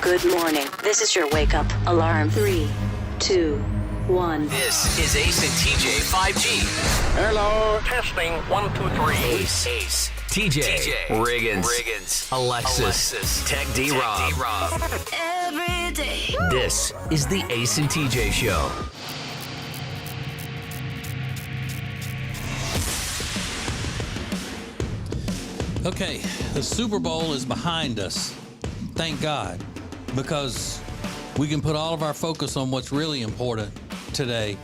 Good morning. This is your wake up alarm. 3, 2, 1. This is Ace and TJ 5G. Hello, testing 1, 2, 3. Ace. TJ. Riggins. Alexis. Tech D-Rob. Every day. This is the Ace and TJ Show. Okay, the Super Bowl is behind us. Thank God. Because we can put all of our focus on what's really important today,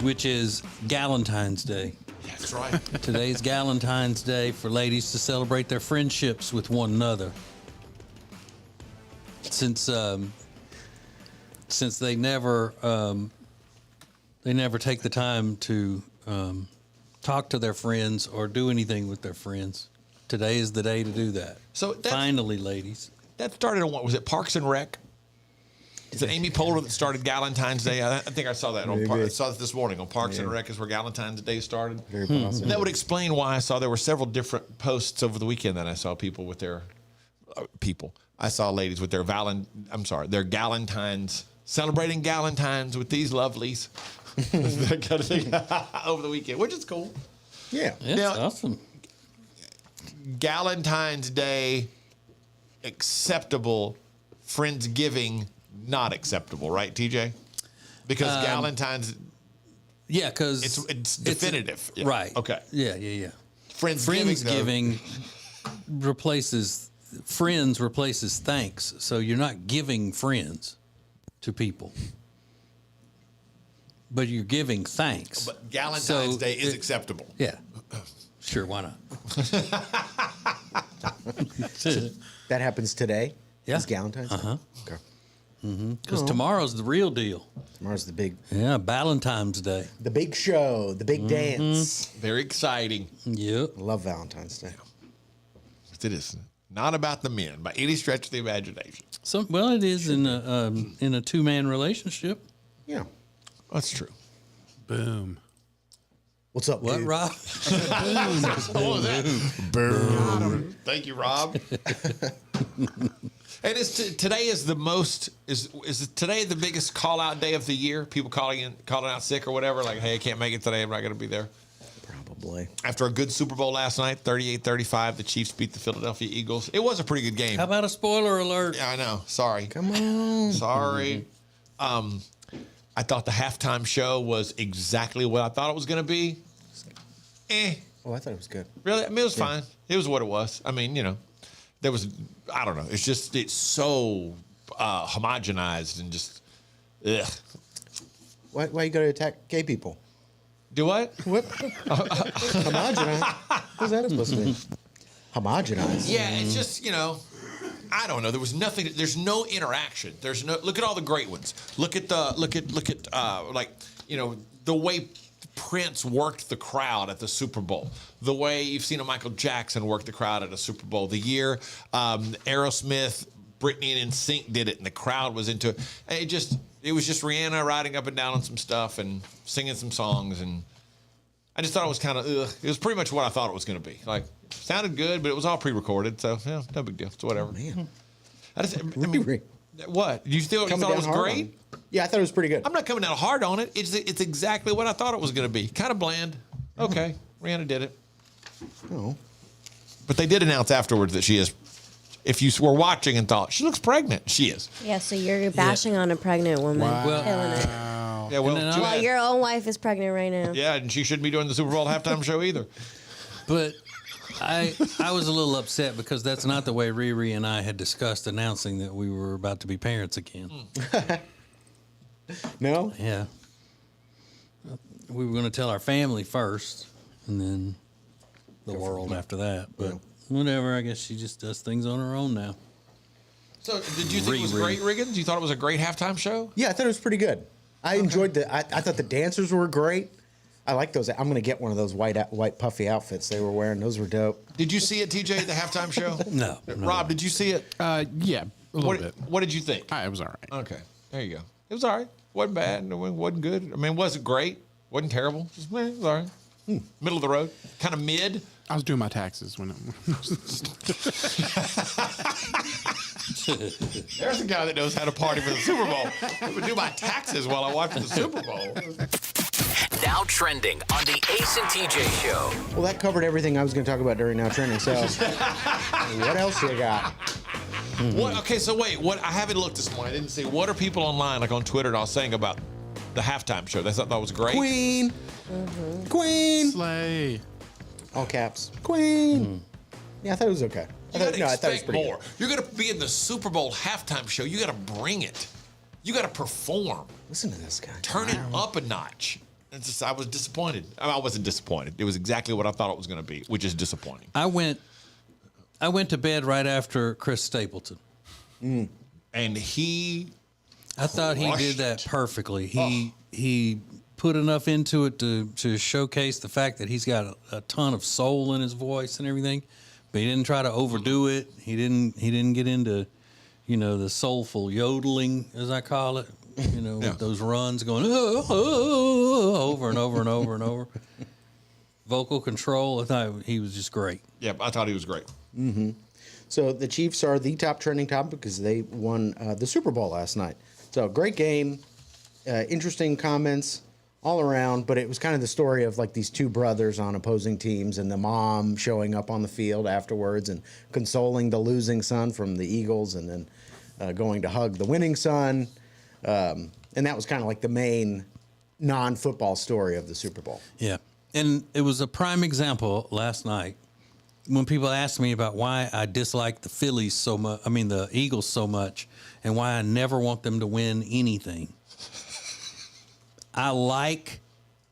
which is Galentine's Day. That's right. Today's Galentine's Day for ladies to celebrate their friendships with one another. Since they never take the time to talk to their friends or do anything with their friends, today is the day to do that. So finally, ladies. That started on what was it? Parks and Rec. Is it Amy Poehler that started Galentine's Day? I think I saw that I saw that this morning on Parks and Rec is where Galentine's Day started. Very possible. That would explain why I saw there were several different posts over the weekend that I saw people with their I saw ladies with their their Galentine's, celebrating Galentine's with these lovelies. That kind of thing over the weekend, which is cool. Yeah. It's awesome. Galentine's Day acceptable, Friendsgiving not acceptable, right, TJ? Because Galentine's, because it's definitive, right? Okay, yeah. Friendsgiving replaces thanks, so you're not giving friends to people, but you're giving thanks. But Galentine's Day is acceptable. Yeah, sure, why not? That happens today? Yeah. It's Galentine's Day? Uh-huh. Okay. Because tomorrow's the real deal. Tomorrow's the big Valentine's Day. the big show, the big dance. Very exciting. Yep. I love Valentine's Day. It is not about the men by any stretch of the imagination. It is in a two-man relationship. Yeah. That's true. Boom. What's up, What, dude? Rob? What was that? Boom. Thank you, Rob. And today is the today the biggest call out day of the year? People calling out sick or whatever, like, hey, I can't make it today, I'm not going to be there. Probably. After a good Super Bowl last night, 38-35, the Chiefs beat the Philadelphia Eagles. It was a pretty good game. How about a spoiler alert? Yeah, I know. Sorry. Come on. Sorry. I thought the halftime show was exactly what I thought it was going to be. Oh, I thought it was good. Really? I mean, it was fine. It was what it was. I mean, there was, I don't know. It's so homogenized and just, ugh. Why you got to attack gay people? Do what? What? Homogenized? What's that supposed to be? Homogenized. Yeah, it's just, I don't know. There was nothing. There's no interaction. Look at all the great ones. Look at the way Prince worked the crowd at the Super Bowl. The way you've seen a Michael Jackson work the crowd at a Super Bowl. The year Aerosmith, Britney, and NSYNC did it, and the crowd was into it. It was just Rihanna riding up and down on some stuff and singing some songs, and I just thought it was kind of it was pretty much what I thought it was going to be. Like, sounded good, but it was all pre-recorded, so no big deal. It's whatever. Oh, man. What? You thought it was great? Yeah, I thought it was pretty good. I'm not coming down hard on it. It's exactly what I thought it was going to be. Kind of bland. Okay, Rihanna did it. Oh. But they did announce afterwards that she is. If you were watching and thought she looks pregnant, she is. Yeah, so you're bashing on a pregnant woman. Well, Killing it. Yeah, well, Well, your own wife is pregnant right now. yeah, and she shouldn't be doing the Super Bowl halftime show either. But I was a little upset because that's not the way Riri and I had discussed announcing that we were about to be parents again. No? Yeah. We were going to tell our family first, and then the world after that. But whatever, I guess she just does things on her own now. So, did you think it was great, Riggins? You thought it was a great halftime show? Yeah, I thought it was pretty good. I enjoyed I thought the dancers were great. I like those. I'm going to get one of those white puffy outfits they were wearing. Those were dope. Did you see it, TJ, the halftime show? No. Rob, did you see it? Yeah, a little bit. What did you think? It was all right. Okay, there you go. It was all right. Wasn't bad. It wasn't good. I mean, it wasn't great. Wasn't terrible. Just, it was all right. Middle of the road. Kind of mid. I was doing my taxes when it There's a guy that knows how to party for the Super Bowl. I would do my taxes while I watch the Super Bowl. Now trending on the Ace and TJ Show. Well, that covered everything I was going to talk about during Now Trending. So, what else you got? What? Okay, so wait. What? I haven't looked this morning. I didn't see. What are people online, like on Twitter, and all saying about the halftime show? They thought that was great. Queen. Queen. Slay. All caps. Queen. Yeah, I thought it was okay. You gotta I thought it was expect pretty more. good. You're gonna be in the Super Bowl halftime show. You gotta bring it. You gotta perform. Listen to this guy. Turn it up a notch. It's just, I was disappointed. I wasn't disappointed. It was exactly what I thought it was going to be, which is disappointing. I went to bed right after Chris Stapleton. And he I thought he did that perfectly. He put enough into it to showcase the fact that he's got a ton of soul in his voice and everything, but he didn't try to overdo it. He didn't get into, the soulful yodeling, as I call it. With those runs going over and over and over and over. Vocal control, I thought he was just great. Yeah, I thought he was great. So the Chiefs are the top trending topic because they won the Super Bowl last night. So great game, interesting comments all around, but it was kind of the story of like these two brothers on opposing teams and the mom showing up on the field afterwards and consoling the losing son from the Eagles and then going to hug the winning son. And that was kind of like the main non-football story of the Super Bowl. Yeah. And it was a prime example last night when people asked me about why I dislike the Phillies so much, the Eagles so much, and why I never want them to win anything. I like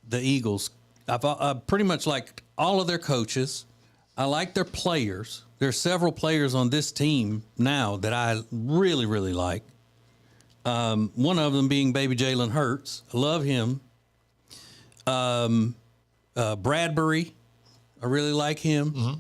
the Eagles. I've pretty much liked all of their coaches. I like their players. There are several players on this team now that I really, really like. One of them being baby Jalen Hurts. I love him. Bradbury, I really like him. Mm-hmm.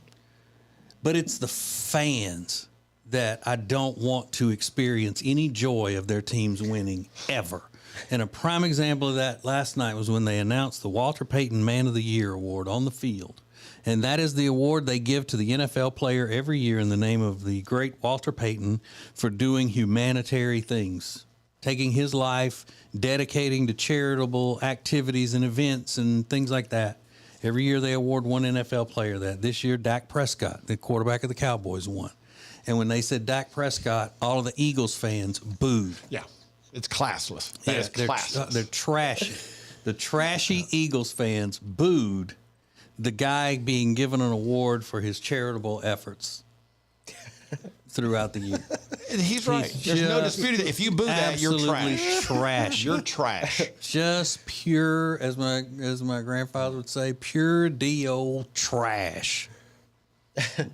But it's the fans that I don't want to experience any joy of their teams winning ever. And a prime example of that last night was when they announced the Walter Payton Man of the Year award on the field. And that is the award they give to the NFL player every year in the name of the great Walter Payton for doing humanitarian things. Taking his life, dedicating to charitable activities and events and things like that. Every year they award one NFL player that. This year, Dak Prescott, the quarterback of the Cowboys, won. And when they said Dak Prescott, all of the Eagles fans booed. Yeah, it's classless. That is classless. They're trashy. The trashy Eagles fans booed the guy being given an award for his charitable efforts throughout the year. He's right. There's no disputing that. If you boo that, you're trash. You're trash. Just pure, as my grandfather would say, pure D.O. trash.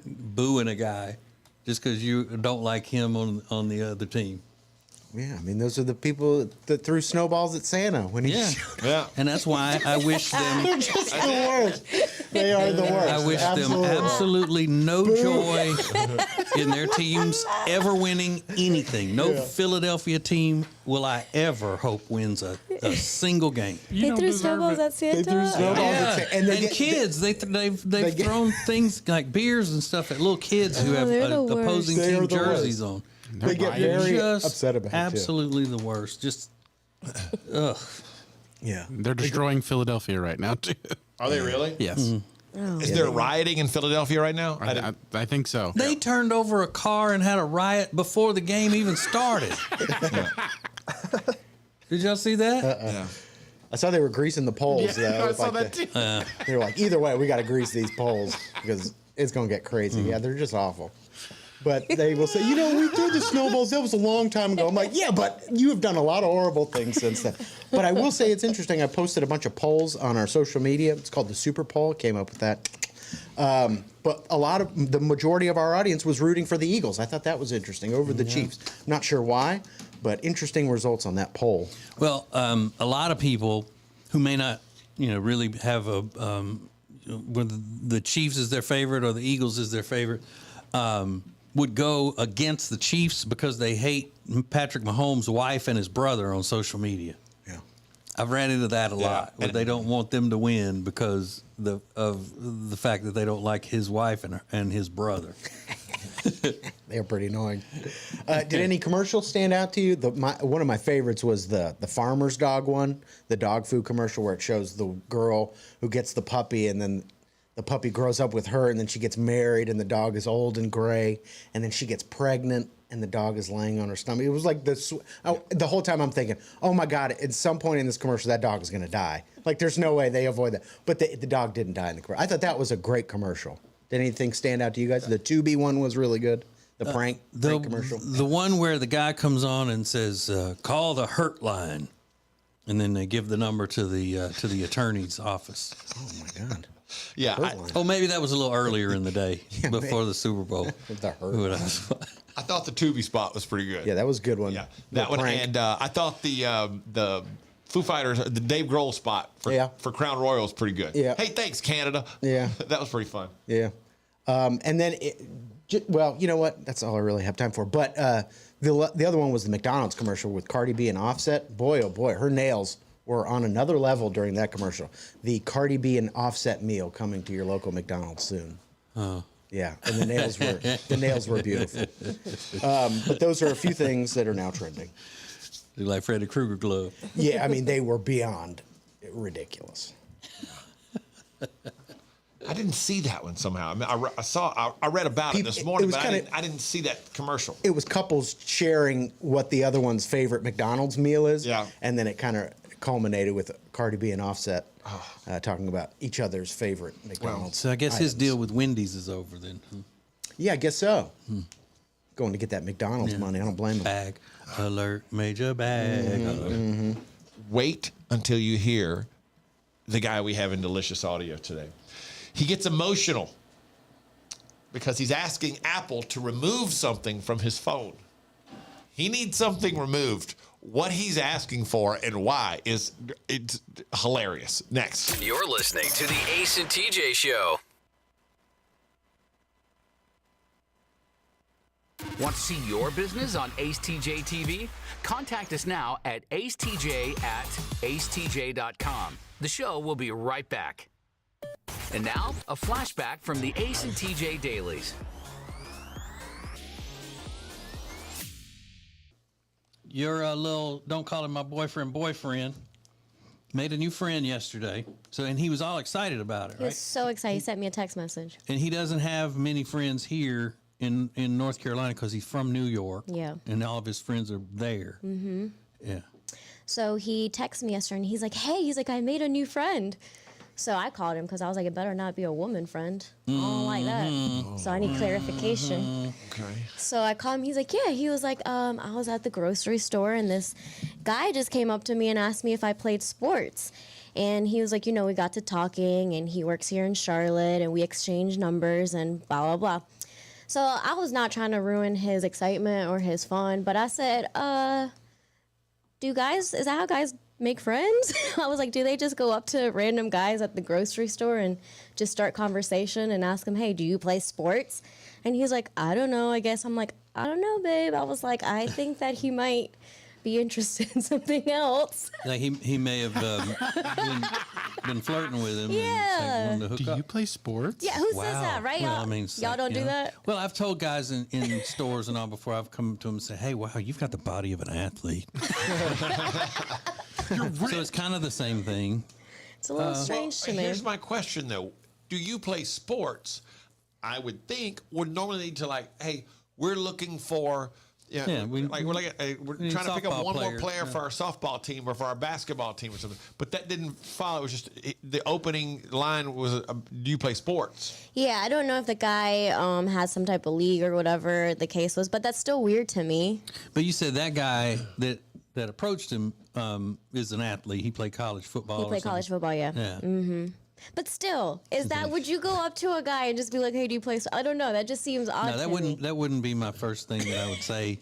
Booing a guy just because you don't like him on the other team. Yeah, those are the people that threw snowballs at Santa when he Yeah. And that's why I wish them... They're just the worst. They are the worst. I wish them absolutely no joy in their teams ever winning anything. No Philadelphia team will I ever hope wins a single game. They threw snowballs at Santa? They threw snowballs at Santa. And kids, they've thrown things like beers and stuff at little kids who have opposing They team are the jerseys worst. on. They get very Just upset about it. absolutely the worst. Just, ugh. Yeah. They're destroying Philadelphia right now, too. Are they really? Yes. Is there rioting in Philadelia right now? I think so. They turned over a car and had a riot before the game even started. Did y'all see that? Yeah. I saw they were greasing the poles. Yeah, though. I saw that too. They were like, either way, we got to grease these poles because it's going to get crazy. Yeah, they're just awful. But they will say, we threw the snowballs. That was a long time ago. I'm like, yeah, but you have done a lot of horrible things since then. But I will say it's interesting. I posted a bunch of polls on our social media. It's called the Super Poll. Came up with that. But the majority of our audience was rooting for the Eagles. I thought that was interesting over the Chiefs. Not sure why, but interesting results on that poll. Well, a lot of people who may not, really have whether the Chiefs is their favorite or the Eagles is their favorite, would go against the Chiefs because they hate Patrick Mahomes' wife and his brother on social media. Yeah, I've ran into that a lot, where they don't want them to win because of the fact that they don't like his wife and his brother. They're pretty annoying. Did any commercials stand out to you? One of my favorites was the farmer's dog one, the dog food commercial where it shows the girl who gets the puppy and then the puppy grows up with her and then she gets married and the dog is old and gray and then she gets pregnant and the dog is laying on her stomach. It was like the whole time I'm thinking, oh my God, at some point in this commercial, that dog is going to die. Like there's no way they avoid that. But the dog didn't die in the commercial. I thought that was a great commercial. Did anything stand out to you guys? The Tubi one was really good. The prank commercial. The one where the guy comes on and says, call the hurt line. And then they give the number to the attorney's office. Oh my God. Yeah. Maybe that was a little earlier in the day before the Super Bowl. The hurt line. I thought the Tubi spot was pretty good. Yeah, that was a good one. Yeah, that one. Prank. And I thought the Foo Fighters, the Dave Grohl spot for Crown Royal was pretty good. Yeah. Hey, thanks, Canada. Yeah. That was pretty fun. Yeah. And then, well, you know what? That's all I really have time for. But the other one was the McDonald's commercial with Cardi B and Offset. Boy, oh boy, her nails were on another level during that commercial. The Cardi B and Offset meal coming to your local McDonald's soon. Oh. Yeah, and the nails were beautiful. But those are a few things that are now trending. They're like Freddy Krueger glove. Yeah, I mean they were beyond ridiculous. I didn't see that one somehow. I mean, I read about it this morning, but I didn't see that commercial. It was couples sharing what the other one's favorite McDonald's meal is. Yeah. And then it kind of culminated with Cardi B and Offset talking about each other's favorite McDonald's. So I guess his items. deal with Wendy's is over then. Yeah, I guess so. Going to get that McDonald's money. I don't blame him. Bag alert, major bag alert. Wait until you hear the guy we have in Delicious Audio today. He gets emotional because he's asking Apple to remove something from his phone. He needs something removed. What he's asking for and why it's hilarious. Next. You're listening to the Ace and TJ Show. Want to see your business on acetjtv? Contact us now at acetj@acetj.com. The show will be right back. And now, a flashback from the Ace and TJ Dailies. Your little, don't call him my boyfriend, made a new friend yesterday. And he was all excited about it, He right? was so excited. He sent me a text message. And he doesn't have many friends here in North Carolina because he's from New York. Yeah. And all of his friends are there. Mm-hmm. Yeah. So he texted me yesterday and he's like, hey, I made a new friend. So I called him because I was like, it better not be a woman friend. I don't like that. So I need clarification. Okay. So I called him. He's like, yeah. He was like, I was at the grocery store and this guy just came up to me and asked me if I played sports. And he was like, we got to talking and he works here in Charlotte and we exchanged numbers and blah, blah, blah. So I was not trying to ruin his excitement or his fun, but I said, is that how guys make friends? I was like, do they just go up to random guys at the grocery store and just start conversation and ask them, hey, do you play sports? And he's like, I don't know, I guess. I'm like, I don't know, babe. I was like, I think that he might be interested in something else. Like he may have been flirting with him. Yeah. And wanted to hook Do you up. play sports? Yeah, who says that, right? Well, y'all, I mean, it's y'all like, don't do you know. that? Well, I've told guys in stores and all before I've come to them and said, hey, wow, you've got the body of an athlete. So it's kind of the same thing. It's a little strange to me. Here's my question, though. Do you play sports? I would think would normally need to hey, we're looking for... Yeah, we're trying to pick up one more player for our softball team or for our basketball team or something. But that didn't follow. It was just the opening line was, "Do you play sports?" Yeah, I don't know if the guy has some type of league or whatever the case was, but that's still weird to me. But you said that guy that approached him is an athlete. He played college football. He played college football, yeah. Yeah. But still, would you go up to a guy and just be like, hey, do you play? I don't know. That just seems odd No, to me. that wouldn't be my first thing that I would say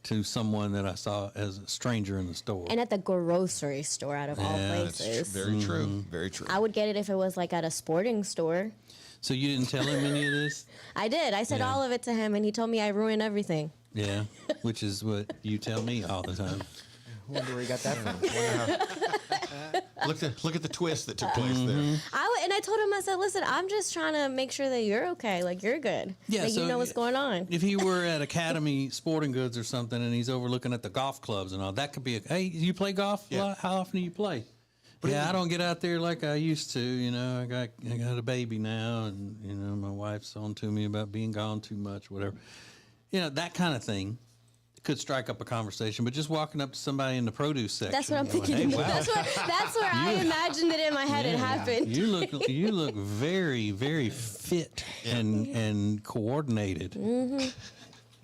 to someone that I saw as a stranger in the store. And at the grocery store, out of all places. Very true. Very true. I would get it if it was like at a sporting store. So you didn't tell him any of this? I did. I said all of it to him, and he told me I ruined everything. Yeah, which is what you tell me all the time. I wonder where he got that from. Look at the twist that took place there. And I told him, I said, listen, I'm just trying to make sure that you're okay. Like, you're good. Yeah, Like, so you know what's going on. If he were at Academy Sporting Goods or something and he's overlooking at the golf clubs and all, that could be hey, you play golf a lot? How often do you play? I don't get out there like I used to. You know, I got a baby now, and you know my wife's on to me about being gone too much, whatever. You know, that kind of thing could strike up a conversation. But just walking up to somebody in the produce section, That's what I'm going, thinking. Hey, wow. That's where I imagined it in my head. It happened. You look very, very fit and coordinated. Mm-hmm.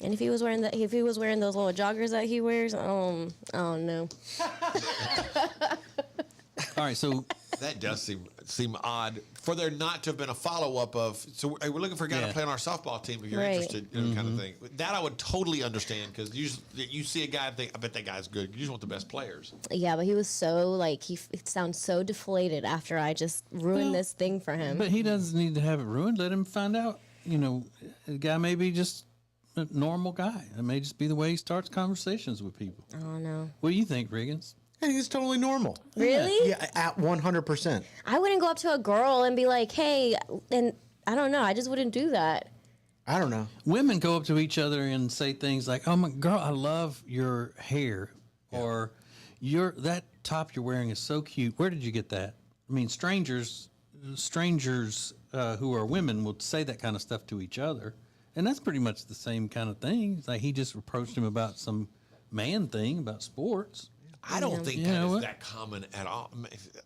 And if he was wearing those little joggers that he wears, oh no. All right, so That does seem odd for there not to have been a follow up of. So we're looking for a guy to play on our softball team if you're Right. interested, you know, kind of thing. That I would totally understand because you see a guy and think, I bet that guy's good. You just want the best players. Yeah, but he was so like it sounds so deflated after I just ruined this thing for him. but he doesn't need to have it ruined. Let him find out. You know, the guy may be just a normal guy. It may just be the way he starts conversations with people. I don't know. What do you think, Riggins? I think it's totally normal. Really? Yeah, at 100%. I wouldn't go up to a girl and be like, "Hey," and I don't know. I just wouldn't do that. I don't know. Women go up to each other and say things like, "Oh my girl, I love your hair," or that top you're wearing is so cute. Where did you get that?" I mean, strangers who are women will say that kind of stuff to each other, and that's pretty much the same kind of thing. It's like he just approached him about some man thing about sports. I don't think that is that common at all.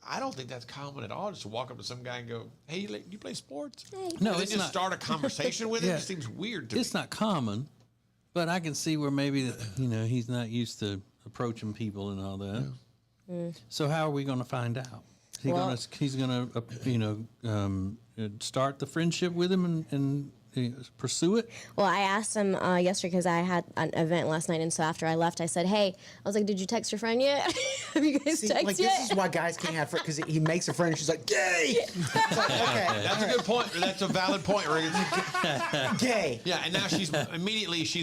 I don't think that's common at all. Just to walk up to some guy and go, "Hey, you play sports?" No, and it's just not. start a conversation with him. It seems weird to me. It's not common, but I can see where maybe he's not used to approaching people and all that. So how are we going to find out? He's going to start the friendship with him and pursue it? Well, I asked him yesterday because I had an event last night, and so after I left, I said, "Hey," I was like, "Did you text your friend yet? Have you guys texted Like, yet?" this is why guys can't have friends, because he makes a friend and she's like, "Gay!" It's like, okay, That's a good point. That's a valid point, Riggins. gay. Yeah, and now she's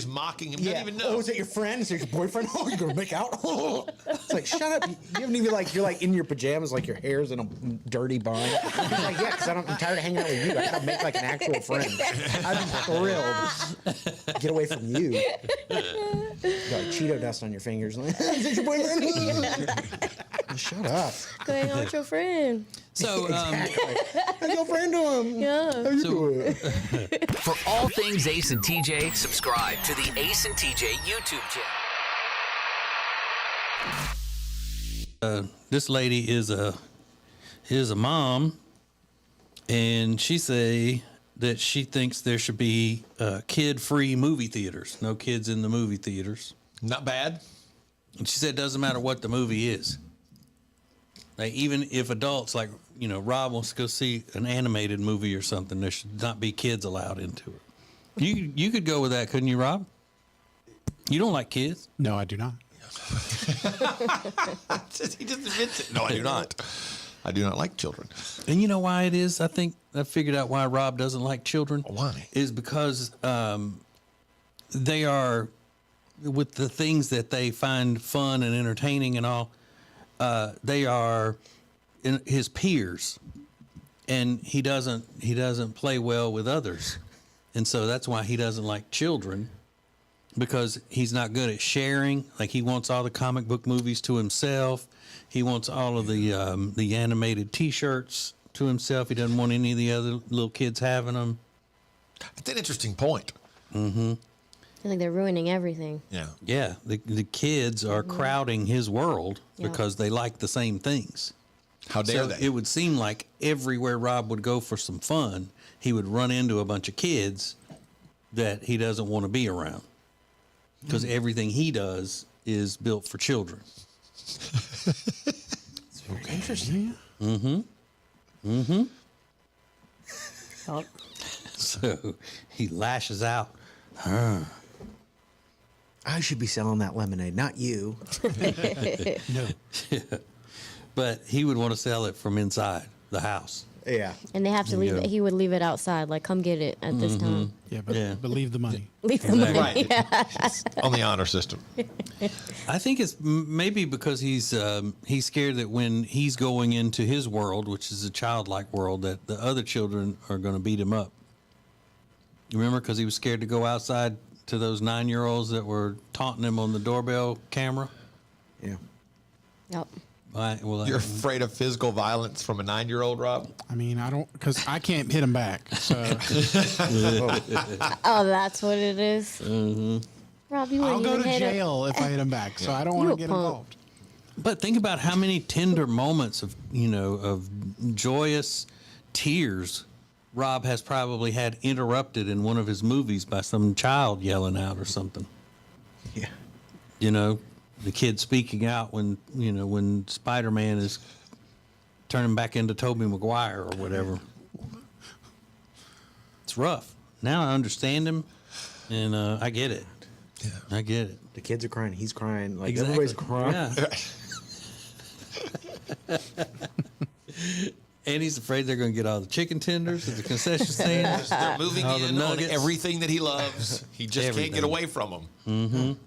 mocking him. Yeah. Doesn't even know. Oh, is it your friend? Is it your boyfriend? Oh, you're gonna make out? It's like, shut up. You haven't even you're like in your pajamas, like your hair's in a dirty bun. He's like, yeah, because I'm tired of hanging out with you. I gotta make like an actual friend. I'd be thrilled. Get away from you. You got Cheeto dust on your fingers. Is it your boyfriend? Shut up. Go hang out with your friend. So, Exactly. How's your friend doing? Yeah. How you doing? For all things Ace and TJ, subscribe to the Ace and TJ YouTube channel. This lady is a mom, and she say that she thinks there should be kid-free movie theaters. No kids in the movie theaters. Not bad. And she said it doesn't matter what the movie is. Like, even if adults, like, Rob wants to go see an animated movie or something, there should not be kids allowed into it. You could go with that, couldn't you, Rob? You don't like kids? No, I do not. He just admits it. No, I do not. I do not like children. And you know why it is? I think I figured out why Rob doesn't like children. Why? Is because they are, with the things that they find fun and entertaining and all, they are his peers, and he doesn't play well with others, and so that's why he doesn't like children, because he's not good at sharing. Like, he wants all the comic book movies to himself. He wants all of the animated T-shirts to himself. He doesn't want any of the other little kids having them. It's an interesting point. Mm-hmm. I feel like they're ruining everything. Yeah. Yeah, the kids are crowding his world Yep. because they like the same things. How dare So they? it would seem like everywhere Rob would go for some fun, he would run into a bunch of kids that he doesn't want to be around, because everything he does is built for children. It's very interesting. So he lashes out. I should be selling that lemonade, not you. No. But he would want to sell it from inside the house. Yeah. And they have to leave Yeah. it. He would leave it outside, like, come get it at this time. Yeah, but, Yeah. but leave the money. Leave the money. Right. Yeah. On the honor system. I think it's maybe because he's scared that when he's going into his world, which is a childlike world, that the other children are going to beat him up. You remember? Because he was scared to go outside to those 9-year-olds that were taunting him on the doorbell camera. Yeah. Yep. You're afraid of physical violence from a 9-year-old, Rob? I mean, I don't, because I can't hit him back. So Oh, that's what it is? Rob, you I'll wouldn't go even to hit jail if I hit him back. So I don't want You to a get punk. involved. But think about how many tender moments of joyous tears Rob has probably had interrupted in one of his movies by some child yelling out or something. Yeah. You know, the kid speaking out when Spider-Man is turning back into Tobey Maguire or whatever. It's rough. Now I understand him, and I get it. Yeah. I get it. The kids are crying. He's crying. Like, Exactly. everybody's crying. Yeah. And he's afraid they're going to get all the chicken tenders at the concession stand. They're moving All the in on nuggets. everything that he loves. He just can't Everything. get away from them.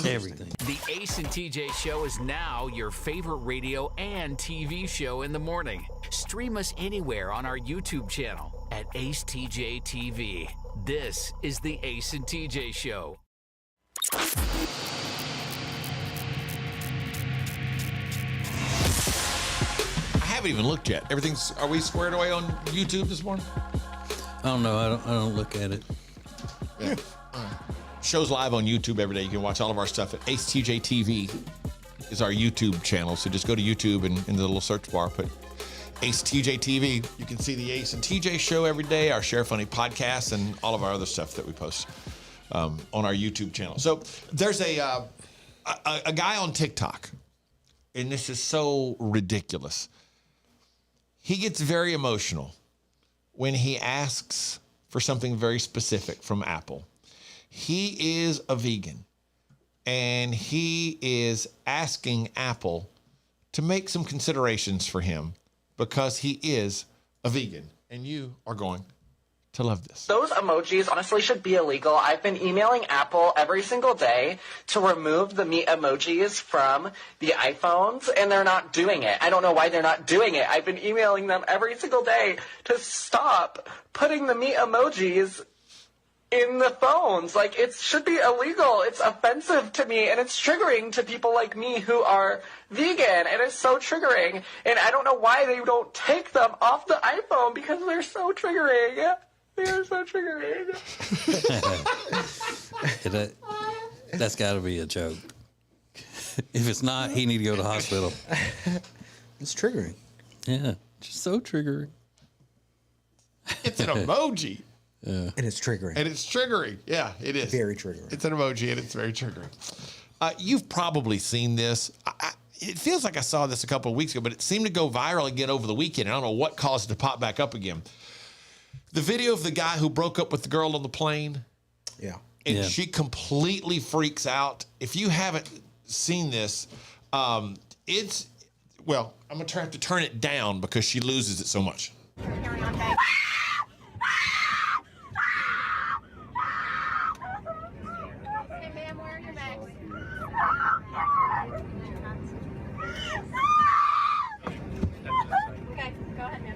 Everything. The Ace and TJ Show is now your favorite radio and TV show in the morning. Stream us anywhere on our YouTube channel at acetjtv. This is the Ace and TJ Show. I haven't even looked yet. Are we squared away on YouTube this morning? I don't know. I don't look at it. Yeah. Show's live on YouTube every day. You can watch all of our stuff at acetjtv is our YouTube channel. So just go to YouTube and in the little search bar, put acetjtv. You can see the Ace and TJ Show every day, our Share Funny podcast, and all of our other stuff that we post on our YouTube channel. So there's a guy on TikTok, and this is so ridiculous. He gets very emotional when he asks for something very specific from Apple. He is a vegan, and he is asking Apple to make some considerations for him because he is a vegan, and you are going to love this. Those emojis honestly should be illegal. I've been emailing Apple every single day to remove the meat emojis from the iPhones, and they're not doing it. I don't know why they're not doing it. I've been emailing them every single day to stop putting the meat emojis in the phones. Like, it should be illegal. It's offensive to me, and it's triggering to people like me who are vegan, and it's so triggering. And I don't know why they don't take them off the iPhone because they're so triggering. They're so triggering. That's got to be a joke. If it's not, he need to go to the hospital. It's triggering. Yeah, just so triggering. It's an emoji. And it's triggering. And it's triggering. Yeah, it is. Very triggering. It's an emoji, and it's very triggering. You've probably seen this. It feels like I saw this a couple of weeks ago, but it seemed to go viral again over the weekend. I don't know what caused it to pop back up again. The video of the guy who broke up with the girl on the plane. Yeah. And Yeah. she completely freaks out. If you haven't seen this, it's, well, I'm going to have to turn it down because she loses it so much. Hey, ma'am, where are your bags? Okay, go ahead, ma'am.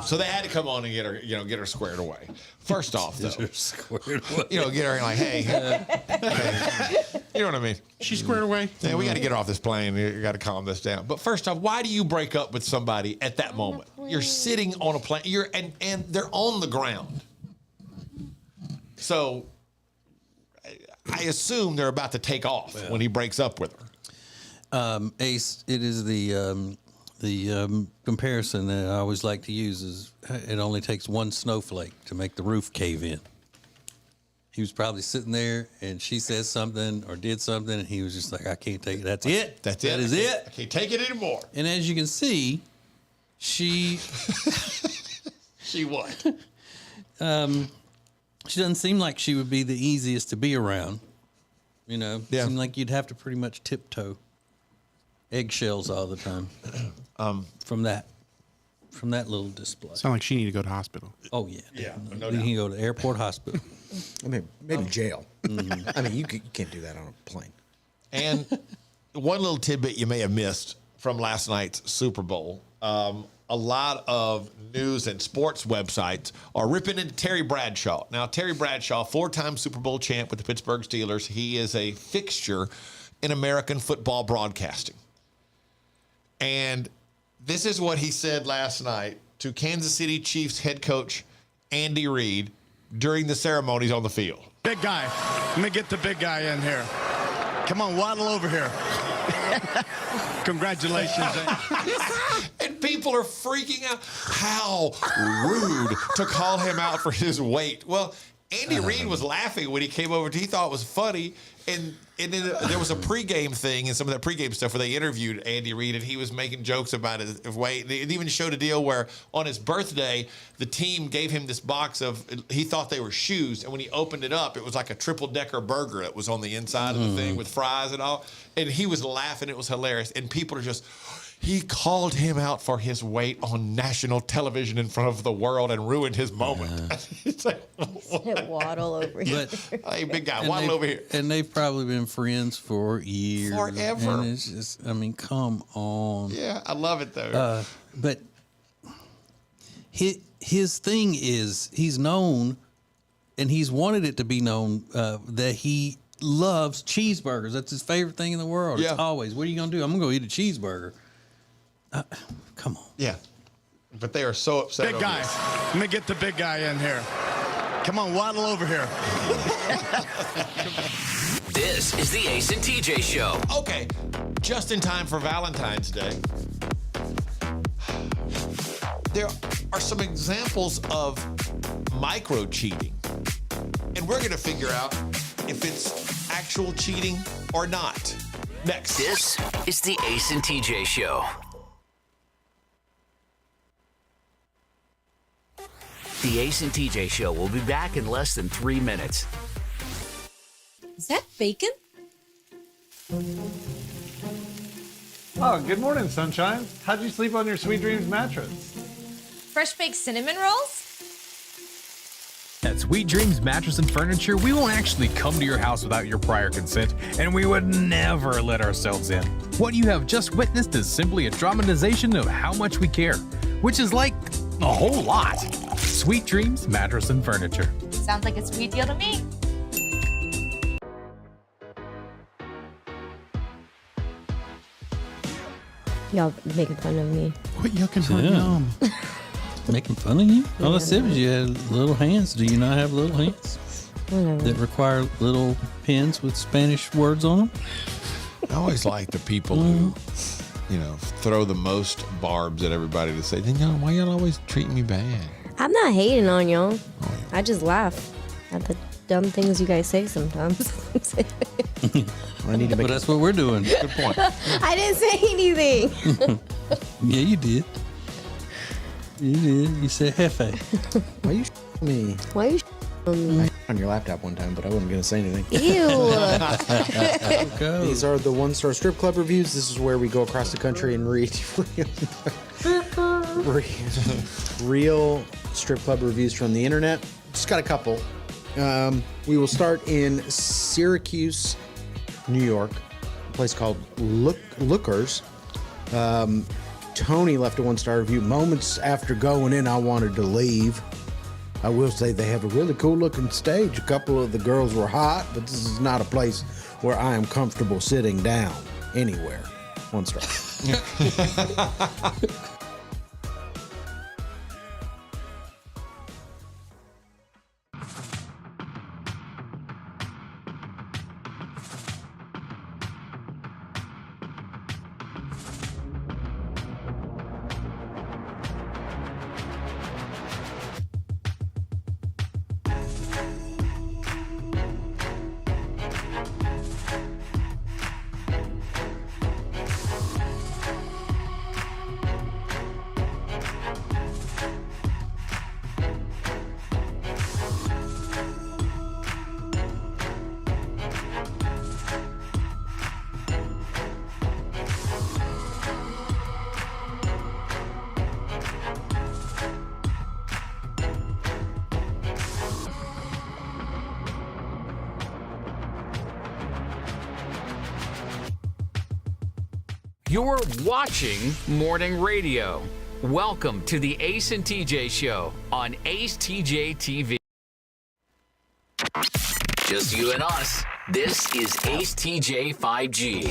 So they had to come on and get her, get her squared away. First off, though, Squared away. get her like, hey, you know what I mean? She's squared away. Yeah, we got to get her off this plane. You got to calm this down. But first off, why do you break up with somebody at that moment? You're sitting on a plane. And they're on the ground. So I assume they're about to take off when he breaks up with her. Ace, it is the comparison that I always like to use is it only takes one snowflake to make the roof cave in. He was probably sitting there and she said something or did something and he was just like, I can't take it. That's it. That's it. That is it. I can't take it anymore. And as you can see, she She what? She doesn't seem like she would be the easiest to be around. You know, Yeah. seem like you'd have to pretty much tiptoe eggshells all the time. From that little display. Sound like she need to go to hospital. Oh yeah, Yeah, no we doubt. can go to airport hospital. I mean, maybe jail. I mean, you can't do that on a plane. And one little tidbit you may have missed from last night's Super Bowl. A lot of news and sports websites are ripping into Terry Bradshaw. Now, Terry Bradshaw, 4-time Super Bowl champ with the Pittsburgh Steelers. He is a fixture in American football broadcasting. And this is what he said last night to Kansas City Chiefs head coach Andy Reid during the ceremonies on the field. Big guy. Let me get the big guy in here. Come on, waddle over here. Congratulations. And people are freaking out. How rude to call him out for his weight. Well, Andy Reid was laughing when he came over. He thought it was funny. And then there was a pregame thing and some of that pregame stuff where they interviewed Andy Reid and he was making jokes about his weight. It even showed a deal where on his birthday, the team gave him this box of, he thought they were shoes. And when he opened it up, it was like a triple-decker burger that was on the inside of the thing with fries and all. And he was laughing. It was hilarious. And people are just, he called him out for his weight on national television in front of the world and ruined his moment. It's like, Waddle over here. hey, big guy, waddle over here. And they've probably been friends for years. Forever. And it's just, I mean, come on. Yeah, I love it though. But his thing is he's known, and he's wanted it to be known that he loves cheeseburgers. That's his favorite thing in the world. Yeah. It's always, what are you going to do? I'm going to go eat a cheeseburger. Come on. Yeah. But they are so upset. Big over guy. this. Let me get the big guy in here. Come on, waddle over here. This is the Ace and TJ Show. Okay, just in time for Valentine's Day. There are some examples of micro cheating, and we're going to figure out if it's actual cheating or not. Next. This is the Ace and TJ Show. The Ace and TJ Show will be back in less than 3 minutes. Is that bacon? Oh, good morning, sunshine. How'd you sleep on your Sweet Dreams mattress? Fresh baked cinnamon rolls? At Sweet Dreams Mattress and Furniture, we won't actually come to your house without your prior consent, and we would never let ourselves in. What you have just witnessed is simply a dramatization of how much we care, which is like a whole lot. Sweet Dreams Mattress and Furniture. Sounds like a sweet deal to me. Y'all making fun of me. Quit yucking her Yeah. yum. Making fun of you? All I said was you had little hands. Do you not have little hands that require little pens with Spanish words on them? I always like the people who, throw the most barbs at everybody to say, then why y'all always treat me bad? I'm not hating on y'all. I just laugh at the dumb things you guys say sometimes. I need to make. But that's what we're doing. Good point. I didn't say anything. Yeah, you did. You did. You said Hefe. Why you me? Why you on me? On your laptop one time, but I wasn't going to say anything. Ew. These are the one-star strip club reviews. This is where we go across the country and read real strip club reviews from the internet. Just got a couple. We will start in Syracuse, New York, a place called Lookers. Tony left a one-star review. Moments after going in, I wanted to leave. I will say they have a really cool-looking stage. A couple of the girls were hot, but this is not a place where I am comfortable sitting down anywhere. One star. You're watching morning radio. Welcome to the Ace and TJ Show on AceTJTV. Just you and us. This is AceTJ 5G.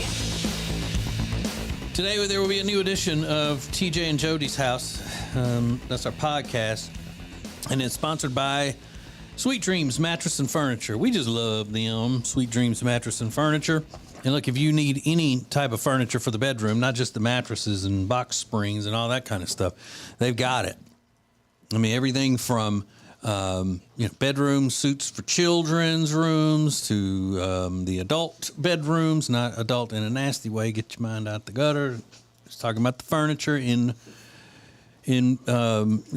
Today there will be a new edition of TJ and Jody's House. That's our podcast. And it's sponsored by Sweet Dreams Mattress and Furniture. We just love them, Sweet Dreams Mattress and Furniture. And look, if you need any type of furniture for the bedroom, not just the mattresses and box springs and all that kind of stuff, they've got it. I mean, everything from bedroom suits for children's rooms to the adult bedrooms, not adult in a nasty way. Get your mind out the gutter. Just talking about the furniture in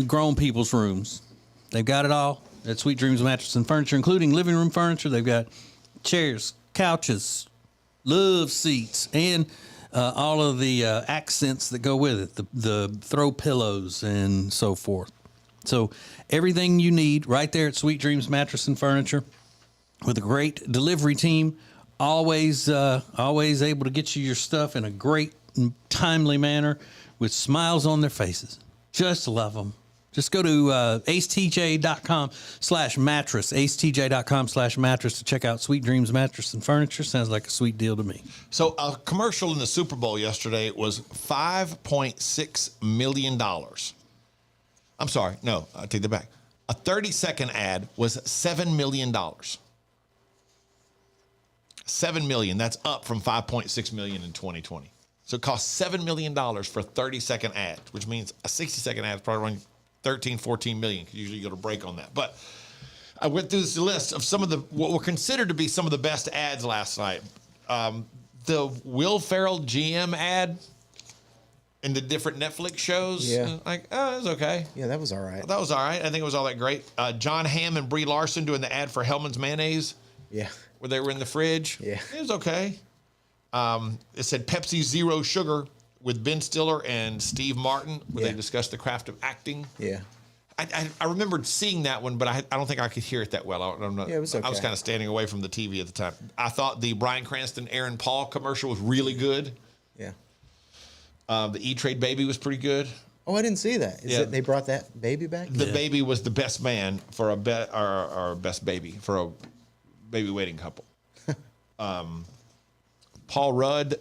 grown people's rooms. They've got it all at Sweet Dreams Mattress and Furniture, including living room furniture. They've got chairs, couches, love seats, and all of the accents that go with it, the throw pillows and so forth. So everything you need right there at Sweet Dreams Mattress and Furniture, with a great delivery team, always able to get you your stuff in a great and timely manner with smiles on their faces. Just love them. Just go to acetj.com/mattress, acetj.com/mattress to check out Sweet Dreams Mattress and Furniture. Sounds like a sweet deal to me. So a commercial in the Super Bowl yesterday was $5.6 million. I'm sorry. No, I take that back. A 30-second ad was $7 million. $7 million. That's up from $5.6 million in 2020. So it cost $7 million for a 30-second ad, which means a 60-second ad is probably running 13, 14 million. Usually you go to break on that. But I went through this list of some of what were considered to be some of the best ads last night. The Will Ferrell GM ad in the different Netflix shows. Yeah. It was okay. Yeah, that was all right. That was all right. I think it was all that great. John Hamm and Brie Larson doing the ad for Hellman's Mayonnaise. Yeah. Where they were in the fridge. Yeah. It was okay. It said Pepsi Zero Sugar with Ben Stiller and Steve Martin, where they discussed the craft of acting. Yeah. I remembered seeing that one, but I don't think I could hear it that well. I'm not, Yeah, it was okay. I was kind of standing away from the TV at the time. I thought the Bryan Cranston, Aaron Paul commercial was really good. Yeah. The E-Trade baby was pretty good. Oh, I didn't see that. Is it they brought that baby back? The baby was the best man for or best baby for a baby waiting couple. Paul Rudd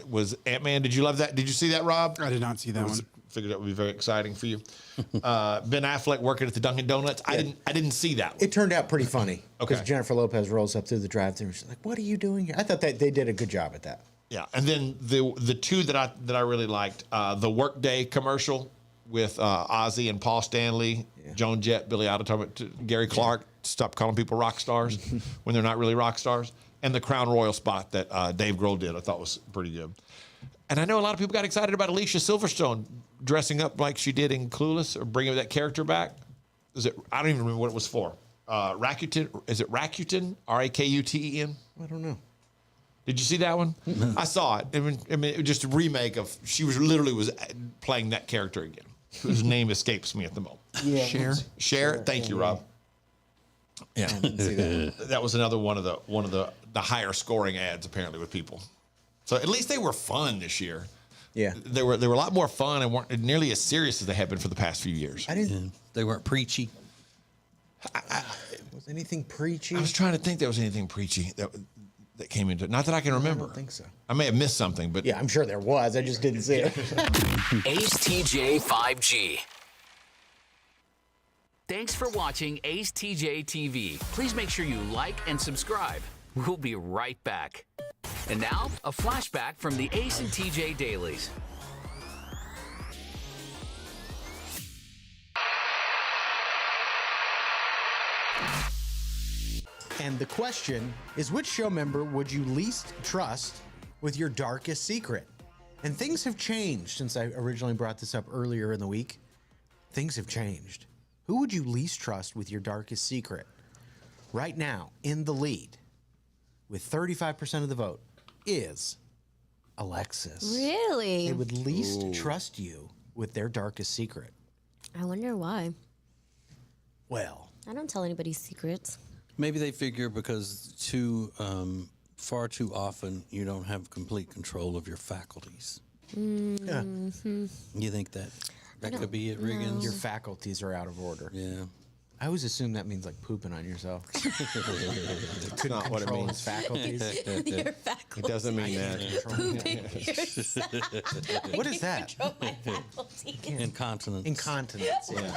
was Ant-Man. Did you love that? Did you see that, Rob? I did not see that one. Figured that would be very exciting for you. Ben Affleck working at the Dunkin' Donuts. I didn't see that one. It turned out pretty funny. Okay. Because Jennifer Lopez rolls up through the drive-thru and she's like, "What are you doing here?" I thought that they did a good job at that. Yeah, and then the two that I really liked, the Workday commercial with Ozzy and Paul Stanley, Joan Jett, Billy Idol, talking about Gary Clark, stop calling people rock stars when they're not really rock stars, and the Crown Royal spot that Dave Grohl did, I thought was pretty good. And I know a lot of people got excited about Alicia Silverstone dressing up like she did in Clueless, or bringing that character back. I don't even remember what it was for. Rakuten, is it Rakuten? Rakuten? I don't know. Did you see that one? I saw it. I mean, it was just a remake of. She was playing that character again, whose name escapes me at the moment. Yeah. Cher. Thank you, Rob. Yeah, I didn't see that. That was another one of the higher scoring ads apparently with people. So at least they were fun this year. Yeah, they were a lot more fun and weren't nearly as serious as they have been for the past few years. They weren't preachy. Was anything preachy? I was trying to think there was anything preachy that came into it. Not that I can remember. I don't think so. I may have missed something, but yeah, I'm sure there was. I just didn't see it. AceTJ 5G. Thanks for watching AceTJ TV. Please make sure you like and subscribe. We'll be right back. And now, a flashback from the Ace and TJ Dailies. And the question is, which show member would you least trust with your darkest secret? And things have changed since I originally brought this up earlier in the week. Things have changed. Who would you least trust with your darkest secret? Right now, in the lead, with 35% of the vote, is Alexis. Really? They would least trust you with their darkest secret. I wonder why. Well, I don't tell anybody secrets. Maybe they figure because two far too often you don't have complete control of your faculties. Mm-hmm. You think that could be it, Riggins? Your faculties are out of order. Yeah. I always assume that means like pooping on yourself. That's not what it Control means. his faculties. Your faculties. It doesn't mean that. Pooping yourself. What is that? Control my faculties. Incontinence. Incontinence. Yeah.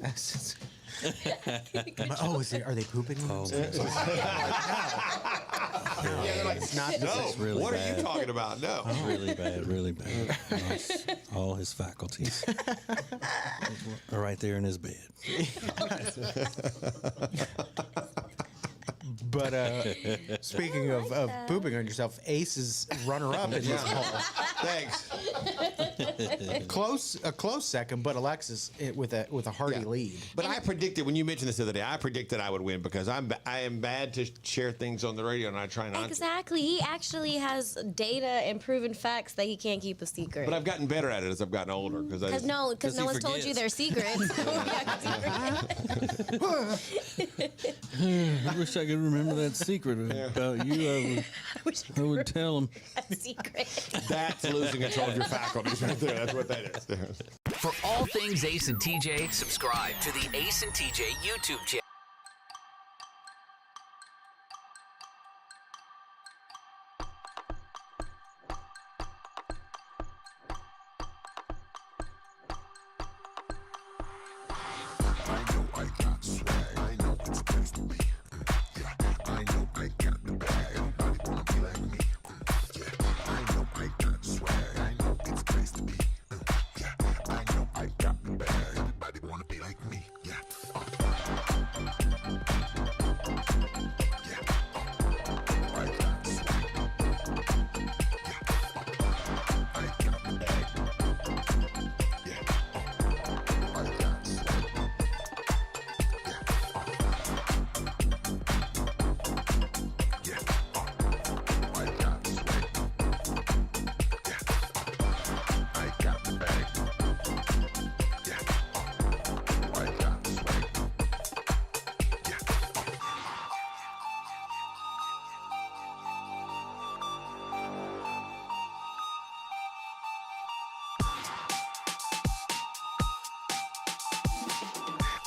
That's the same thing. Oh, are they pooping? Oh, it's not. No, really what bad. are you talking about? No. Really bad, really bad. All his faculties are right there in his bed. But speaking of pooping on yourself, Ace is runner-up in this poll. Thanks. A close second, but Alexis with a hearty lead. But I predicted, when you mentioned this the other day, I predicted I would win because I am bad to share things on the radio, and I try not to. Exactly. He actually has data and proven facts that he can't keep a secret. But I've gotten better at it as I've gotten older. Because no one's told you their secrets. I wish I could remember that secret about you. I would tell him. A secret. That's losing control of your faculties right there. That's what that is. For all things Ace and TJ, subscribe to the Ace and TJ YouTube channel.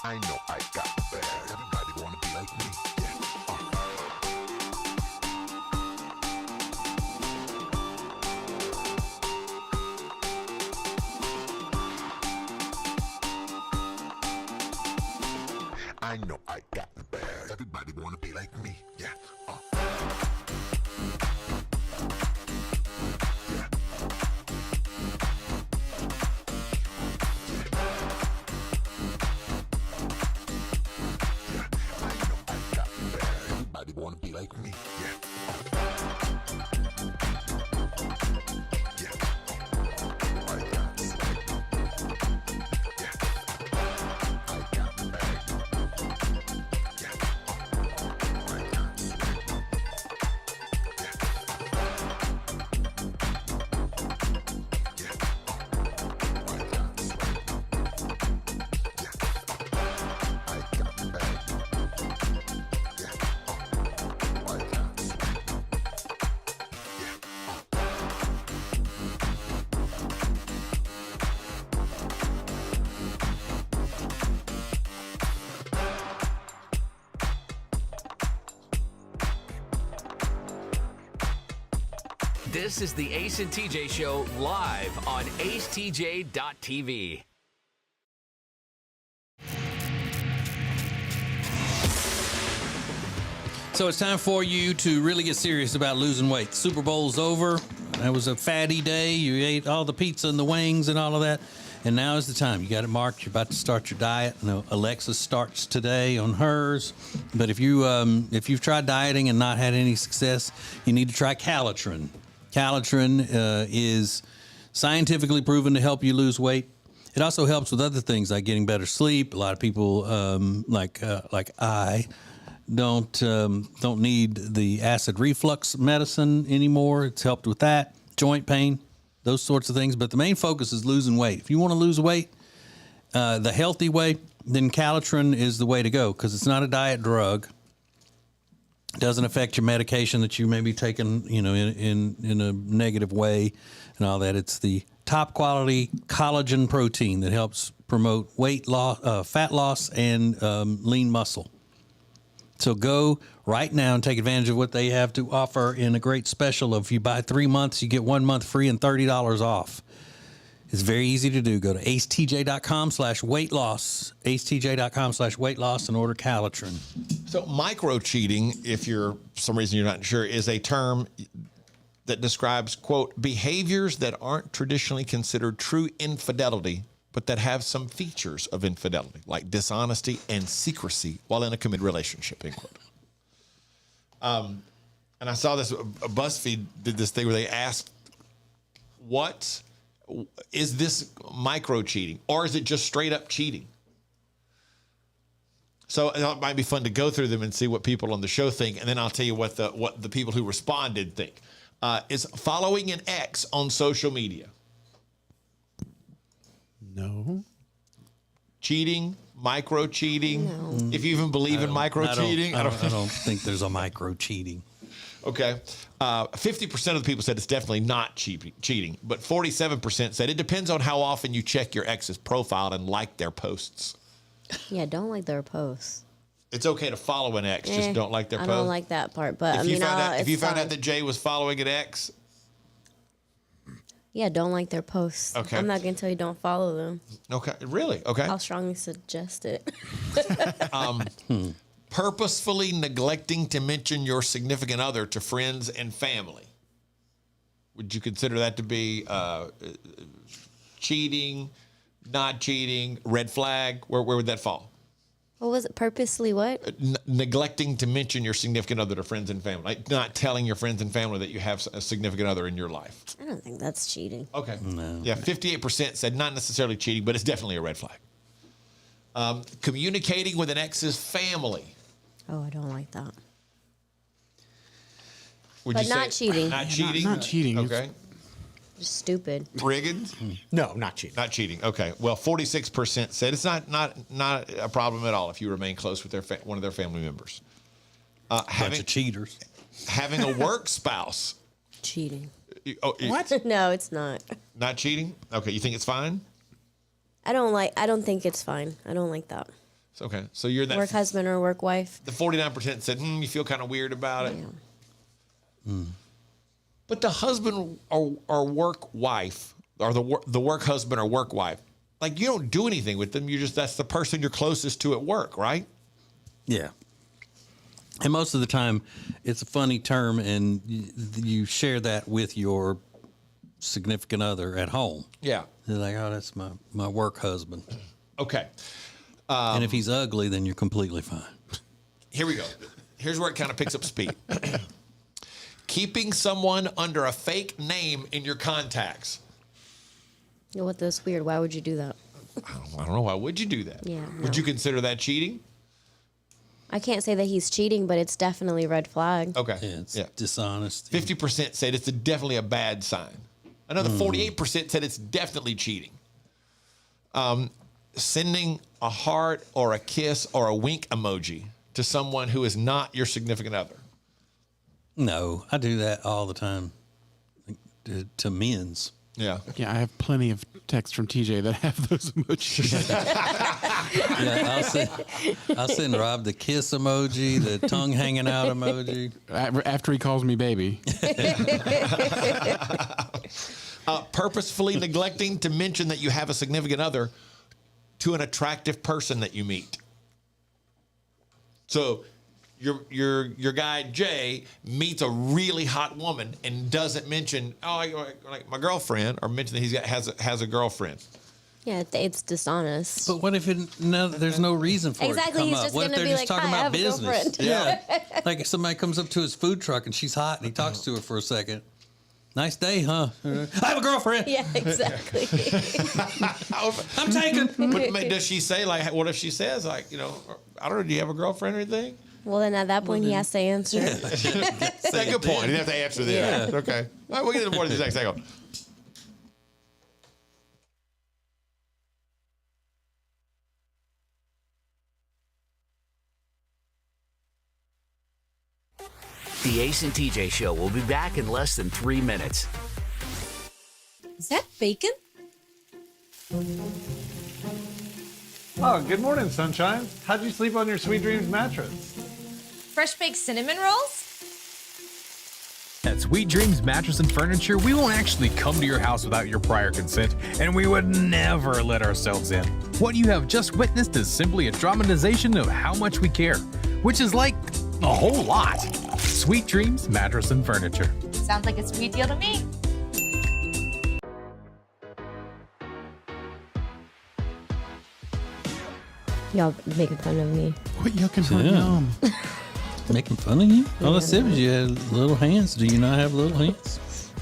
I know I got the bag. Everybody wanna be like me. I know I got the bag. Everybody wanna be like me. Yeah. Wanna be like me, This is the Ace and TJ Show live on acetj.tv. So it's time for you to really get serious about losing weight. Super Bowl's over. That was a fatty day. You ate all the pizza and the wings and all of that. And now is the time. You got it marked. You're about to start your diet. No, Alexa starts today on hers. But if you've tried dieting and not had any success, you need to try Calitrin. Calitrin is scientifically proven to help you lose weight. It also helps with other things like getting better sleep. A lot of people, like I, don't need the acid reflux medicine anymore. It's helped with that, joint pain, those sorts of things. But the main focus is losing weight. If you want to lose weight, the healthy way, then Calitrin is the way to go because it's not a diet drug. It doesn't affect your medication that you may be taking, in a negative way and all that. It's the top quality collagen protein that helps promote weight loss, fat loss, and lean muscle. So go right now and take advantage of what they have to offer in a great special. If you buy 3 months, you get 1 month free and $30 off. It's very easy to do. Go to acetj.com/weight loss, acetj.com/weight loss, and order Calitrin. So micro cheating, if for some reason you're not sure, is a term that describes, quote, behaviors that aren't traditionally considered true infidelity, but that have some features of infidelity, like dishonesty and secrecy while in a committed relationship, end quote. And I saw this, BuzzFeed did this thing where they asked, what is this micro cheating, or is it just straight up cheating? So it might be fun to go through them and see what people on the show think, and then I'll tell you what the people who responded think. Is following an ex on social media No. cheating? Micro cheating? No. If you even believe in micro cheating, I don't think there's a micro cheating. Okay. 50% of the people said it's definitely not cheating, but 47% said it depends on how often you check your ex's profile and like their posts. Yeah, don't like their posts. It's okay to follow an ex, just don't like their post. I don't like that part, but if you found out that Jay was following an ex, yeah, don't like their posts. Okay. I'm not gonna tell you don't follow them. Okay, really? Okay. I'll strongly suggest it. Purposefully neglecting to mention your significant other to friends and family. Would you consider that to be cheating, not cheating, red flag? Where would that fall? What was it? Purposely what? Neglecting to mention your significant other to friends and family. Like not telling your friends and family that you have a significant other in your life. I don't think that's cheating. Okay. No. Yeah, 58% said not necessarily cheating, but it's definitely a red flag. Communicating with an ex's family. Oh, I don't like that. Would But you not say cheating. Not cheating? Not cheating. Okay. Just stupid. Riggins? No, not cheating. Not cheating. Okay. Well, 46% said it's not a problem at all if you remain close with one of their family members. Bunch of cheaters. Having a work spouse. Cheating. What? No, it's not. Not cheating? Okay. You think it's fine? I don't think it's fine. I don't like that. It's okay. So you're that Work husband or work wife. The 49% said, you feel kind of weird about it. Yeah. But the husband or work wife, or the work husband or work wife, like you don't do anything with them. That's the person you're closest to at work, right? Yeah. And most of the time, it's a funny term, and you share that with your significant other at home. Yeah. They're like, oh, that's my work husband. Okay. And if he's ugly, then you're completely fine. Here we go. Here's where it kind of picks up speed. Keeping someone under a fake name in your contacts. You know what? That's weird. Why would you do that? I don't know. Why would you do that? Yeah. Would you consider that cheating? I can't say that he's cheating, but it's definitely a red flag. Okay. Yeah, it's dishonest. 50% said it's definitely a bad sign. Another 48% said it's definitely cheating. Sending a heart or a kiss or a wink emoji to someone who is not your significant other. No, I do that all the time to men's. Yeah. Yeah, I have plenty of texts from TJ that have those emojis. Yeah, I'll send Rob the kiss emoji, the tongue hanging out emoji. After he calls me baby. Purposefully neglecting to mention that you have a significant other to an attractive person that you meet. So your guy Jay meets a really hot woman and doesn't mention, like my girlfriend, or mention that he has a girlfriend. Yeah, it's dishonest. But what if there's no reason for exactly, it to he's come just up? What if gonna they're be just like, talking "Hi, I about have a business? girlfriend." Yeah. Like if somebody comes up to his food truck and she's hot and he talks to her for a second. Nice day, huh? I have a girlfriend. Yeah, exactly. I'm taken. But does she say, like, what if she says, like, I don't know, do you have a girlfriend or anything? Well, then at that point, he has to answer. That's a good point. You have to answer that. Yeah. Okay. All right, we'll get into more of this next. Hang on. The Ace and TJ Show will be back in less than 3 minutes. Is that bacon? Oh, good morning, sunshine. How'd you sleep on your Sweet Dreams mattress? Fresh baked cinnamon rolls? At Sweet Dreams Mattress and Furniture, we won't actually come to your house without your prior consent, and we would never let ourselves in. What you have just witnessed is simply a dramatization of how much we care, which is like a whole lot. Sweet Dreams Mattress and Furniture. Sounds like a sweet deal to me. Y'all making fun of me. Quit yucking her Yeah. yum. Making fun of you? All I said was you had little hands. Do you not have little hands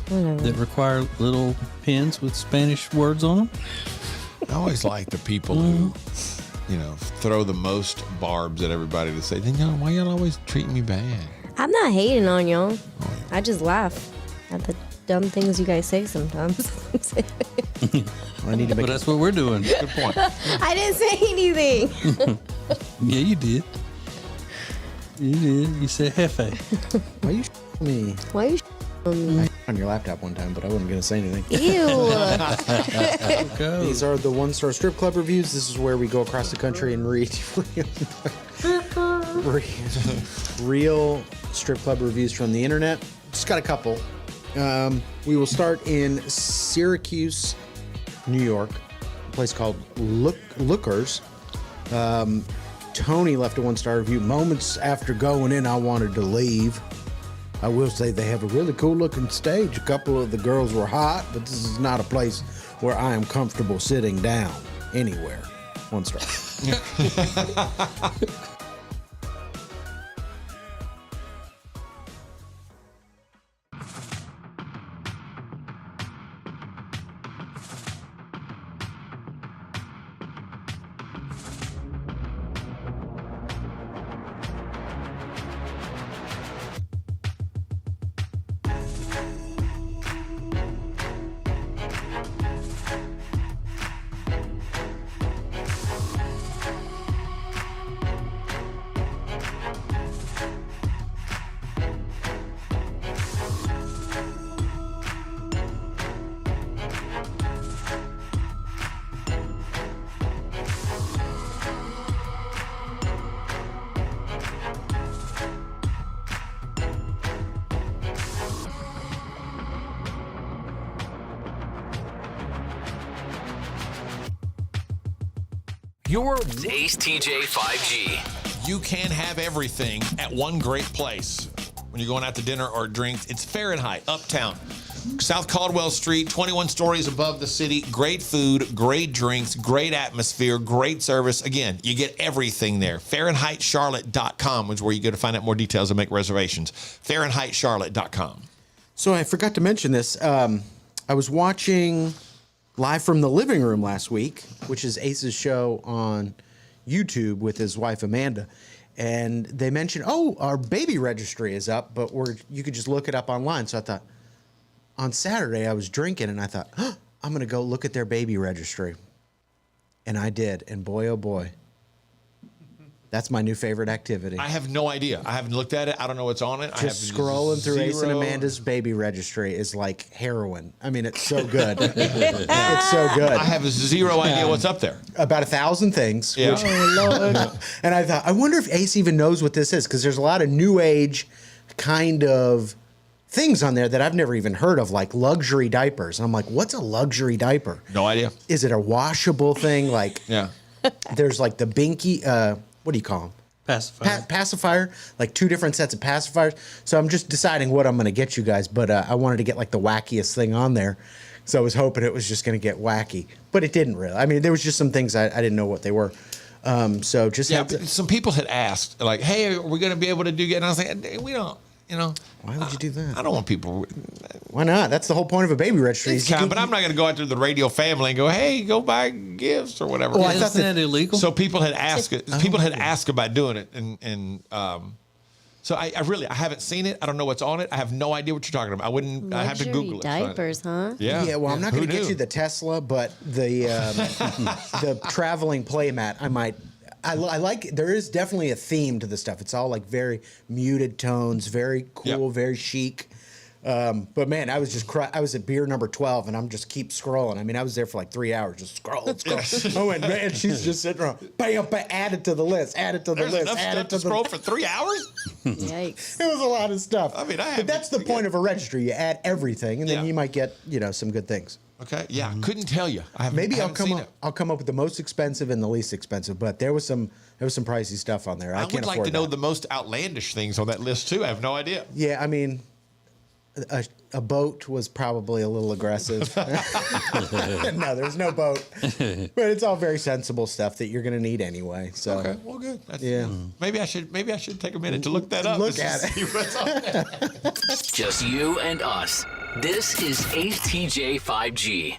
Whatever. that require little pens with Spanish words on them? I always like the people who, throw the most barbs at everybody to say, then why y'all always treat me bad? I'm not hating on y'all. I just laugh at the dumb things you guys say sometimes. I need to But that's what we're doing. Good point. I didn't say anything. Yeah, you did. You did. You said Hefe. Why you me? Why you on me? On your laptop one time, but I wasn't going to say anything. Ew. These are the one-star strip club reviews. This is where we go across the country and read real strip club reviews from the internet. Just got a couple. We will start in Syracuse, New York, a place called Lookers. Tony left a one-star review. Moments after going in, I wanted to leave. I will say they have a really cool-looking stage. A couple of the girls were hot, but this is not a place where I am comfortable sitting down anywhere. One star. Your Ace TJ 5G. You can have everything at one great place. When you're going out to dinner or drinks, it's Fahrenheit, Uptown. South Caldwell Street, 21 stories above the city. Great food, great drinks, great atmosphere, great service. Again, you get everything there. FahrenheitCharlotte.com is where you go to find out more details and make reservations. FahrenheitCharlotte.com. So I forgot to mention this. I was watching Live from the Living Room last week, which is Ace's show on YouTube with his wife Amanda. And they mentioned, our baby registry is up, but you could just look it up online. So I thought, on Saturday I was drinking and I thought, I'm going to go look at their baby registry. And I did. And boy, oh boy, that's my new favorite activity. I have no idea. I haven't looked at it. I don't know what's on it. Just scrolling through Ace and Amanda's baby registry is like heroin. I mean, it's so good. It's so good. I have zero idea what's up there. About 1,000 things. Yeah. And I thought, I wonder if Ace even knows what this is, because there's a lot of new age kind of things on there that I've never even heard of, like luxury diapers. And I'm like, what's a luxury diaper? No idea. Is it a washable thing? Like, yeah. There's like the binky, what do you call them? Pacifier. Pacifier, like 2 different sets of pacifiers. So I'm just deciding what I'm going to get you guys, but I wanted to get like the wackiest thing on there. So I was hoping it was just going to get wacky, but it didn't really. I mean, there was just some things I didn't know what they were. So just some people had asked, like, hey, are we going to be able to do it? And I was like, we don't, Why would you do that? I don't want people. Why not? That's the whole point of a baby registry. But I'm not going to go out to the radio family and go, hey, go buy gifts or whatever. Well, I thought that illegal? So people had asked about doing it. And so I haven't seen it. I don't know what's on it. I have no idea what you're talking about. I have to Google it. Diapers, huh? Yeah. Yeah, well, I'm not going to get you the Tesla, but the the traveling playmat, I like. There is definitely a theme to the stuff. It's all like very muted tones, very cool, very chic. But man, I was just I was at beer number 12, and I'm just keep scrolling. I mean, I was there for like 3 hours, just scroll. Oh, and man, she's just sitting around. Bam, bam, add it to the list. Add it to the There's list. enough Add stuff it to to scroll for 3 hours. Yikes! It was a lot of stuff. I mean, but that's the point of a registry. You add everything, and then you might get some good things. Okay. Yeah, couldn't tell you. Maybe I'll come up with the most expensive and the least expensive. But there was some pricey stuff on there. I can't would like afford to know that. the most outlandish things on that list too. I have no idea. Yeah, I mean, a boat was probably a little aggressive. No, there's no boat, but it's all very sensible stuff that you're going to need anyway. So okay, well, good. Yeah, maybe I should take a minute to look that up. Look at it. See what's on there. Just you and us. This is ACTJ 5G.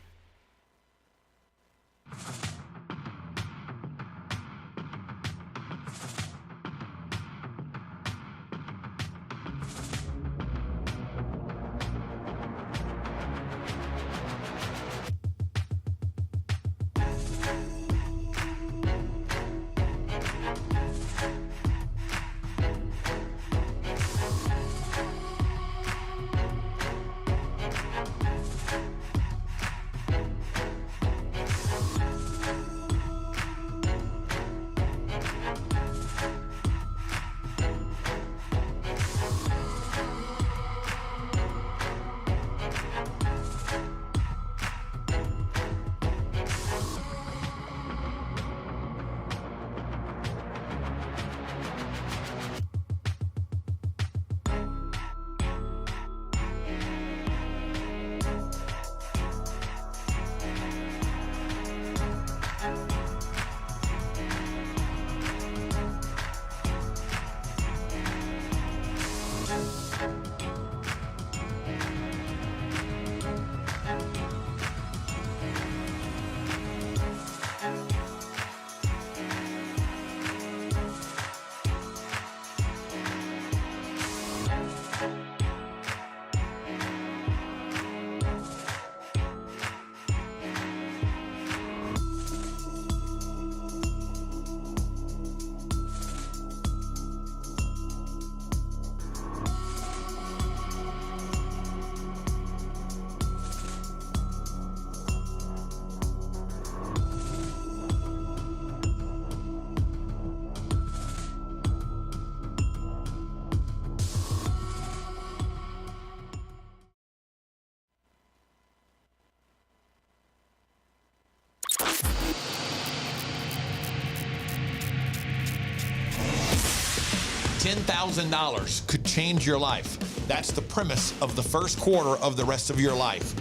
$10,000 could change your life. That's the premise of the first quarter of the rest of your life.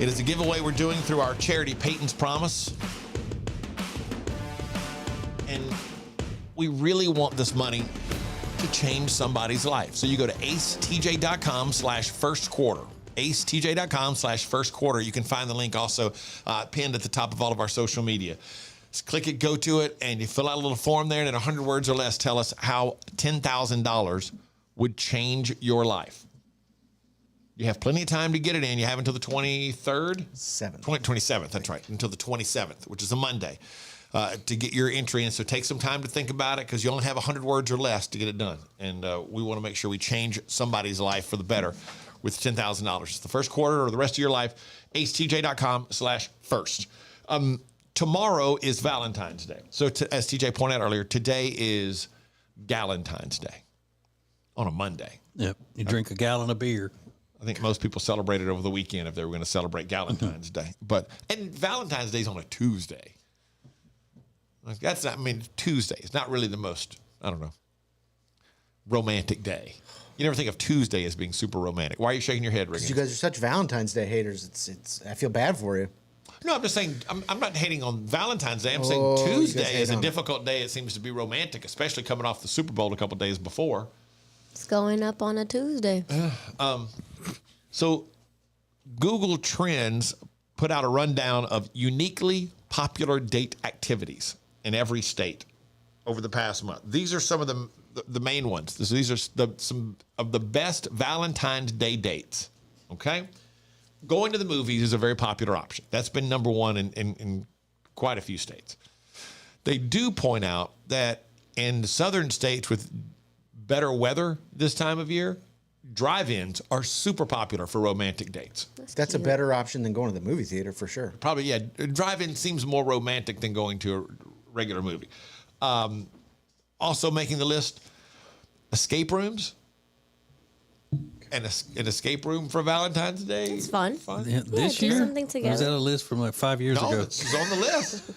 It is a giveaway we're doing through our charity Peyton's Promise. And we really want this money to change somebody's life. So you go to acetj.com/first quarter. acetj.com/first quarter. You can find the link also pinned at the top of all of our social media. Just click it, go to it, and you fill out a little form there, and in 100 words or less, tell us how $10,000 would change your life. You have plenty of time to get it in. You have until the 23rd? 27th, that's right, until the 27th, which is a Monday, to get your entry in. So take some time to think about it because you only have 100 words or less to get it done. And we want to make sure we change somebody's life for the better with $10,000. It's the first quarter or the rest of your life. acetj.com/first. Tomorrow is Valentine's Day. So as TJ pointed out earlier, today is Galentine's Day on a Monday. Yep. You drink a gallon of beer. I think most people celebrated over the weekend if they were going to celebrate Galentine's Day. And Valentine's Day is on a Tuesday. That's not, Tuesday is not really the most, romantic day. You never think of Tuesday as being super romantic. Why are you shaking your head, Rick? Because you guys are such Valentine's Day haters. I feel bad for you. No, I'm just saying, I'm not hating on Valentine's Day. I'm saying Tuesday is a difficult day. It seems to be romantic, especially coming off the Super Bowl a couple days before. It's going up on a Tuesday. So Google Trends put out a rundown of uniquely popular date activities in every state over the past month. These are some of the main ones. These are some of the best Valentine's Day dates, okay? Going to the movies is a very popular option. That's been number one in quite a few states. They do point out that in southern states with better weather this time of year, drive-ins are super popular for romantic dates. That's a better option than going to the movie theater for sure. Probably, yeah. Drive-in seems more romantic than going to a regular movie. Also making the list, escape rooms. An escape room for Valentine's Day. It's fun. Yeah, this do year? something Or was together. that a list from like 5 years No, ago? it's on the list.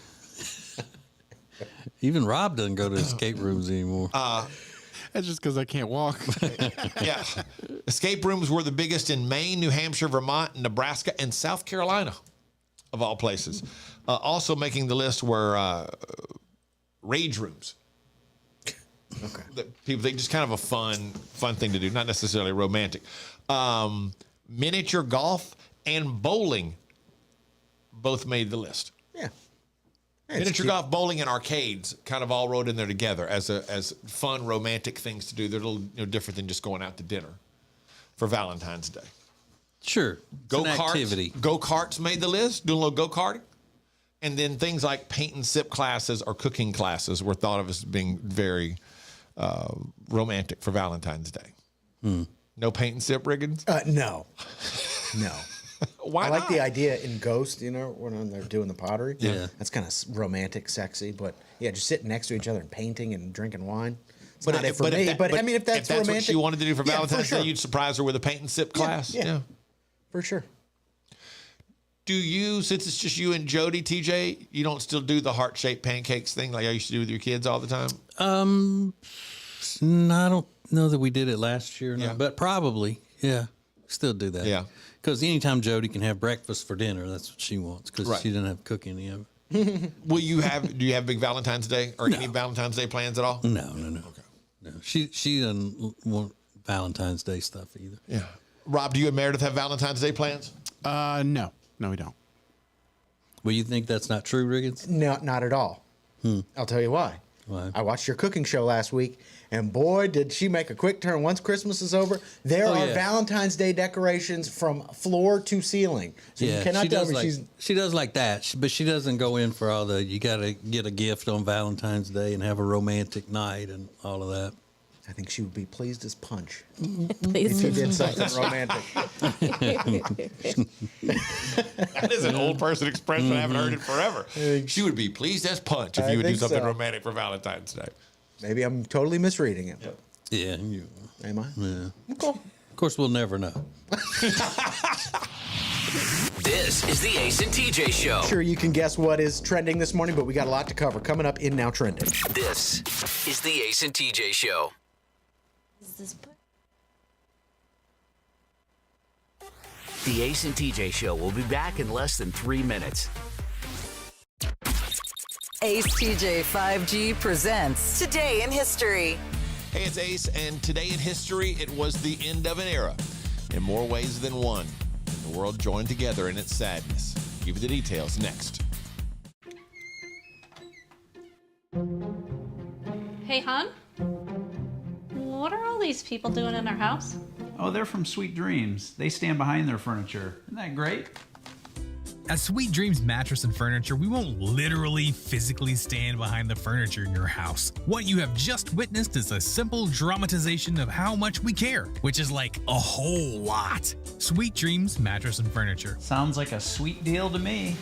Even Rob doesn't go to escape rooms anymore. That's just because I can't walk. Yeah. Escape rooms were the biggest in Maine, New Hampshire, Vermont, Nebraska, and South Carolina, of all places. Also making the list were rage rooms. Okay. People think just kind of a fun thing to do, not necessarily romantic. Miniature golf and bowling both made the list. Yeah. Miniature golf, bowling, and arcades kind of all rolled in there together as fun, romantic things to do. They're a little different than just going out to dinner for Valentine's Day. Sure. Activity. Go-karts made the list, doing a little go-karting. And then things like paint and sip classes or cooking classes were thought of as being very romantic for Valentine's Day. No paint and sip, Riggins? No. No. Why I like not? the idea in Ghost, when they're doing the pottery. Yeah. That's kind of romantic, sexy, but yeah, just sitting next to each other and painting and drinking wine. It's not it for me. If that's romantic, what she wanted to do for yeah, Valentine's sure. Day, you'd surprise her with a paint and sip class. Yeah. For sure. Do you, since it's just you and Jody, TJ, you don't still do the heart-shaped pancakes thing like I used to do with your kids all the time? No, I don't know that we did it last year, Yeah. but probably, yeah, still do that. Yeah. Because anytime Jody can have breakfast for dinner, that's what she wants. Because Right. she doesn't have to cook any of it. Do you have big Valentine's Day or any Valentine's Day plans at all? No. Okay. No, she doesn't want Valentine's Day stuff either. Yeah. Rob, do you and Meredith have Valentine's Day plans? No, we don't. Well, you think that's not true, Riggins? No, not at all. I'll tell you why. Why? I watched your cooking show last week, and boy, did she make a quick turn. Once Christmas is over, there are Valentine's Day decorations from floor to ceiling. So you cannot she tell does me like, she does like that, but she doesn't go in for all the, you got to get a gift on Valentine's Day and have a romantic night and all of that. I think she would be pleased as punch Pleased if you as did something romantic. That is an old person expression. I haven't heard it forever. She would be pleased as punch if I you would do think something so. romantic for Valentine's Day. Maybe I'm totally misreading it. Yeah. Am I? Yeah. Cool. Of course, we'll never know. This is the Ace and TJ Show. Sure, you can guess what is trending this morning, but we got a lot to cover. Coming up in Now Trending. This is the Ace and TJ Show. The Ace and TJ Show will be back in less than 3 minutes. Ace TJ 5G presents Today in History. Hey, it's Ace, and today in history, it was the end of an era. In more ways than one, the world joined together in its sadness. Give you the details next. Hey, hon. What are all these people doing in our house? Oh, they're from Sweet Dreams. They stand behind their furniture. Isn't that great? At Sweet Dreams Mattress and Furniture, we won't literally physically stand behind the furniture in your house. What you have just witnessed is a simple dramatization of how much we care, which is like a whole lot. Sweet Dreams Mattress and Furniture. Sounds like a sweet deal to me.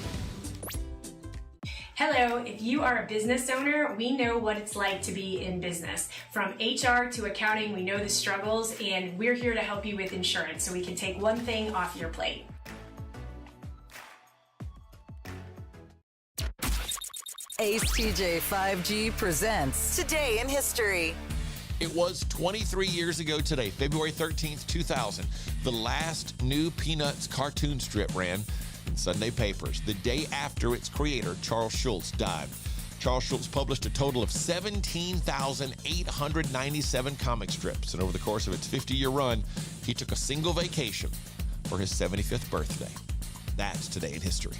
Hello, if you are a business owner, we know what it's like to be in business. From HR to accounting, we know the struggles, and we're here to help you with insurance so we can take one thing off your plate. Ace TJ 5G presents Today in History. It was 23 years ago today, February 13th, 2000. The last new Peanuts cartoon strip ran in Sunday papers, the day after its creator, Charles Schulz, died. Charles Schulz published a total of 17,897 comic strips, and over the course of its 50-year run, he took a single vacation for his 75th birthday. That's Today in History.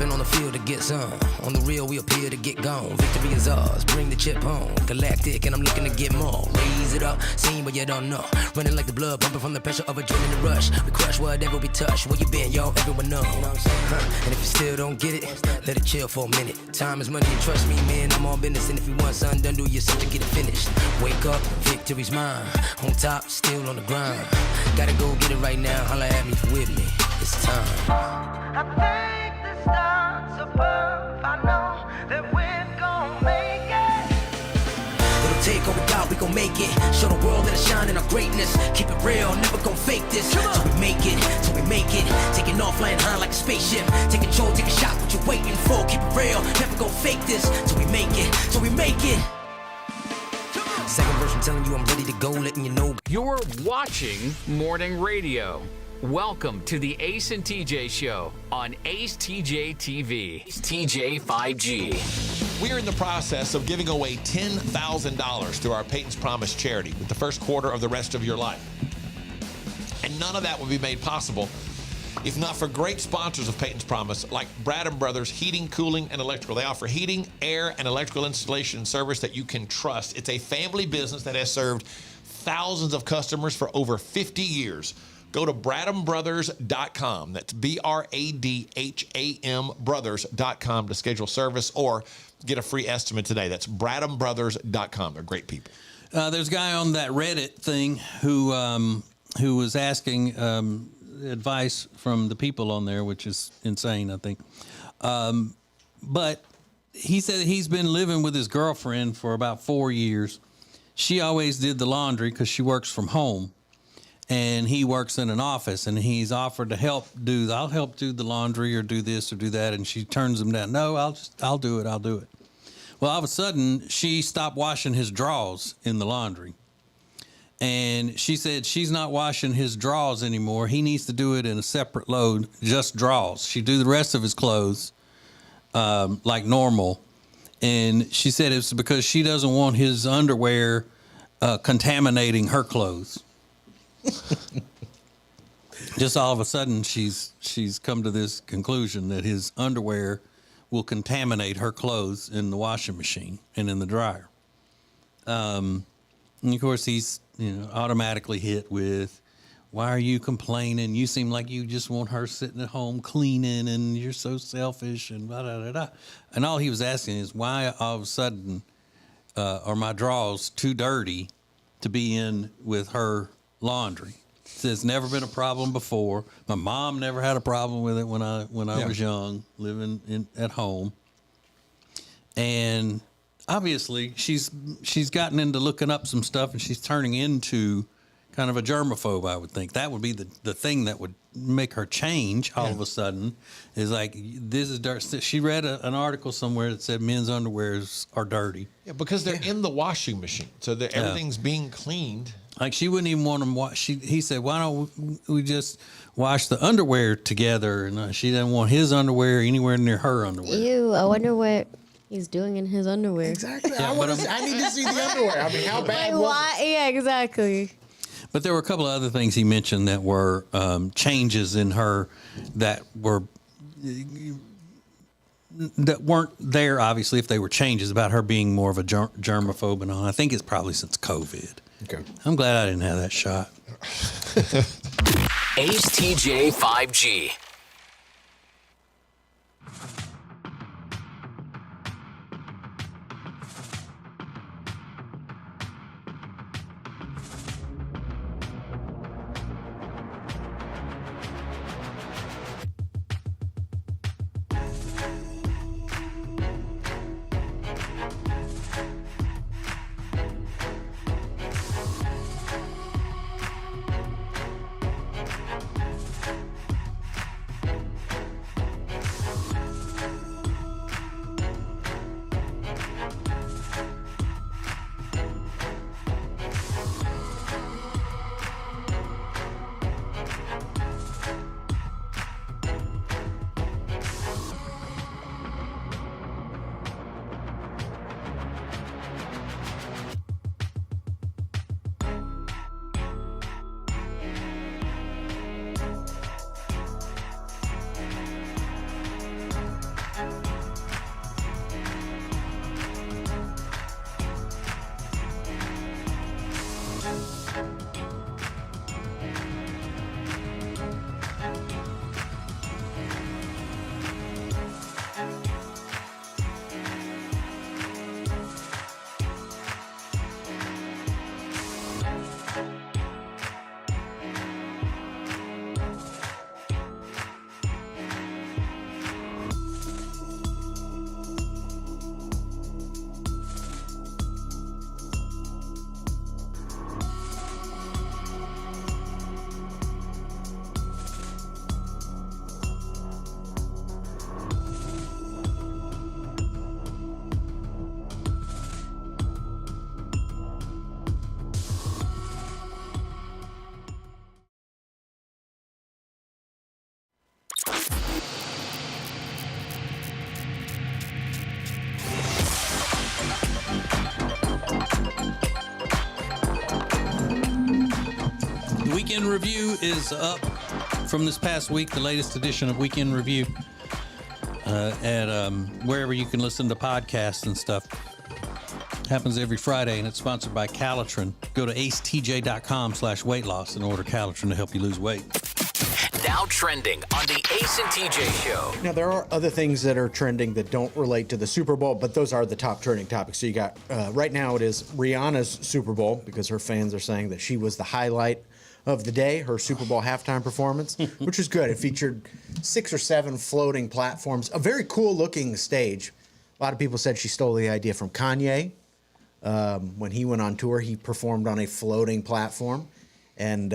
stepping on the field to get some. On the real, we appear to get gone. Victory is ours, bring the chip home. Galactic, and I'm looking to get more. Raise it up, seen but you don't know. Running like the blood, pumping from the pressure of adrenaline rush. We crush whatever we touch. Where you been, yo? Everyone know. And if you still don't get it, let it chill for a minute. Time is money, and trust me, man, I'm all business. And if you want something done, do yourself to get it finished. Wake up, victory's mine. On top, still on the grind. Gotta go get it right now. Holla at me if you're with me. It's time. I think the stars above, I know that we're gon' make it. It'll take all we got, we gon' make it. Show the world that I shine in our greatness. Keep it real, never gon' fake this. Till we make it, till we make it. Taking off, flying high like a spaceship. Take control, take a shot, what you waiting for? Keep it real, never gon' fake this. Till we make it, till we make it. Second verse, I'm telling you I'm ready to go, letting you know. You're watching Morning Radio. Welcome to the Ace and TJ Show on acetjtv. TJ 5G. We're in the process of giving away $10,000 through our Peyton's Promise charity with the first quarter of the rest of your life. And none of that would be made possible if not for great sponsors of Peyton's Promise like Brad & Brothers Heating, Cooling, and Electrical. They offer heating, air, and electrical installation and service that you can trust. It's a family business that has served thousands of customers for over 50 years. Go to bradhambrothers.com. That's BRADHAM brothers.com to schedule service or get a free estimate today. That's bradhambrothers.com. They're great people. There's a guy on that Reddit thing who was asking advice from the people on there, which is insane, I think. But he said that he's been living with his girlfriend for about 4 years. She always did the laundry because she works from home. And he works in an office, and he's offered to I'll help do the laundry or do this or do that. And she turns him down. No, I'll do it. Well, all of a sudden, she stopped washing his drawers in the laundry. And she said she's not washing his drawers anymore. He needs to do it in a separate load, just drawers. She do the rest of his clothes like normal. And she said it's because she doesn't want his underwear contaminating her clothes. Just all of a sudden, she's come to this conclusion that his underwear will contaminate her clothes in the washing machine and in the dryer. And of course, he's automatically hit with, "Why are you complaining? You seem like you just want her sitting at home cleaning, and you're so selfish." And blah, blah, blah, blah. And all he was asking is, why all of a sudden are my drawers too dirty to be in with her laundry? It's never been a problem before. My mom never had a problem with it when I was young, living at home. And obviously, she's gotten into looking up some stuff, and she's turning into kind of a germaphobe, I would think. That would be the thing that would make her change all of a sudden, is like, this is dirt. She read an article somewhere that said men's underwears are dirty. Yeah, because they're in the washing machine, so everything's being cleaned. Like, she wouldn't even want them wash. He said, "Why don't we just wash the underwear together?" And she didn't want his underwear anywhere near her underwear. Ew, I wonder what he's doing in his underwear. Exactly. I need to see the underwear. I mean, how bad was it? Yeah, exactly. But there were a couple of other things he mentioned that were changes in her that weren't there, obviously, if they were changes about her being more of a germaphobe and all. I think it's probably since COVID. Okay. I'm glad I didn't have that shot. Ace TJ 5G. Weekend Review is up from this past week, the latest edition of Weekend Review at wherever you can listen to podcasts and stuff. Happens every Friday, and it's sponsored by Calitrin. Go to acetj.com/weight loss and order Calitrin to help you lose weight. Now trending on the Ace and TJ Show. Now, there are other things that are trending that don't relate to the Super Bowl, but those are the top trending topics. So you got, right now it is Rihanna's Super Bowl, because her fans are saying that she was the highlight of the day, her Super Bowl halftime performance, which was good. It featured 6 or 7 floating platforms, a very cool looking stage. A lot of people said she stole the idea from Kanye. When he went on tour, he performed on a floating platform, and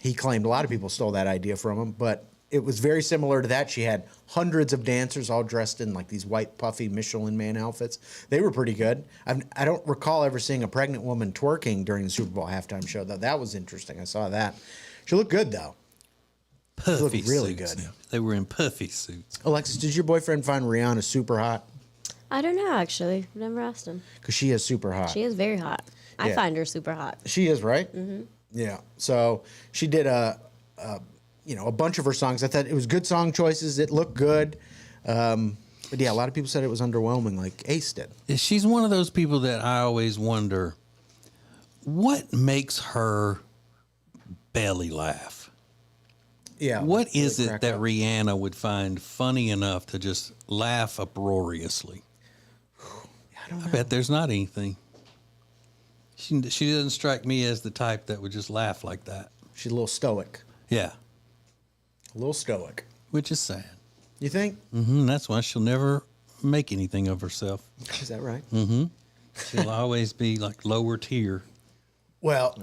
he claimed a lot of people stole that idea from him, but it was very similar to that. She had hundreds of dancers all dressed in like these white puffy Michelin Man outfits. They were pretty good. I don't recall ever seeing a pregnant woman twerking during the Super Bowl halftime show, though. That was interesting. I saw that. She looked good, though. Puffy she looked really suits. good. They were in puffy suits. Alexis, did your boyfriend find Rihanna super hot? I don't know, actually. I've never asked him. Because she is super hot. She is very hot. I Yeah. find her super hot. She is, right? Mm-hmm. Yeah. So she did a bunch of her songs. I thought it was good song choices. It looked good. But yeah, a lot of people said it was underwhelming, like Ace did. She's one of those people that I always wonder, what makes her belly laugh? Yeah. What is really it crack that up. Rihanna would find funny enough to just laugh uproariously? I bet there's not anything. She doesn't strike me as the type that would just laugh like that. She's a little stoic. Yeah. A little stoic. Which is sad. You think? Mm-hmm. That's why she'll never make anything of herself. Is that right? Mm-hmm. She'll always be like lower tier. Well,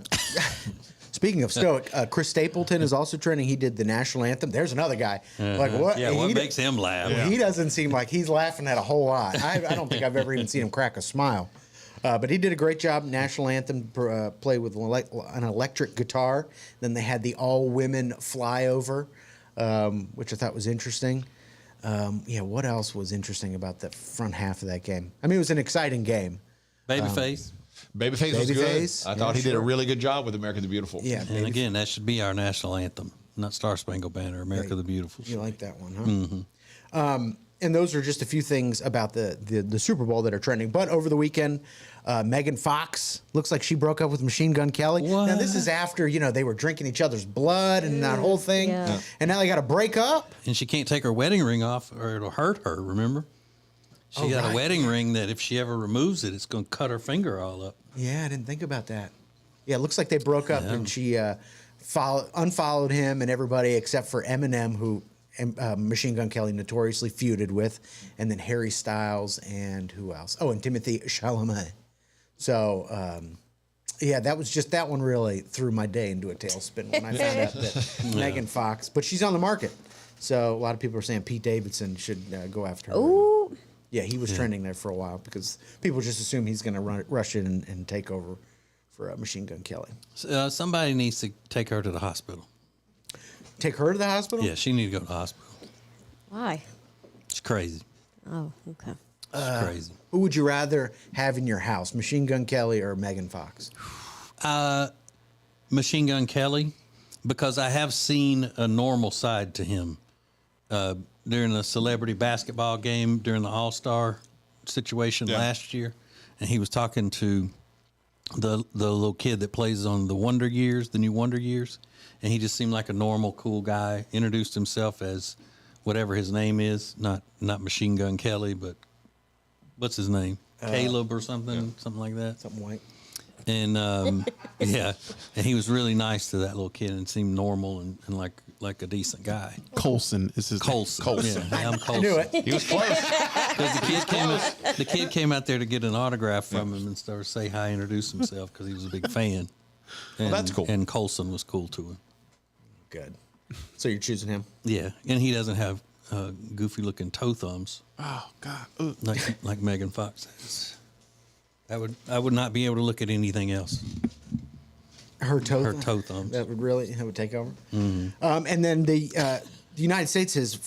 speaking of stoic, Chris Stapleton is also trending. He did the national anthem. There's another guy. Like what? Yeah, what makes him laugh? He doesn't seem like he's laughing at a whole lot. I don't think I've ever even seen him crack a smile. But he did a great job. National anthem played with an electric guitar. Then they had the all-women flyover, which I thought was interesting. What else was interesting about the front half of that game? I mean, it was an exciting game. Babyface. Babyface was good. Babyface, I thought he did a really good job with America the Beautiful. Yeah, And again, that should be our national anthem, not Star Spangled Banner, America the Beautiful. You like that one, huh? Mm-hmm. And those are just a few things about the Super Bowl that are trending. But over the weekend, Megan Fox looks like she broke up with Machine Gun Kelly. What? Now, this is after, they were drinking each other's blood and that whole thing. Yeah. And now they got to break up. And she can't take her wedding ring off or it'll hurt her, remember? She got a wedding ring that if she ever removes it, it's going to cut her finger all up. Yeah, I didn't think about that. Yeah, it looks like they broke up and she unfollowed him and everybody except for Eminem, who Machine Gun Kelly notoriously feuded with, and then Harry Styles and who else? Oh, and Timothy Chalamet. So, that one really threw my day into a tailspin when I found out that Megan Fox, but she's on the market. So a lot of people are saying Pete Davidson should go after her. Ooh. Yeah, he was trending there for a while because people just assume he's going to rush in and take over for Machine Gun Kelly. Somebody needs to take her to the hospital. Take her to the hospital? Yeah, she needs to go to the hospital. Why? It's crazy. Oh, okay. It's crazy. Who would you rather have in your house, Machine Gun Kelly or Megan Fox? Machine Gun Kelly, because I have seen a normal side to him during the celebrity basketball game during the All-Star situation last year, and he was talking to the little kid that plays on the Wonder Years, the new Wonder Years, and he just seemed like a normal, cool guy. Introduced himself as whatever his name is, not Machine Gun Kelly, but what's his name? Caleb or something, something like that. Something white. And and he was really nice to that little kid and seemed normal and like a decent guy. Colson is his Colson. Colson. Yeah, I'm Colson. I knew it. He was close. Because the kid came out there to get an autograph from him and started to say hi, introduce himself because he was a big fan. And, that's cool. And Colson was cool to him. Good. So you're choosing him? Yeah, and he doesn't have goofy looking toe thumbs. Oh God. Ugh. Like Megan Fox has. I would not be able to look at anything else. Her toe thumbs. That would take over. Mm-hmm. And then the United States has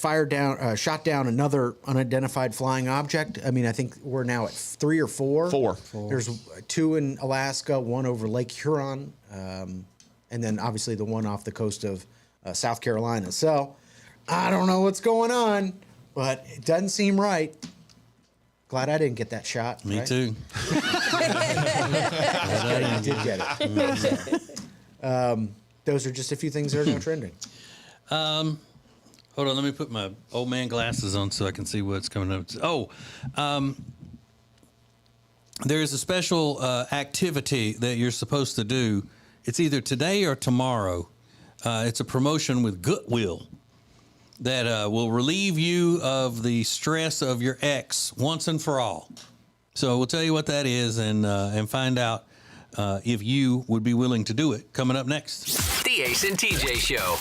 shot down another unidentified flying object. I mean, I think we're now at 3 or 4. Four. There's 2 in Alaska, 1 over Lake Huron. and then obviously the one off the coast of South Carolina. So I don't know what's going on, but it doesn't seem right. Glad I didn't get that shot. Me right? too. I did get it. Those are just a few things that are now trending. Hold on, let me put my old man glasses on so I can see what's coming up. There is a special activity that you're supposed to do. It's either today or tomorrow. It's a promotion with Goodwill that will relieve you of the stress of your ex once and for all. So we'll tell you what that is and find out if you would be willing to do it. Coming up next. The Ace and TJ Show.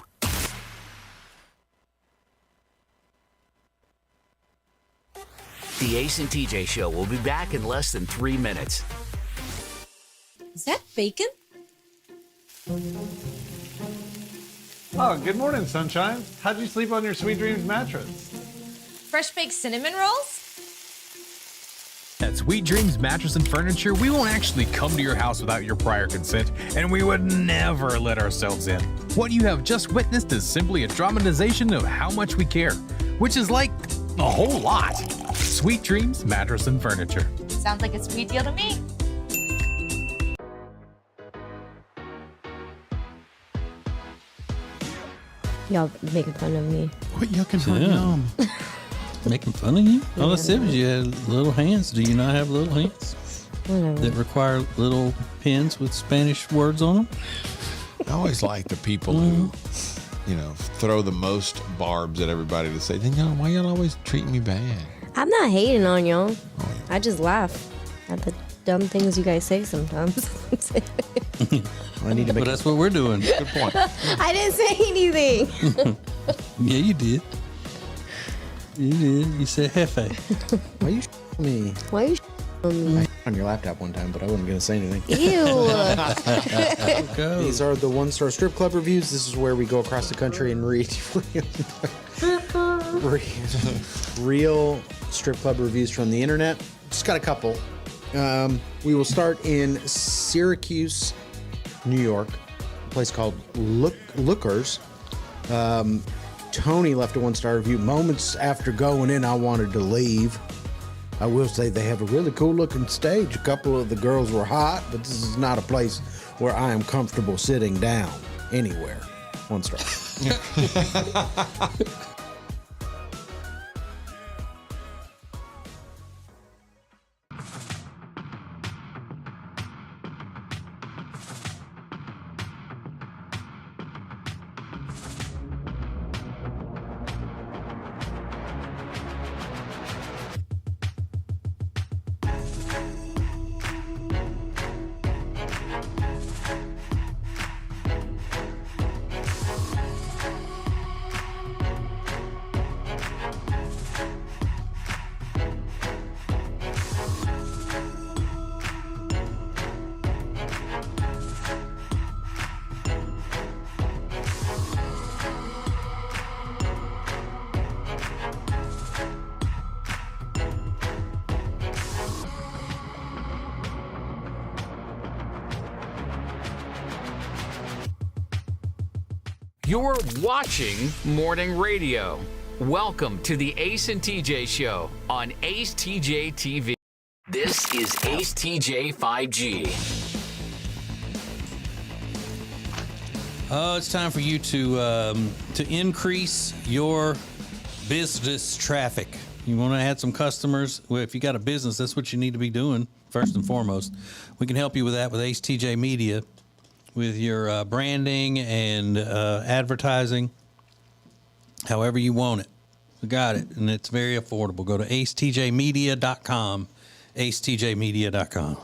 The Ace and TJ Show will be back in less than 3 minutes. Is that bacon? Oh, good morning, sunshine. How'd you sleep on your Sweet Dreams mattress? Fresh baked cinnamon rolls? At Sweet Dreams Mattress and Furniture, we won't actually come to your house without your prior consent, and we would never let ourselves in. What you have just witnessed is simply a dramatization of how much we care, which is like a whole lot. Sweet Dreams Mattress and Furniture. Sounds like a sweet deal to me. Y'all making fun of me. Quit yucking her Yeah. yum. Making fun of you? All I said was you had little hands. Do you not have little hands Whatever. that require little pens with Spanish words on them? I always like the people who, throw the most barbs at everybody to say, then why y'all always treat me bad? I'm not hating on y'all. I just laugh at the dumb things you guys say sometimes. But that's what we're doing. Good point. I didn't say anything. Yeah, you did. You did. You said Hefe. Why you me? Why you on me? I on your laptop one time, but I wasn't going to say anything. Ew. These are the one-star strip club reviews. This is where we go across the country and read real strip club reviews from the internet. Just got a couple. We will start in Syracuse, New York, a place called Lookers. Tony left a one-star review. Moments after going in, I wanted to leave. I will say they have a really cool-looking stage. A couple of the girls were hot, but this is not a place where I am comfortable sitting down anywhere. 1 star. You're watching Morning Radio. Welcome to the Ace and TJ Show on acetjtv. This is AceTJ 5G. Oh, it's time for you to increase your business traffic. You want to add some customers? Well, if you got a business, that's what you need to be doing first and foremost. We can help you with that with AceTJ Media, with your branding and advertising, however you want it. We got it, and it's very affordable. Go to acetjmedia.com, acetjmedia.com.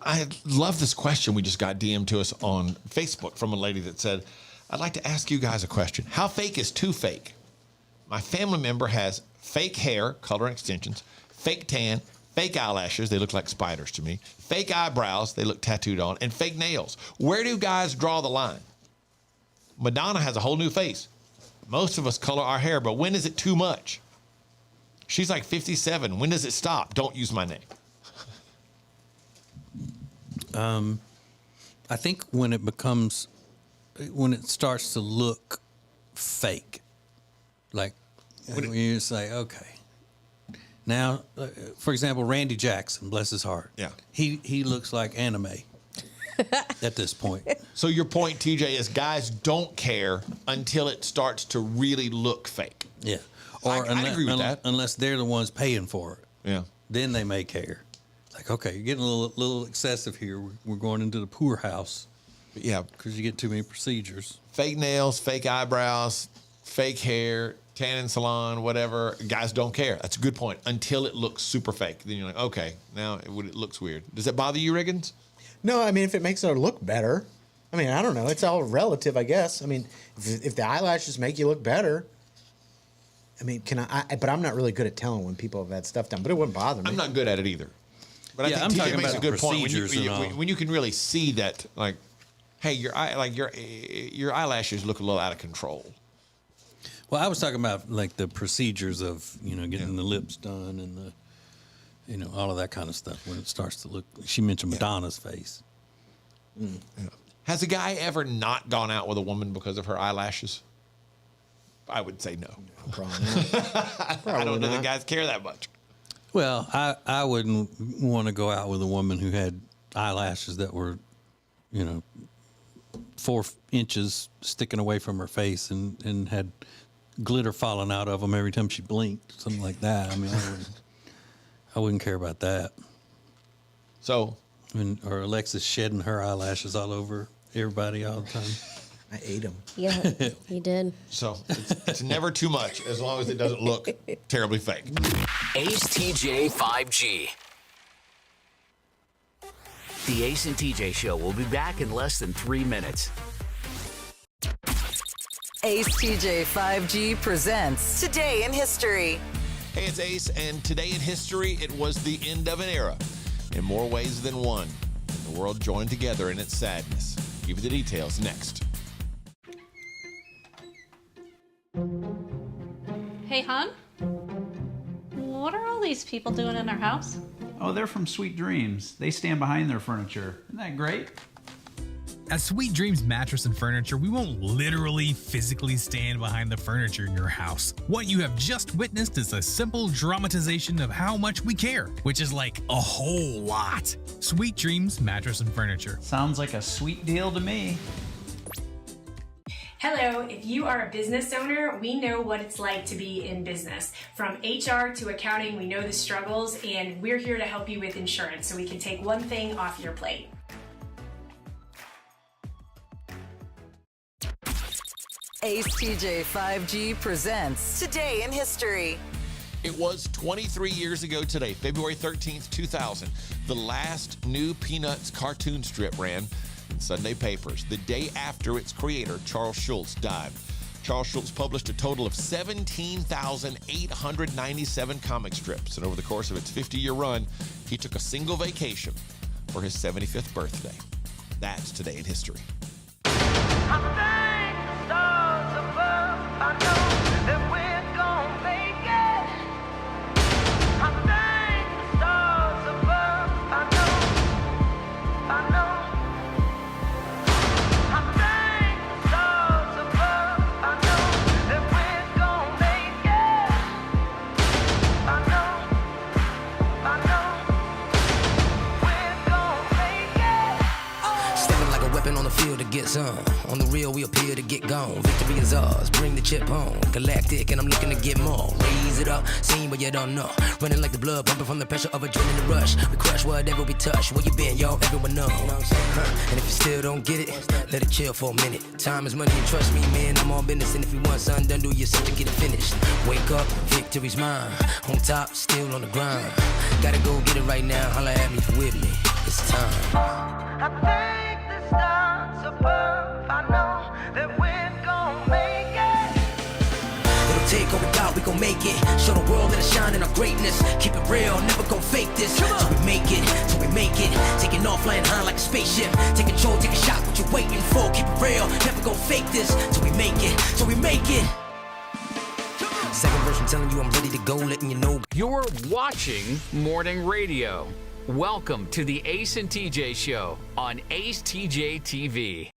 I love this question we just got DM'd to us on Facebook from a lady that said, I'd like to ask you guys a question. How fake is too fake? My family member has fake hair, color and extensions, fake tan, fake eyelashes, they look like spiders to me, fake eyebrows, they look tattooed on, and fake nails. Where do guys draw the line? Madonna has a whole new face. Most of us color our hair, but when is it too much? She's like 57. When does it stop? Don't use my name. I think when it becomes when it starts to look fake. Like when you say, okay. Now, for example, Randy Jackson, bless his heart. Yeah. He looks like anime at this point. So your point, TJ, is guys don't care until it starts to really look fake. Yeah. I agree with that. Unless they're the ones paying for it. Yeah. Then they may care. Like, okay, you're getting a little excessive here. We're going into the poorhouse. Yeah. Because you get too many procedures. Fake nails, fake eyebrows, fake hair, tanning salon, whatever. Guys don't care. That's a good point. Until it looks super fake. Then you're like, okay, now it looks weird. Does that bother you, Riggins? No, I mean, if it makes it look better. I mean, I don't know. It's all relative, I guess. I mean, if the eyelashes make you look better, I mean, but I'm not really good at telling when people have had stuff done, but it wouldn't bother me. I'm not good at it either. But Yeah, I I'm think talking TJ makes about a good point procedures when you can really see that, like, hey, your eyelashes look a little out of control. Well, I was talking about like the procedures of, getting the lips done and the, all of that kind of stuff when it starts to look. She mentioned Madonna's face. Yeah. Has a guy ever not gone out with a woman because of her eyelashes? I would say no. Probably not. I don't know that guys care that much. Well, I wouldn't want to go out with a woman who had eyelashes that were, 4 inches sticking away from her face and had glitter falling out of them every time she blinked, something like that. I mean, I wouldn't care about that. So, or Alexis shedding her eyelashes all over everybody all the time. I ate them. Yeah, he did. So it's never too much as long as it doesn't look terribly fake. Ace TJ 5G. The Ace and TJ Show will be back in less than 3 minutes. Ace TJ 5G presents Today in History. Hey, it's Ace, and today in history, it was the end of an era in more ways than one. The world joined together in its sadness. Give you the details next. Hey, hon? What are all these people doing in our house? Oh, they're from Sweet Dreams. They stand behind their furniture. Isn't that great? At Sweet Dreams Mattress and Furniture, we won't literally physically stand behind the furniture in your house. What you have just witnessed is a simple dramatization of how much we care, which is like a whole lot. Sweet Dreams Mattress and Furniture. Sounds like a sweet deal to me. Hello, if you are a business owner, we know what it's like to be in business. From HR to accounting, we know the struggles, and we're here to help you with insurance so we can take one thing off your plate. Ace TJ 5G presents Today in History. It was 23 years ago today, February 13th, 2000. The last new Peanuts cartoon strip ran in Sunday papers, the day after its creator, Charles Schulz, died. Charles Schulz published a total of 17,897 comic strips, and over the course of its 50-year run, he took a single vacation for his 75th birthday. That's Today in History. On the field to get some. On the real, we appear to get gone. Victory is ours. Bring the chip home. Galactic, and I'm looking to get more. Raise it up, seen but you don't know. Running like the blood pumping from the pressure of adrenaline rush. We crush whatever we touch. Where you been, y'all? Everyone know. And if you still don't get it, let it chill for a minute. Time is money, and trust me, man, I'm all business. And if you want something done, do yourself to get it finished. Wake up, victory's mine. On top, still on the grind. Gotta go get it right now. Holla at me if you with me. It's time. I know that we're gonna make it. It'll take or without, we gon' make it. Show the world that I shine in our greatness. Keep it real, never gon' fake this. Till we make it, till we make it. Taking off, flying high like a spaceship. Take control, take a shot, what you waiting for? Keep it real, never gon' fake this. Till we make it, till we make it. Second verse, I'm telling you I'm ready to go, letting you know. You're watching Morning Radio. Welcome to the Ace and TJ Show on Ace TJ TV.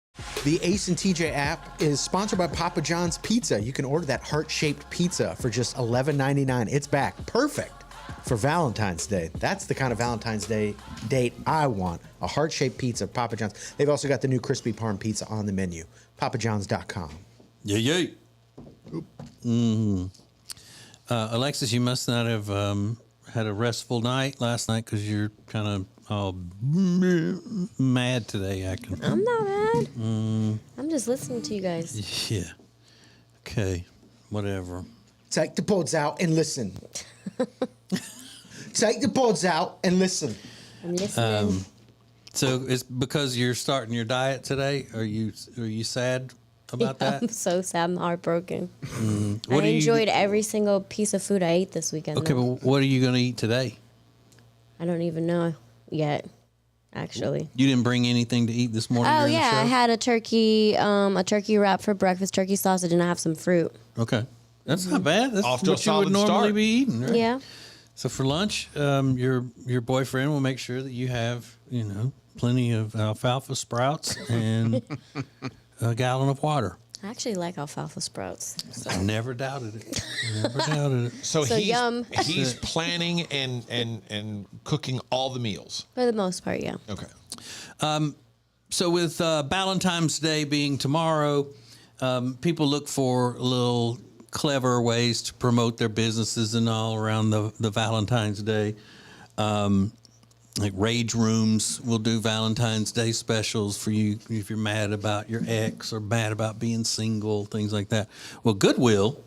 The Ace and TJ app is sponsored by Papa John's Pizza. You can order that heart-shaped pizza for just $11.99. It's back. Perfect for Valentine's Day. That's the kind of Valentine's Day date I want. A heart-shaped pizza, Papa John's. They've also got the new crispy parm pizza on the menu. papajohns.com. Yay. Alexis, you must not have had a restful night last night because you're kind of all mad today acting. I'm not mad. I'm just listening to you guys. Yeah. Okay. Whatever. Take the pods out and listen. Take the pods out and listen. I'm listening. So it's because you're starting your diet today? Are you sad about that? I'm so sad. I'm heartbroken. What I enjoyed every single piece of food I ate this weekend. Okay, though. but what are you going to eat today? I don't even know yet, actually. You didn't bring anything to eat this morning? Oh during the yeah, show? I had a turkey wrap for breakfast, turkey sausage, and I have some fruit. Okay, that's not bad. That's Off to a what you would solid normally start. be eating, right? Yeah. So for lunch, your boyfriend will make sure that you have plenty of alfalfa sprouts and a gallon of water. I actually like alfalfa sprouts. So. I never doubted it. Never doubted it. So yum. he's planning and cooking all the meals. For the most part, yeah. Okay. So with Valentine's Day being tomorrow, people look for little clever ways to promote their businesses and all around the Valentine's Day. Like Rage Rooms will do Valentine's Day specials for you if you're mad about your ex or mad about being single, things like that. Well, Goodwill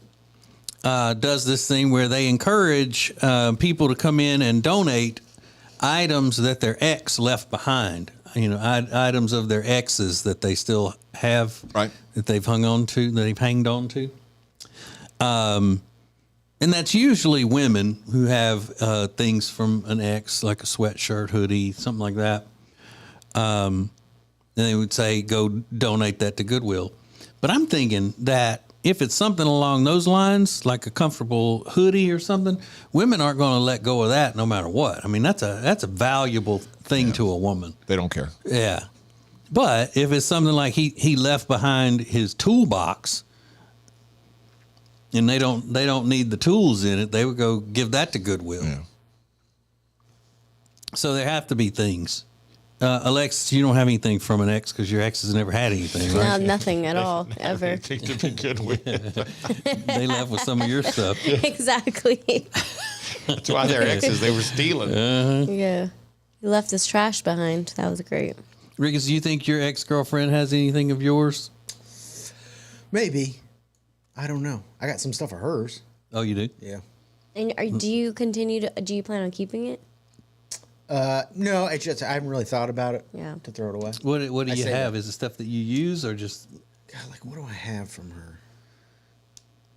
does this thing where they encourage people to come in and donate items that their ex left behind. Items of their exes that they still have, right? That they've hanged on to. And that's usually women who have things from an ex, like a sweatshirt, hoodie, something like that. And they would say, go donate that to Goodwill. But I'm thinking that if it's something along those lines, like a comfortable hoodie or something, women aren't going to let go of that no matter what. I mean, that's a valuable thing to a woman. They don't care. Yeah. But if it's something like he left behind his toolbox, and they don't need the tools in it, they would go give that to Goodwill. Yeah. So there have to be things. Alexis, you don't have anything from an ex because your ex has never had anything, right? No, nothing at all, ever. Anything to be good with. They left with some of your stuff. Exactly. That's why they're exes. They were stealing. Yeah. He left his trash behind. That was great. Rickes, do you think your ex-girlfriend has anything of yours? Maybe. I don't know. I got some stuff of hers. Oh, you do? Yeah. And do you plan on keeping it? No, I haven't really thought about it. Yeah. To throw it away. What do you have? That. Is it stuff that you use or just? God, like what do I have from her?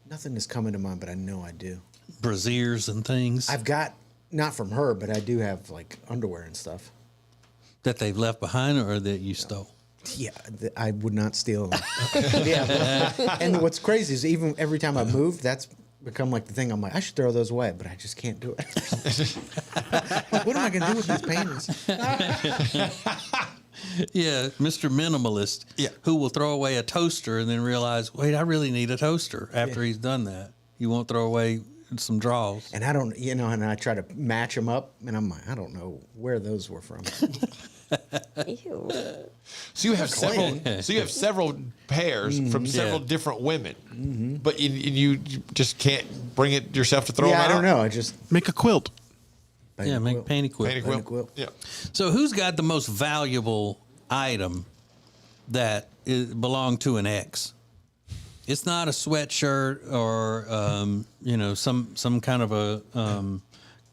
Nothing is coming to mind, but I know I do. Brassieres and things. I've got not from her, but I do have like underwear and stuff that they've left behind or that you stole. Yeah, I would not steal them. Yeah, and what's crazy is even every time I move, that's become like the thing. I'm like, I should throw those away, but I just can't do it. What am I gonna do with these panties? Yeah, Mr. Minimalist. Yeah. Who will throw away a toaster and then realize, wait, I really need a toaster after he's done that. You won't throw away some drawers. And I don't, and I try to match them up, and I'm like, I don't know where those were from. Ew. So you have several pairs from several different women, but you just can't bring it yourself to throw them out? I don't know. I just make a quilt. Make panty quilt. Panty quilt. Yeah. So who's got the most valuable item that belonged to an ex? It's not a sweatshirt or some kind of a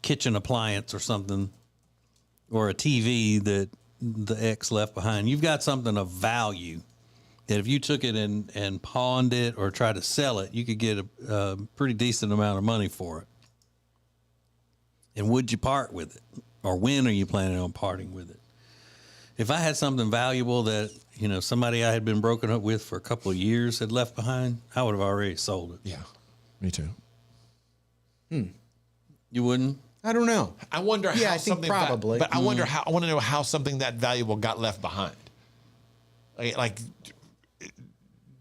kitchen appliance or something, or a TV that the ex left behind. You've got something of value that if you took it and pawned it or tried to sell it, you could get a pretty decent amount of money for it. And would you part with it? Or when are you planning on parting with it? If I had something valuable that, somebody I had been broken up with for a couple of years had left behind, I would have already sold it. Yeah, me too. You wouldn't? I don't know. I wonder how I think something probably. but I wonder how. I want to know how something that valuable got left behind. Like,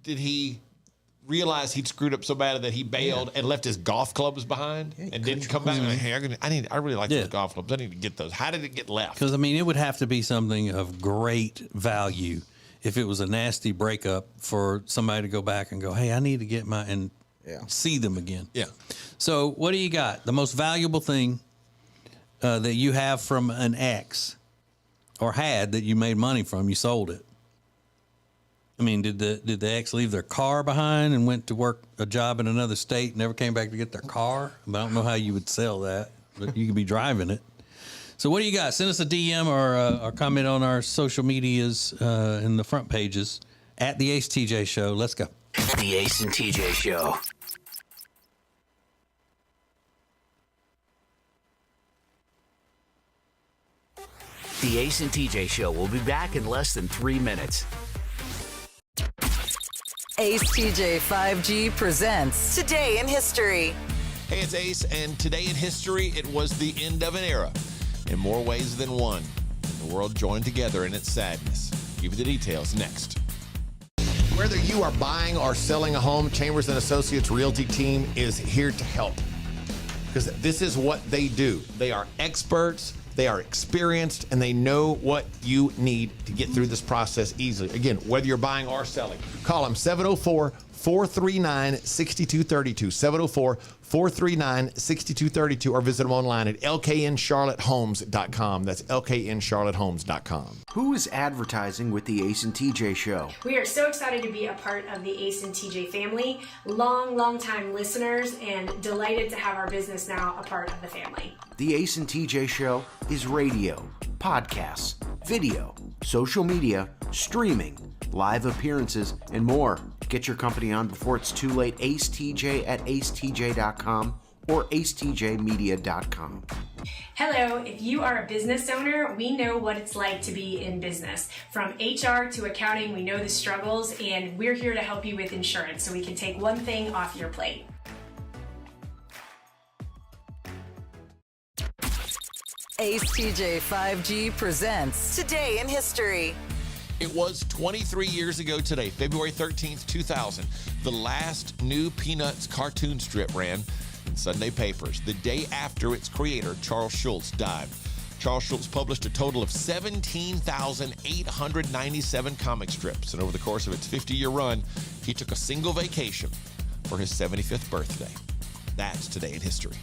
did he realize he'd screwed up so bad that he bailed and left his golf clubs behind and didn't come back? Like, hey, I really like those golf clubs. I need to get those. How did it get left? Because, I mean, it would have to be something of great value if it was a nasty breakup for somebody to go back and go, hey, I need to get my, and see them again. Yeah. So what do you got? The most valuable thing that you have from an ex or had that you made money from, you sold it. I mean, did the ex leave their car behind and went to work a job in another state, never came back to get their car? I don't know how you would sell that, but you could be driving it. So what do you got? Send us a DM or comment on our social medias in the front pages at the Ace TJ Show. Let's go. The Ace and TJ Show. The Ace and TJ Show will be back in less than 3 minutes. Ace TJ 5G presents Today in History. Hey, it's Ace, and today in history, it was the end of an era in more ways than one. The world joined together in its sadness. Give you the details next. Whether you are buying or selling a home, Chambers & Associates Realty team is here to help. Because this is what they do. They are experts, they are experienced, and they know what you need to get through this process easily. Again, whether you're buying or selling, call them 704-439-6232, 704-439-6232, or visit them online at lkncharlottehomes.com. That's lkncharlottehomes.com. Who is advertising with the Ace and TJ Show? We are so excited to be a part of the Ace and TJ family, long time listeners, and delighted to have our business now a part of the family. The Ace and TJ Show is radio, podcasts, video, social media, streaming, live appearances, and more. Get your company on before it's too late. AceTJ at acetj.com or acetjmedia.com. Hello, if you are a business owner, we know what it's like to be in business. From HR to accounting, we know the struggles, and we're here to help you with insurance so we can take one thing off your plate. Ace TJ 5G presents Today in History. It was 23 years ago today, February 13th, 2000. The last new Peanuts cartoon strip ran in Sunday papers, the day after its creator, Charles Schulz, died. Charles Schulz published a total of 17,897 comic strips, and over the course of its 50-year run, he took a single vacation for his 75th birthday. That's Today in History.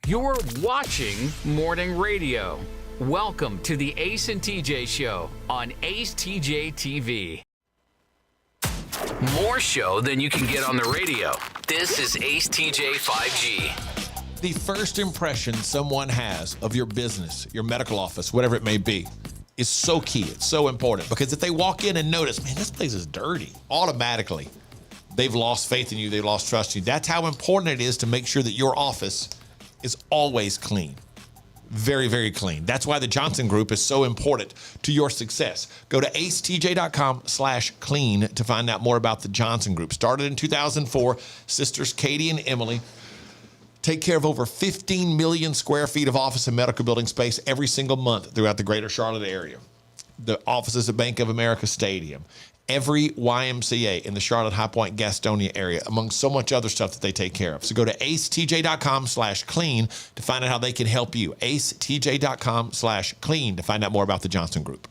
You're watching Morning Radio. Welcome to the Ace and TJ Show on acetjtv. More show than you can get on the radio. This is Ace TJ 5G. The first impression someone has of your business, your medical office, whatever it may be, is so key. It's so important, because if they walk in and notice, man, this place is dirty, automatically, they've lost faith in you. They've lost trust in you. That's how important it is to make sure that your office is always clean. Very, very clean. That's why the Johnson Group is so important to your success. Go to acetj.com/clean to find out more about the Johnson Group. Started in 2004, sisters Katie and Emily take care of over 15 million square feet of office and medical building space every single month throughout the greater Charlotte area. The offices at Bank of America Stadium, every YMCA in the Charlotte, High Point, Gastonia area, among so much other stuff that they take care of. So go to acetj.com/clean to find out how they can help you. acetj.com/clean to find out more about the Johnson Group.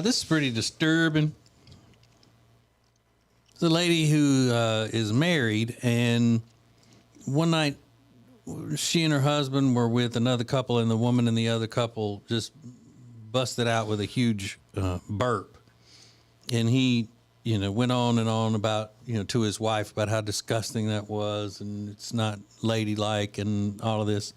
This is pretty disturbing. It's a lady who is married, and one night she and her husband were with another couple, and the woman in the other couple just busted out with a huge burp. And he, went on and on about, to his wife about how disgusting that was, and it's not ladylike and all of this.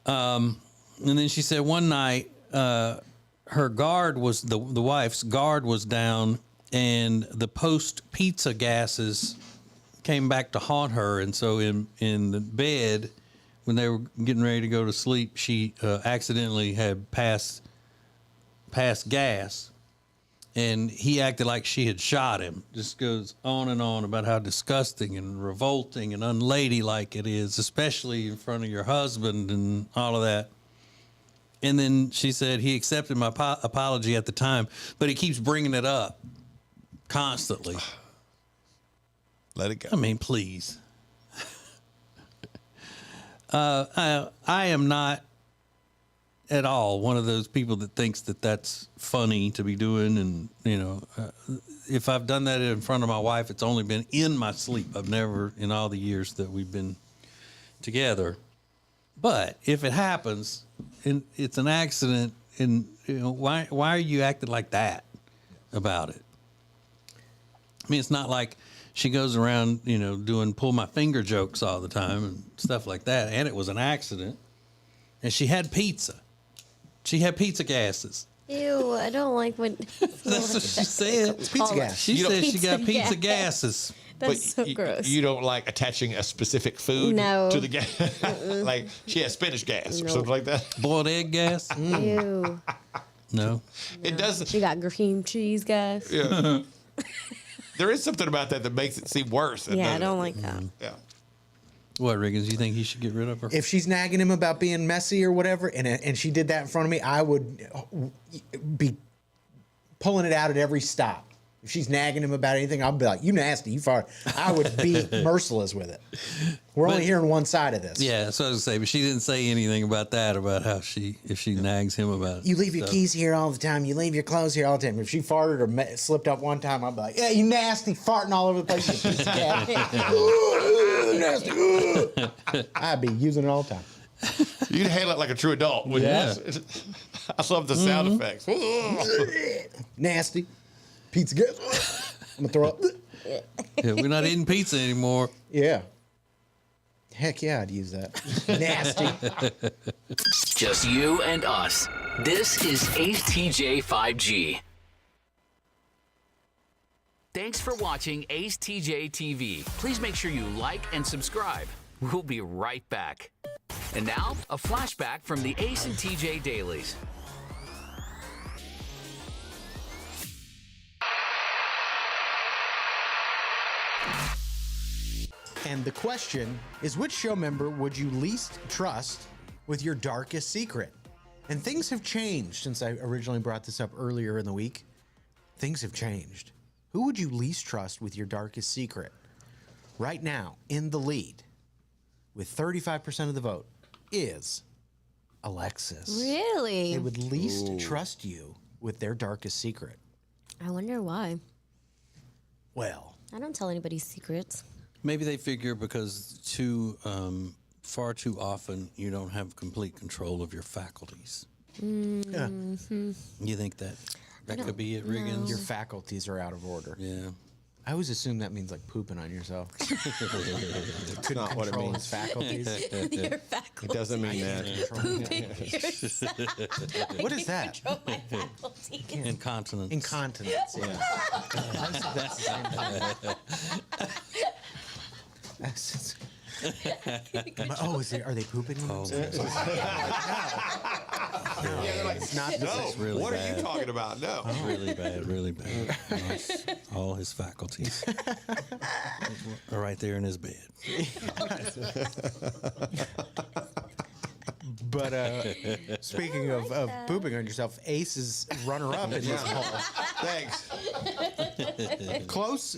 And then she said one night, her guard was, the wife's guard was down, and the post pizza gases came back to haunt her. And so in the bed, when they were getting ready to go to sleep, she accidentally had passed gas, and he acted like she had shot him. Just goes on and on about how disgusting and revolting and unladylike it is, especially in front of your husband and all of that. And then she said he accepted my apology at the time, but he keeps bringing it up constantly. Let it go. I mean, please. I am not at all one of those people that thinks that that's funny to be doing. And, if I've done that in front of my wife, it's only been in my sleep. I've never, in all the years that we've been together. But if it happens and it's an accident, and why are you acting like that about it? I mean, it's not like she goes around, doing pull my finger jokes all the time and stuff like that. And it was an accident. And she had pizza. She had pizza gases. Ew, I don't like when. That's what she said. It's pizza gas. She said she got pizza gases. That's so gross. You don't like attaching a specific food to the gas? Like she has spinach gas or something like that? Boiled egg gas? Ew. No. It doesn't. She got cream cheese gas. Yeah. There is something about that makes it seem worse. Yeah, I don't like that. Yeah. What, Riggins, you think he should get rid of her? If she's nagging him about being messy or whatever, and she did that in front of me, I would be pulling it out at every stop. If she's nagging him about anything, I'll be like, "You nasty, you far." I would be merciless with it. We're only hearing one side of this. Yeah, that's what I was saying. But she didn't say anything about that, about how if she nags him about it. You leave your keys here all the time. You leave your clothes here all the time. If she farted or slipped up one time, I'd be like, "Yeah, you nasty, farting all over the place. You piece of cat." Nasty. I'd be using it all the time. You'd handle it like a true adult, wouldn't you? I love the sound effects. Nasty. Pizza gas. I'm gonna throw up. Yeah, we're not eating pizza anymore. Yeah. Heck yeah, I'd use that. Nasty. Just you and us. This is AceTJ 5G. Thanks for watching AceTJ TV. Please make sure you like and subscribe. We'll be right back. And now, a flashback from the Ace and TJ Dailies. And the question is, which show member would you least trust with your darkest secret? And things have changed since I originally brought this up earlier in the week. Things have changed. Who would you least trust with your darkest secret? Right now, in the lead, with 35% of the vote, is Alexis. Really? They would least trust you with their darkest secret. I wonder why. Well, I don't tell anybody secrets. Maybe they figure because far too often you don't have complete control of your faculties. Mm-hmm. You think that could be it, Riggins? No. Your faculties are out of order. Yeah. I always assume that means like pooping on yourself. That's not what it Control means. his faculties. Your faculties. It doesn't mean that. Pooping yourself. What is that? Control my faculties. Incontinence. Incontinence, yeah. I assume that's the same thing. Are they pooping on themselves? Yeah, they're like, it's not. No, really what bad. are you talking about? No. Really bad, really bad. All his faculties are right there in his bed. But speaking of pooping on yourself, Ace is runner-up in this poll. Thanks.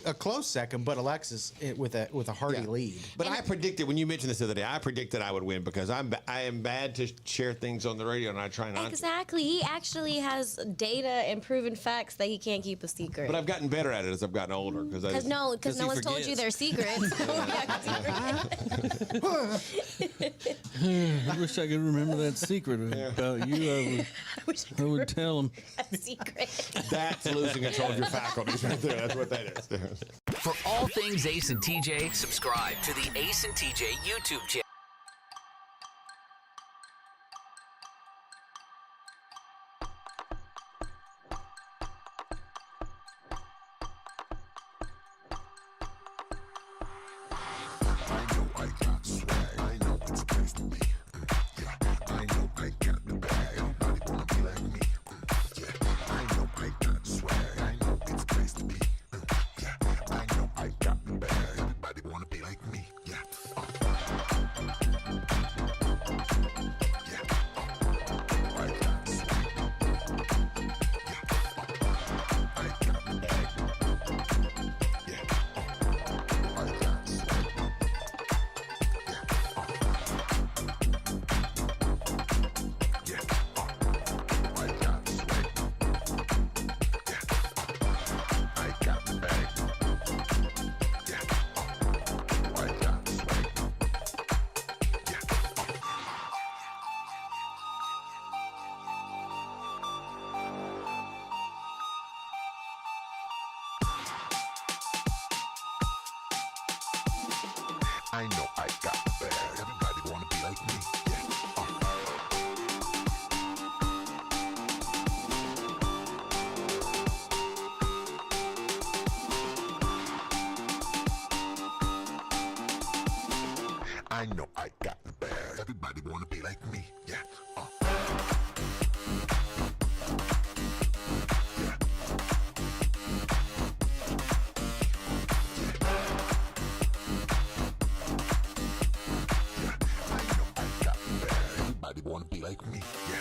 A close second, but Alexis with a hearty lead. But I predicted, when you mentioned this the other day, I predicted I would win because I am bad to share things on the radio, and I try not to. Exactly. He actually has data and proven facts that he can't keep a secret. But I've gotten better at it as I've gotten older. Because no one's told you their secrets. I wish I could remember that secret about you. I would tell him. A secret. That's losing control of your faculties right there. That's what that is. For all things Ace and TJ, subscribe to the Ace and TJ YouTube channel. I know I got the bag. Everybody wanna be like me. I know I got the bag. Everybody wanna be like me. Yeah. Wanna be like me, yeah.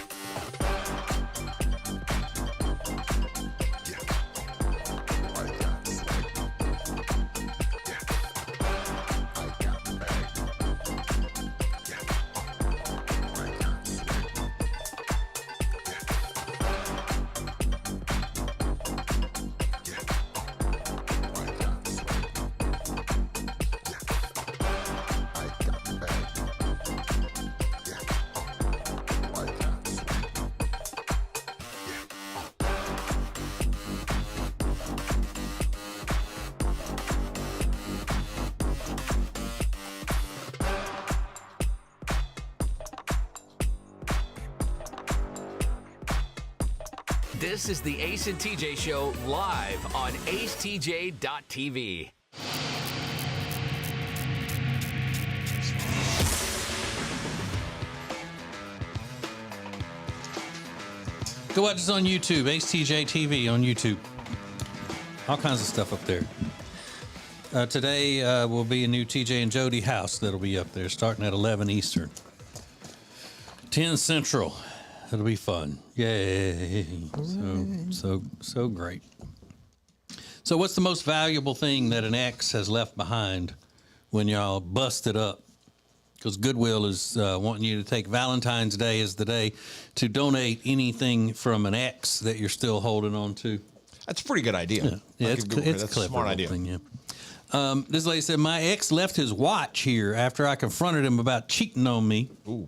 This is the Ace and TJ Show live on acetj.tv. Go watch us on YouTube, acetjtv on YouTube. All kinds of stuff up there. Today will be a new TJ and Jody house that'll be up there starting at 11 Eastern. 10 Central. It'll be fun. Yay. So great. So what's the most valuable thing that an ex has left behind when y'all busted up? Because Goodwill is wanting you to take Valentine's Day as the day to donate anything from an ex that you're still holding on to. That's a pretty good idea. Yeah, it's a smart idea. Thing, yeah. This lady said, my ex left his watch here after I confronted him about cheating on me. Ooh.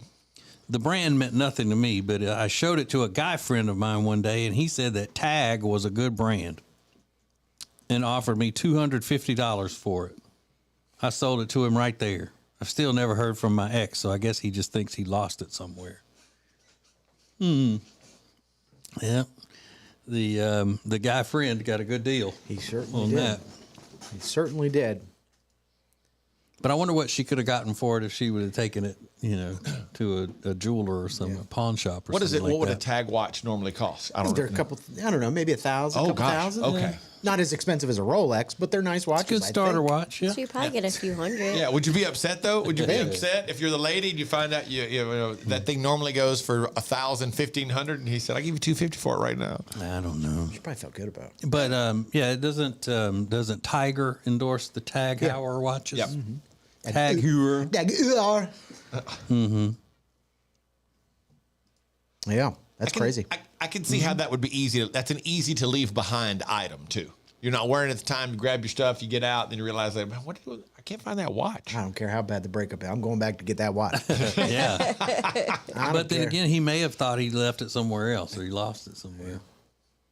The brand meant nothing to me, but I showed it to a guy friend of mine one day, and he said that Tag was a good brand and offered me $250 for it. I sold it to him right there. I've still never heard from my ex, so I guess he just thinks he lost it somewhere. Yeah. The guy friend got a good deal. He certainly did. He certainly did. But I wonder what she could have gotten for it if she would have taken it, to a jeweler or a pawn shop or what something. What like would that. a Tag watch normally cost? I don't know. Maybe $1,000. Oh, gosh. $1,000. Okay. Not as expensive as a Rolex, but they're nice watches. It's a good starter watch. Yeah. So you probably get a few hundred. Yeah. Would you be upset though? Would you be upset if you're the lady and you find out you know that thing normally goes for $1,000, $1,500, and he said, "I'll give you $250 for it right now." I don't know. You probably felt good about it. But yeah, it doesn't Tiger endorse the Tag Heuer watches? Yep. Mm-hmm. Tag Heuer. Tag Heuer. Mm-hmm. Yeah, that's crazy. I can see how that would be easy. That's an easy to leave behind item too. You're not wearing it at the time. You grab your stuff, you get out, then you realize that, man, I can't find that watch. I don't care how bad the breakup is. I'm going back to get that watch. Yeah. But then care. again, he may have thought he left it somewhere else or he lost it somewhere.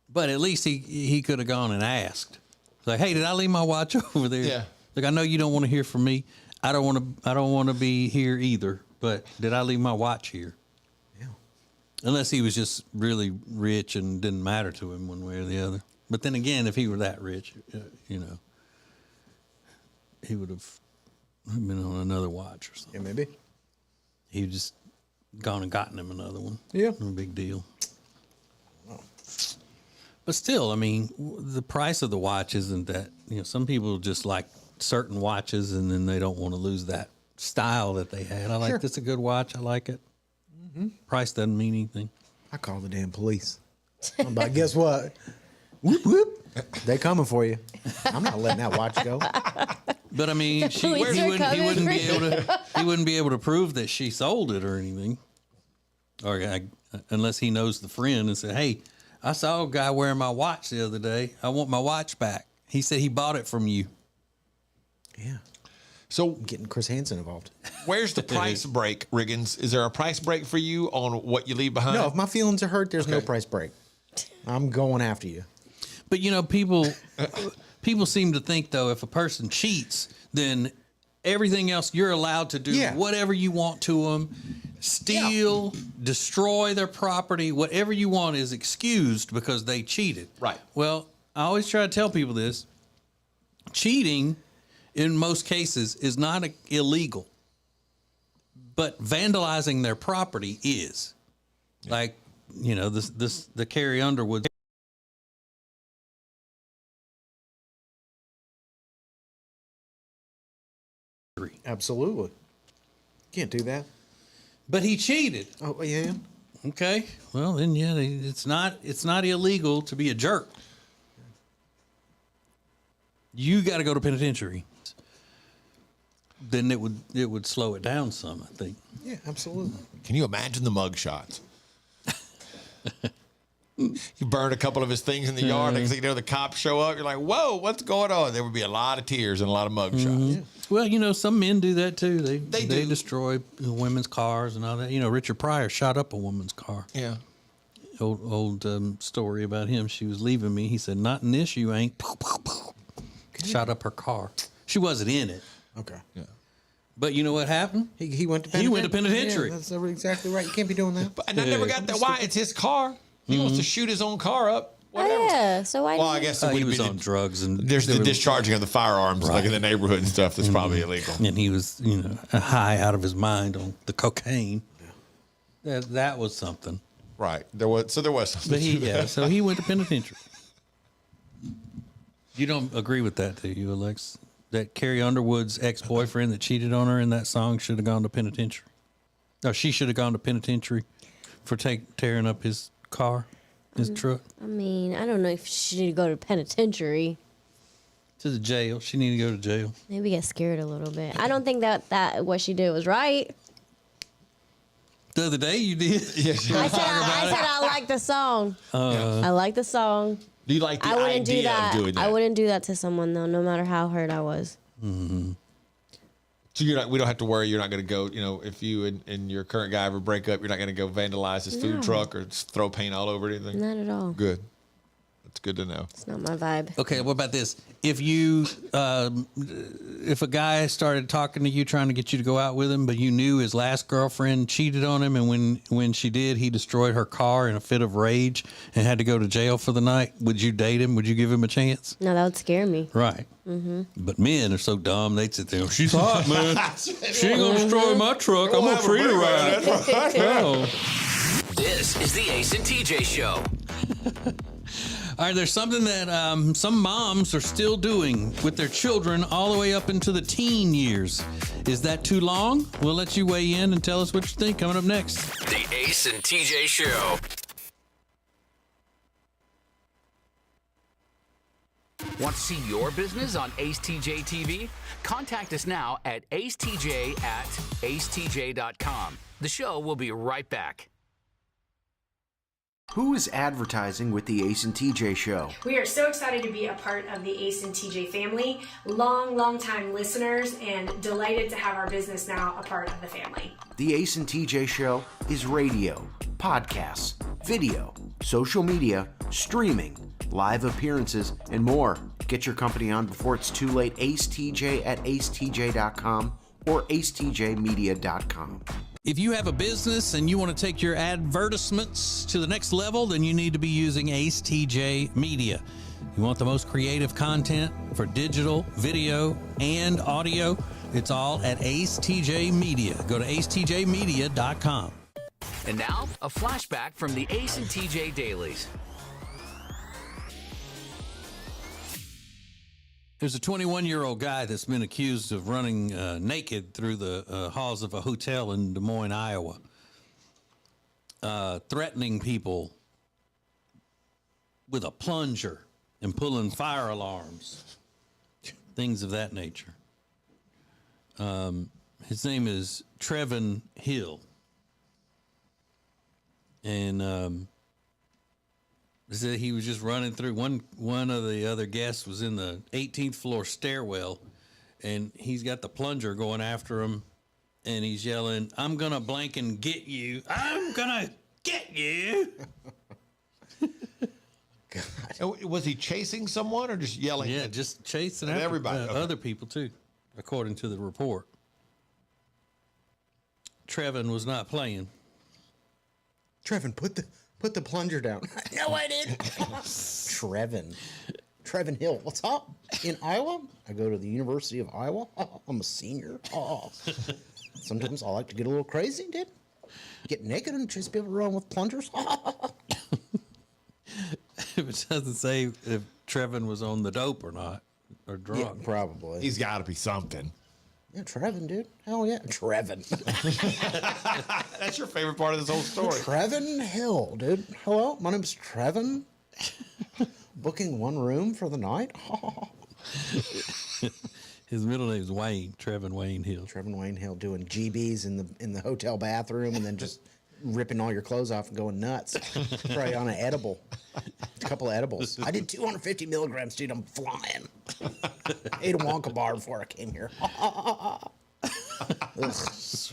But at least he could have gone and asked. Like, hey, did I leave my watch over there? Yeah. Like, I know you don't want to hear from me. I don't want to be here either. But did I leave my watch here? Yeah. Unless he was just really rich and didn't matter to him one way or the other. But then again, if he were that rich, you know, he would have been on another watch or something. Yeah, maybe. He would just gone and gotten him another one. Yeah. No big deal. But still, I mean, the price of the watch isn't that, you know, some people just like certain watches and then they don't want to lose that style that they had. I like this a good watch. I like it. Mm-hmm. Price doesn't mean anything. I call the damn police. I'm like, guess what? Whoop, whoop. They coming for you. I'm not letting that watch go. But I mean, he wouldn't be able to prove that she sold it or anything. Or unless he knows the friend and said, hey, I saw a guy wearing my watch the other day. I want my watch back. He said he bought it from you. Yeah. So getting Chris Hansen involved. Where's the price break, Riggins? Is there a price break for you on what you leave behind? No, if my feelings are hurt, there's no price break. I'm going after you. But you know, people seem to think though, if a person cheats, then everything else you're allowed to do whatever you want to them, steal, destroy their property, whatever you want is excused because they cheated. Right. Well, I always try to tell people this: cheating, in most cases, is not illegal, but vandalizing their property is. Like, you know, the Carrie Underwood. Absolutely. Can't do that. But he cheated. Oh, yeah. Okay. Well, then, yeah, it's not illegal to be a jerk. You got to go to penitentiary. Then it would slow it down some, I think. Yeah, absolutely. Can you imagine the mug shots? You burned a couple of his things in the yard. Next thing you know, the cops show up. You're like, whoa, what's going on? There would be a lot of tears and a lot of mug shots. Yeah. Well, you know, some men do that too. They destroy women's cars and all that. You know, Richard Pryor shot up a woman's car. Yeah. Old story about him. She was leaving me. He said, not in this, you ain't. Shot up her car. She wasn't in it. Okay. Yeah. But you know what happened? He went to penitentiary. He went to penitentiary. Yeah, that's exactly right. You can't be doing that. And I never got that. Why? It's his car. He wants to shoot his own car up. Whatever. Oh, yeah. So why? Well, I guess he was on drugs and there's the discharging of the firearms like in the neighborhood and stuff. That's probably illegal. And he was, you know, high out of his mind on the cocaine. Yeah. That was something. Right. There was something. But so he went to penitentiary. You don't agree with that, do you, Alex? That Carrie Underwood's ex-boyfriend that cheated on her in that song should have gone to penitentiary? Or she should have gone to penitentiary for tearing up his car, his truck? I mean, I don't know if she need to go to penitentiary. To the jail. She needed to go to jail. Maybe get scared a little bit. I don't think that what she did was right. The other day you did? Yes. I said I like the song. I like the song. Do you like the I wouldn't do idea that. of doing that? I wouldn't do that to someone though, no matter how hurt I was. Mm-hmm. So we don't have to worry. You're not going to go. You know, if you and your current guy ever break up, you're not going to go vandalize his food truck or just throw paint all over it. Anything. Not at all. Good. That's good to know. It's not my vibe. Okay, what about this? If you, if a guy started talking to you, trying to get you to go out with him, but you knew his last girlfriend cheated on him, and when she did, he destroyed her car in a fit of rage and had to go to jail for the night, would you date him? Would you give him a chance? No, that would scare me. Right. Mm-hmm. But men are so dumb, they'd sit there, she's hot, man. She ain't going to destroy my truck. I'm going to treat her right. This is the Ace and TJ Show. All right, there's something that some moms are still doing with their children all the way up into the teen years. Is that too long? We'll let you weigh in and tell us what you think coming up next. The Ace and TJ Show. Want to see your business on acetjtv? Contact us now at acetj@acetj.com. The show will be right back. Who is advertising with the Ace and TJ Show? We are so excited to be a part of the Ace and TJ family, long time listeners, and delighted to have our business now a part of the family. The Ace and TJ Show is radio, podcasts, video, social media, streaming, live appearances, and more. Get your company on before it's too late. acetj@acetj.com or acetjmedia.com. If you have a business and you want to take your advertisements to the next level, then you need to be using AceTJ Media. You want the most creative content for digital, video, and audio? It's all at AceTJ Media. Go to acetjmedia.com. And now, a flashback from the Ace and TJ Dailies. There's a 21-year-old guy that's been accused of running naked through the halls of a hotel in Des Moines, Iowa, threatening people with a plunger and pulling fire alarms, things of that nature. His name is Trevin Hill. And said he was just running through. One of the other guests was in the 18th floor stairwell, and he's got the plunger going after him, and he's yelling, "I'm gonna blank and get you! I'm gonna get you!" God. Was he chasing someone or just yelling? Yeah, just chasing after everybody. Okay. Other people too, according to the report. Trevin was not playing. Trevin, put the plunger down. No, I didn't. Trevin Hill. What's up? In Iowa? I go to the University of Iowa. I'm a senior. Sometimes I like to get a little crazy, dude. Get naked and chase people around with plungers. It doesn't say if Trevin was on the dope or not, or drunk. Yeah, probably. He's got to be something. Yeah, Trevin, dude. Hell yeah. Trevin. That's your favorite part of this whole story. Trevin Hill, dude. Hello, my name's Trevin. Booking one room for the night. His middle name is Wayne. Trevin Wayne Hill. Trevin Wayne Hill doing GBs in the hotel bathroom and then just ripping all your clothes off and going nuts. Probably on an edible. A couple of edibles. I did 250 milligrams, dude. I'm flying. Ate a Wonka bar before I came here.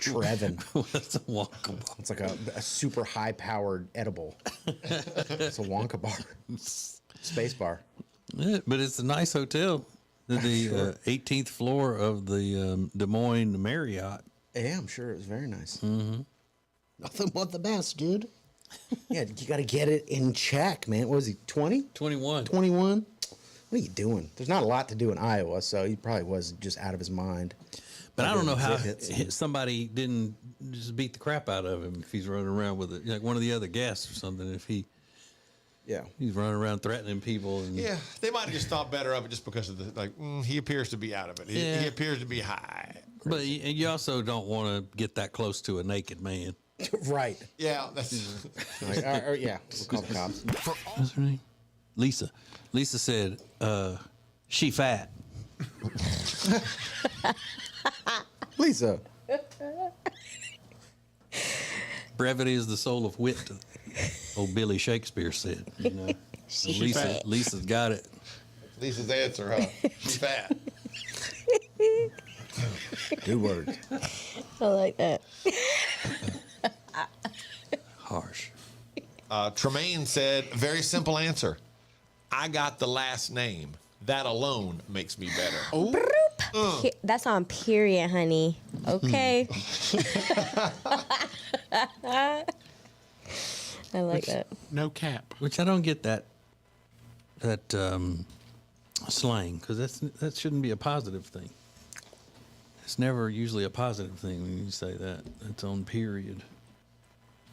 Trevin. What's a Wonka bar? It's like a super high-powered edible. It's a Wonka bar. Space bar. Yeah, but it's a nice hotel. The 18th floor of the Des Moines Marriott. Yeah, I'm sure it was very nice. Mm-hmm. Nothing but the best, dude. Yeah, you got to get it in check, man. What was he, 20? 21. 21? What are you doing? There's not a lot to do in Iowa, so he probably was just out of his mind. But I don't know how somebody didn't just beat the crap out of him if he's running around with it, like one of the other guests or something. If he's running around threatening people. And yeah, they might have just thought better of it just because of he appears to be out of it. He appears to be high. But you also don't want to get that close to a naked man. Right. Yeah, that's yeah. We'll call the cops. What's her name? Lisa. Lisa said, she fat. Lisa. Brevity is the soul of wit, old Billy Shakespeare said. You know? Lisa's got it. Lisa's answer, huh? She's fat. 2 words. I like that. Harsh. Tremaine said, very simple answer. I got the last name. That alone makes me better. Oh. That's on period, honey. Okay. I like that. No cap. Which I don't get that slang, because that shouldn't be a positive thing. It's never usually a positive thing when you say that. It's on period.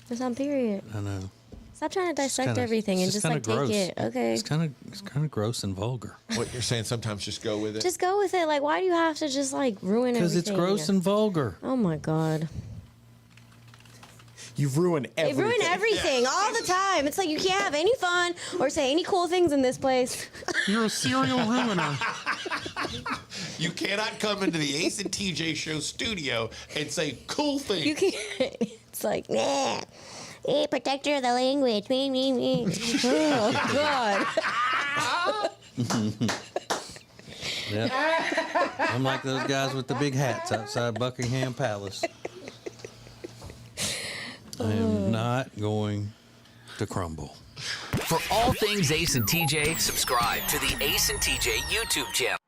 It's on period. I know. Stop trying to dissect kinda- everything and it's just kinda like gross. take it. Okay. It's kind of gross and vulgar. What you're saying, sometimes just go with it. Just go with it. Like, why do you have to just like ruin everything? Because it's gross and vulgar. Oh my God. You've ruined They everything. ruin everything all the time. It's like you can't have any fun or say any cool things in this place. You're a serial ruiner. You cannot come into the Ace and TJ Show studio and say cool things. You can't. It's like, nah. Hey, protector of the language. Me. Oh, God. Yep. I'm like those guys with the big hats outside Buckingham Palace. I am not going to crumble. For all things Ace and TJ, subscribe to the Ace and TJ YouTube channel.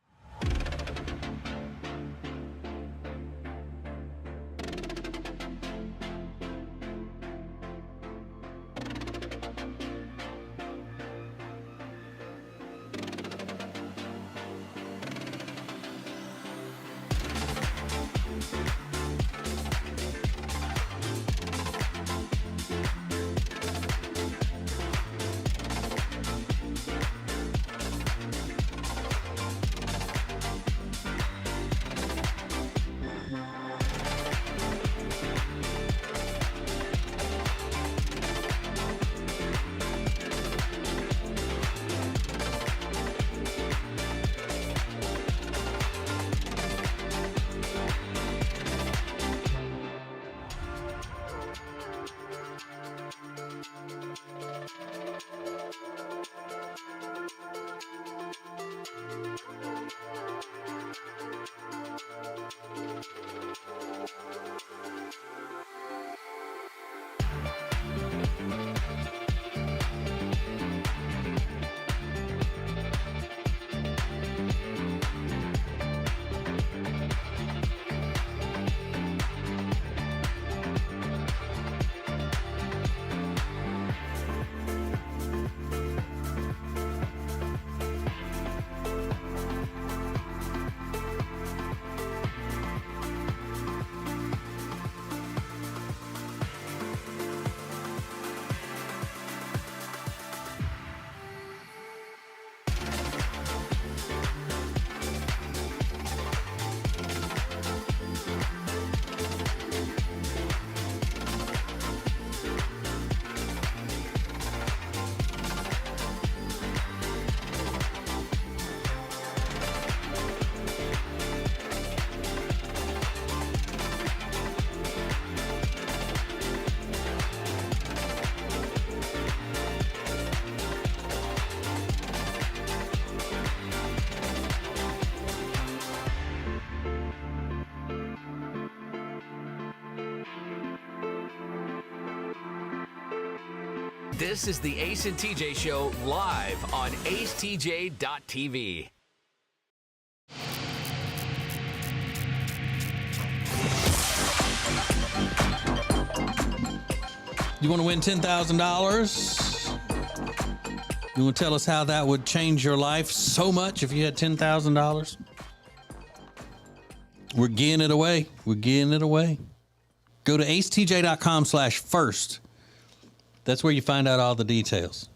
This is the Ace and TJ Show live on acetj.tv. You want to win $10,000? You want to tell us how that would change your life so much if you had $10,000? We're giving it away. We're giving it away. Go to acetj.com/first. That's where you find out all the details,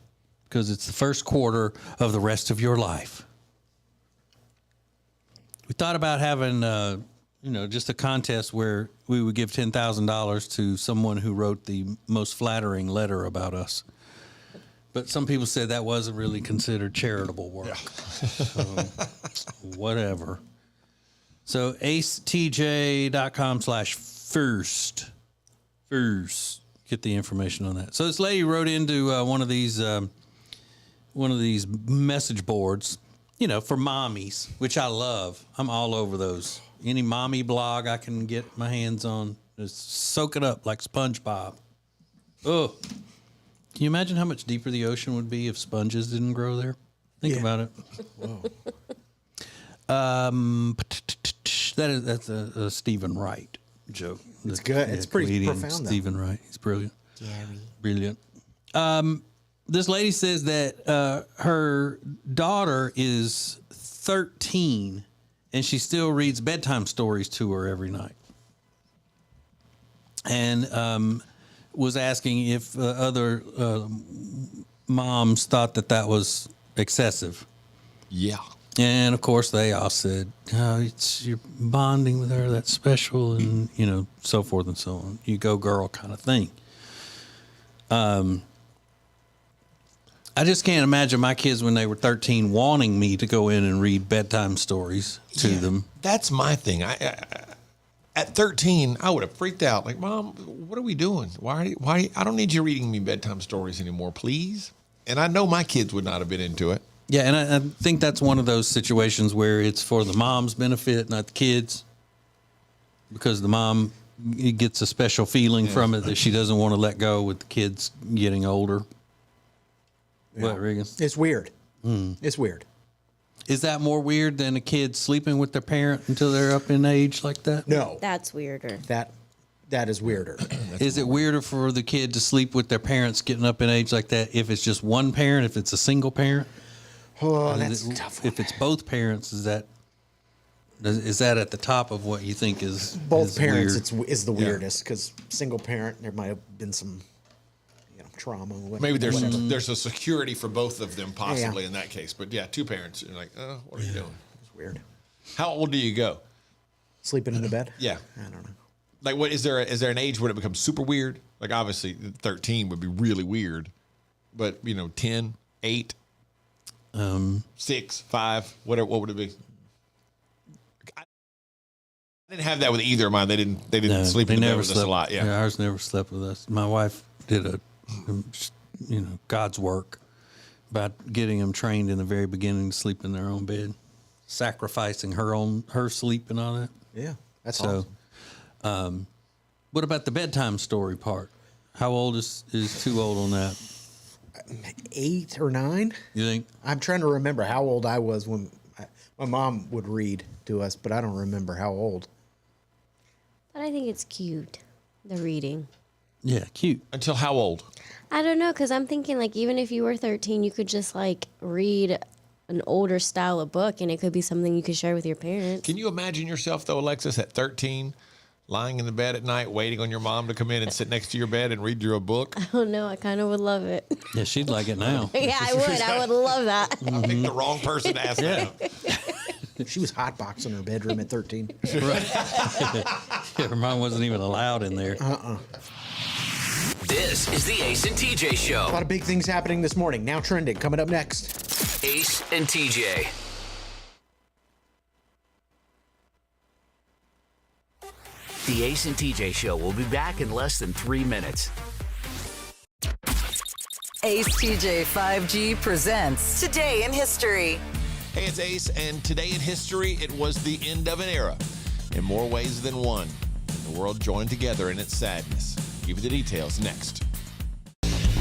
because it's the first quarter of the rest of your life. We thought about having, just a contest where we would give $10,000 to someone who wrote the most flattering letter about us. But some people said that wasn't really considered charitable work. Yeah. So, whatever. So acetj.com/first. First. Get the information on that. So this lady wrote into one of these message boards, for mommies, which I love. I'm all over those. Any mommy blog I can get my hands on, just soak it up like SpongeBob. Oh, can you imagine how much deeper the ocean would be if sponges didn't grow there? Think about it. That's a Stephen Wright joke. It's good. It's pretty profound, though. Stephen Wright. He's brilliant. Gary. Brilliant. This lady says that her daughter is 13 and she still reads bedtime stories to her every night. And was asking if other moms thought that was excessive. Yeah. And of course, they all said, "Oh, you're bonding with her. That's special," and so forth and so on. You go, girl, kind of thing. I just can't imagine my kids when they were 13 wanting me to go in and read bedtime stories to them. That's my thing. At 13, I would have freaked out. Like, Mom, what are we doing? Why? I don't need you reading me bedtime stories anymore, please. And I know my kids would not have been into it. Yeah, and I think that's one of those situations where it's for the mom's benefit, not the kids, because the mom gets a special feeling from it that she doesn't want to let go with the kids getting older. Yeah. What, Regan? It's weird. It's weird. Is that more weird than a kid sleeping with their parent until they're up in age like that? No. That's weirder. That is weirder. Is it weirder for the kid to sleep with their parents getting up in age like that if it's just one parent, if it's a single parent? Oh, that's a tough one. If it's both parents, is that at the top of what you think is both is parents? weird? Is the weirdest because single parent there might have been some trauma. Maybe there's a security for both of them possibly in that case. But two parents, you're like, oh, what are you doing? It's weird. How old do you go? Sleeping in the bed? Yeah. I don't know. Like, what is there an age when it becomes super weird? Like, obviously 13 would be really weird, but 10, 8, 6, 5, what would it be? I didn't have that with either of mine. They didn't sleep in the bed with us a lot. Yeah, ours never slept with us. My wife did God's work by getting them trained in the very beginning to sleep in their own bed, sacrificing her sleep and all that. Yeah, that's so. Awesome. What about the bedtime story part? How old is too old on that? 8 or 9. You think? I'm trying to remember how old I was when my mom would read to us, but I don't remember how old. But I think it's cute, the reading. Yeah, cute. Until how old? I don't know, because I'm thinking, like, even if you were 13, you could just, like, read an older style of book, and it could be something you could share with your parents. Can you imagine yourself, though, Alexis, at 13, lying in the bed at night, waiting on your mom to come in and sit next to your bed and read you a book? I don't know. I kind of would love it. Yeah, she'd like it now. Yeah, I would. I would love that. I picked the wrong person to ask that. She was hotboxing her bedroom at 13. Right. Her mom wasn't even allowed in there. This is the Ace and TJ Show. A lot of big things happening this morning. Now trending. Coming up next. Ace and TJ. The Ace and TJ Show will be back in less than 3 minutes. Ace TJ 5G presents Today in History. Hey, it's Ace, and today in history, it was the end of an era. In more ways than one, the world joined together in its sadness. Give you the details next.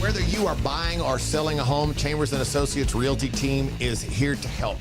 Whether you are buying or selling a home, Chambers & Associates Realty team is here to help.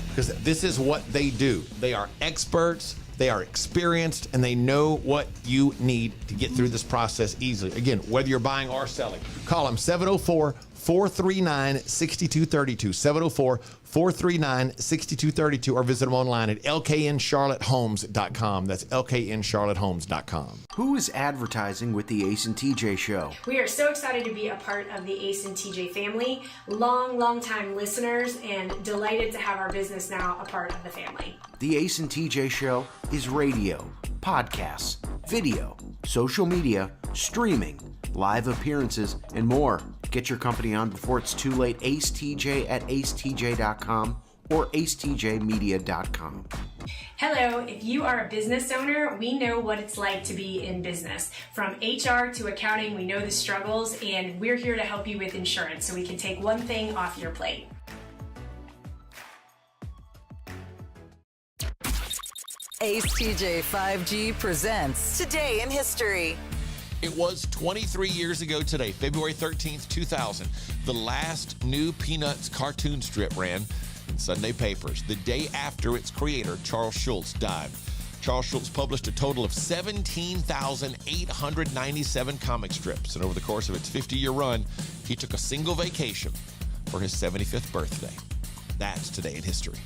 Because this is what they do. They are experts, they are experienced, and they know what you need to get through this process easily. Again, whether you're buying or selling, call them 704-439-6232. 704-439-6232, or visit them online at lkncharlottehomes.com. That's lkncharlottehomes.com. Who is advertising with the Ace and TJ Show? We are so excited to be a part of the Ace and TJ family, long time listeners, and delighted to have our business now a part of the family. The Ace and TJ Show is radio, podcasts, video, social media, streaming, live appearances, and more. Get your company on before it's too late. AceTJ at acetj.com or acetjmedia.com. Hello, if you are a business owner, we know what it's like to be in business. From HR to accounting, we know the struggles, and we're here to help you with insurance so we can take one thing off your plate. Ace TJ 5G presents Today in History. It was 23 years ago today, February 13th, 2000. The last new Peanuts cartoon strip ran in Sunday papers, the day after its creator, Charles Schulz, died. Charles Schulz published a total of 17,897 comic strips, and over the course of its 50-year run, he took a single vacation for his 75th birthday. That's Today in History.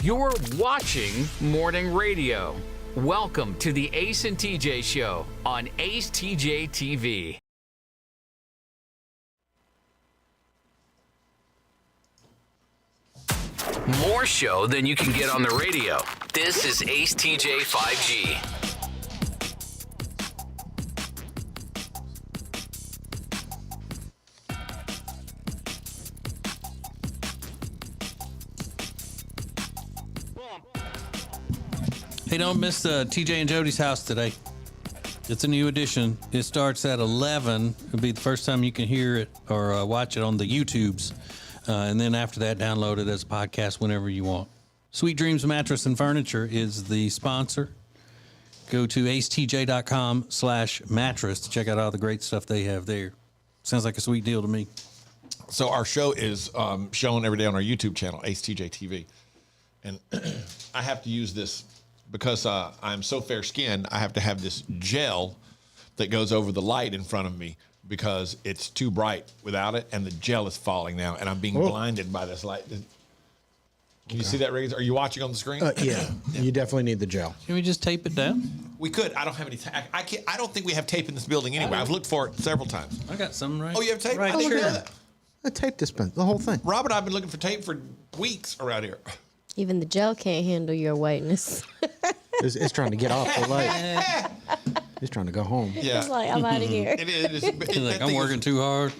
You're watching morning radio. Welcome to the Ace and TJ Show on AceTJTV. More show than you can get on the radio. This is Ace TJ 5G. Hey, don't miss TJ and Jody's house today. It's a new edition. It starts at 11. It'll be the first time you can hear it or watch it on the YouTubes. And then after that, download it as a podcast whenever you want. Sweet Dreams Mattress and Furniture is the sponsor. Go to acetj.com/mattress to check out all the great stuff they have there. Sounds like a sweet deal to me. So our show is shown every day on our YouTube channel, AceTJTV. And I have to use this because I'm so fair-skinned. I have to have this gel that goes over the light in front of me because it's too bright without it, and the gel is falling now, and I'm being blinded by this light. Can you see that, Riggs? Are you watching on the screen? Yeah, you definitely need the gel. Can we just tape it down? We could. I don't have any. I can't. I don't think we have tape in this building anyway. I've looked for it several times. I got some right. Oh, you have tape? Right I didn't here. know that. A tape dispenser, the whole thing. Rob and I have been looking for tape for weeks around here. Even the gel can't handle your whiteness. It's trying to get off the light. It's trying to go home. Yeah. It's like, I'm out of here. It is. He's like, I'm working too hard.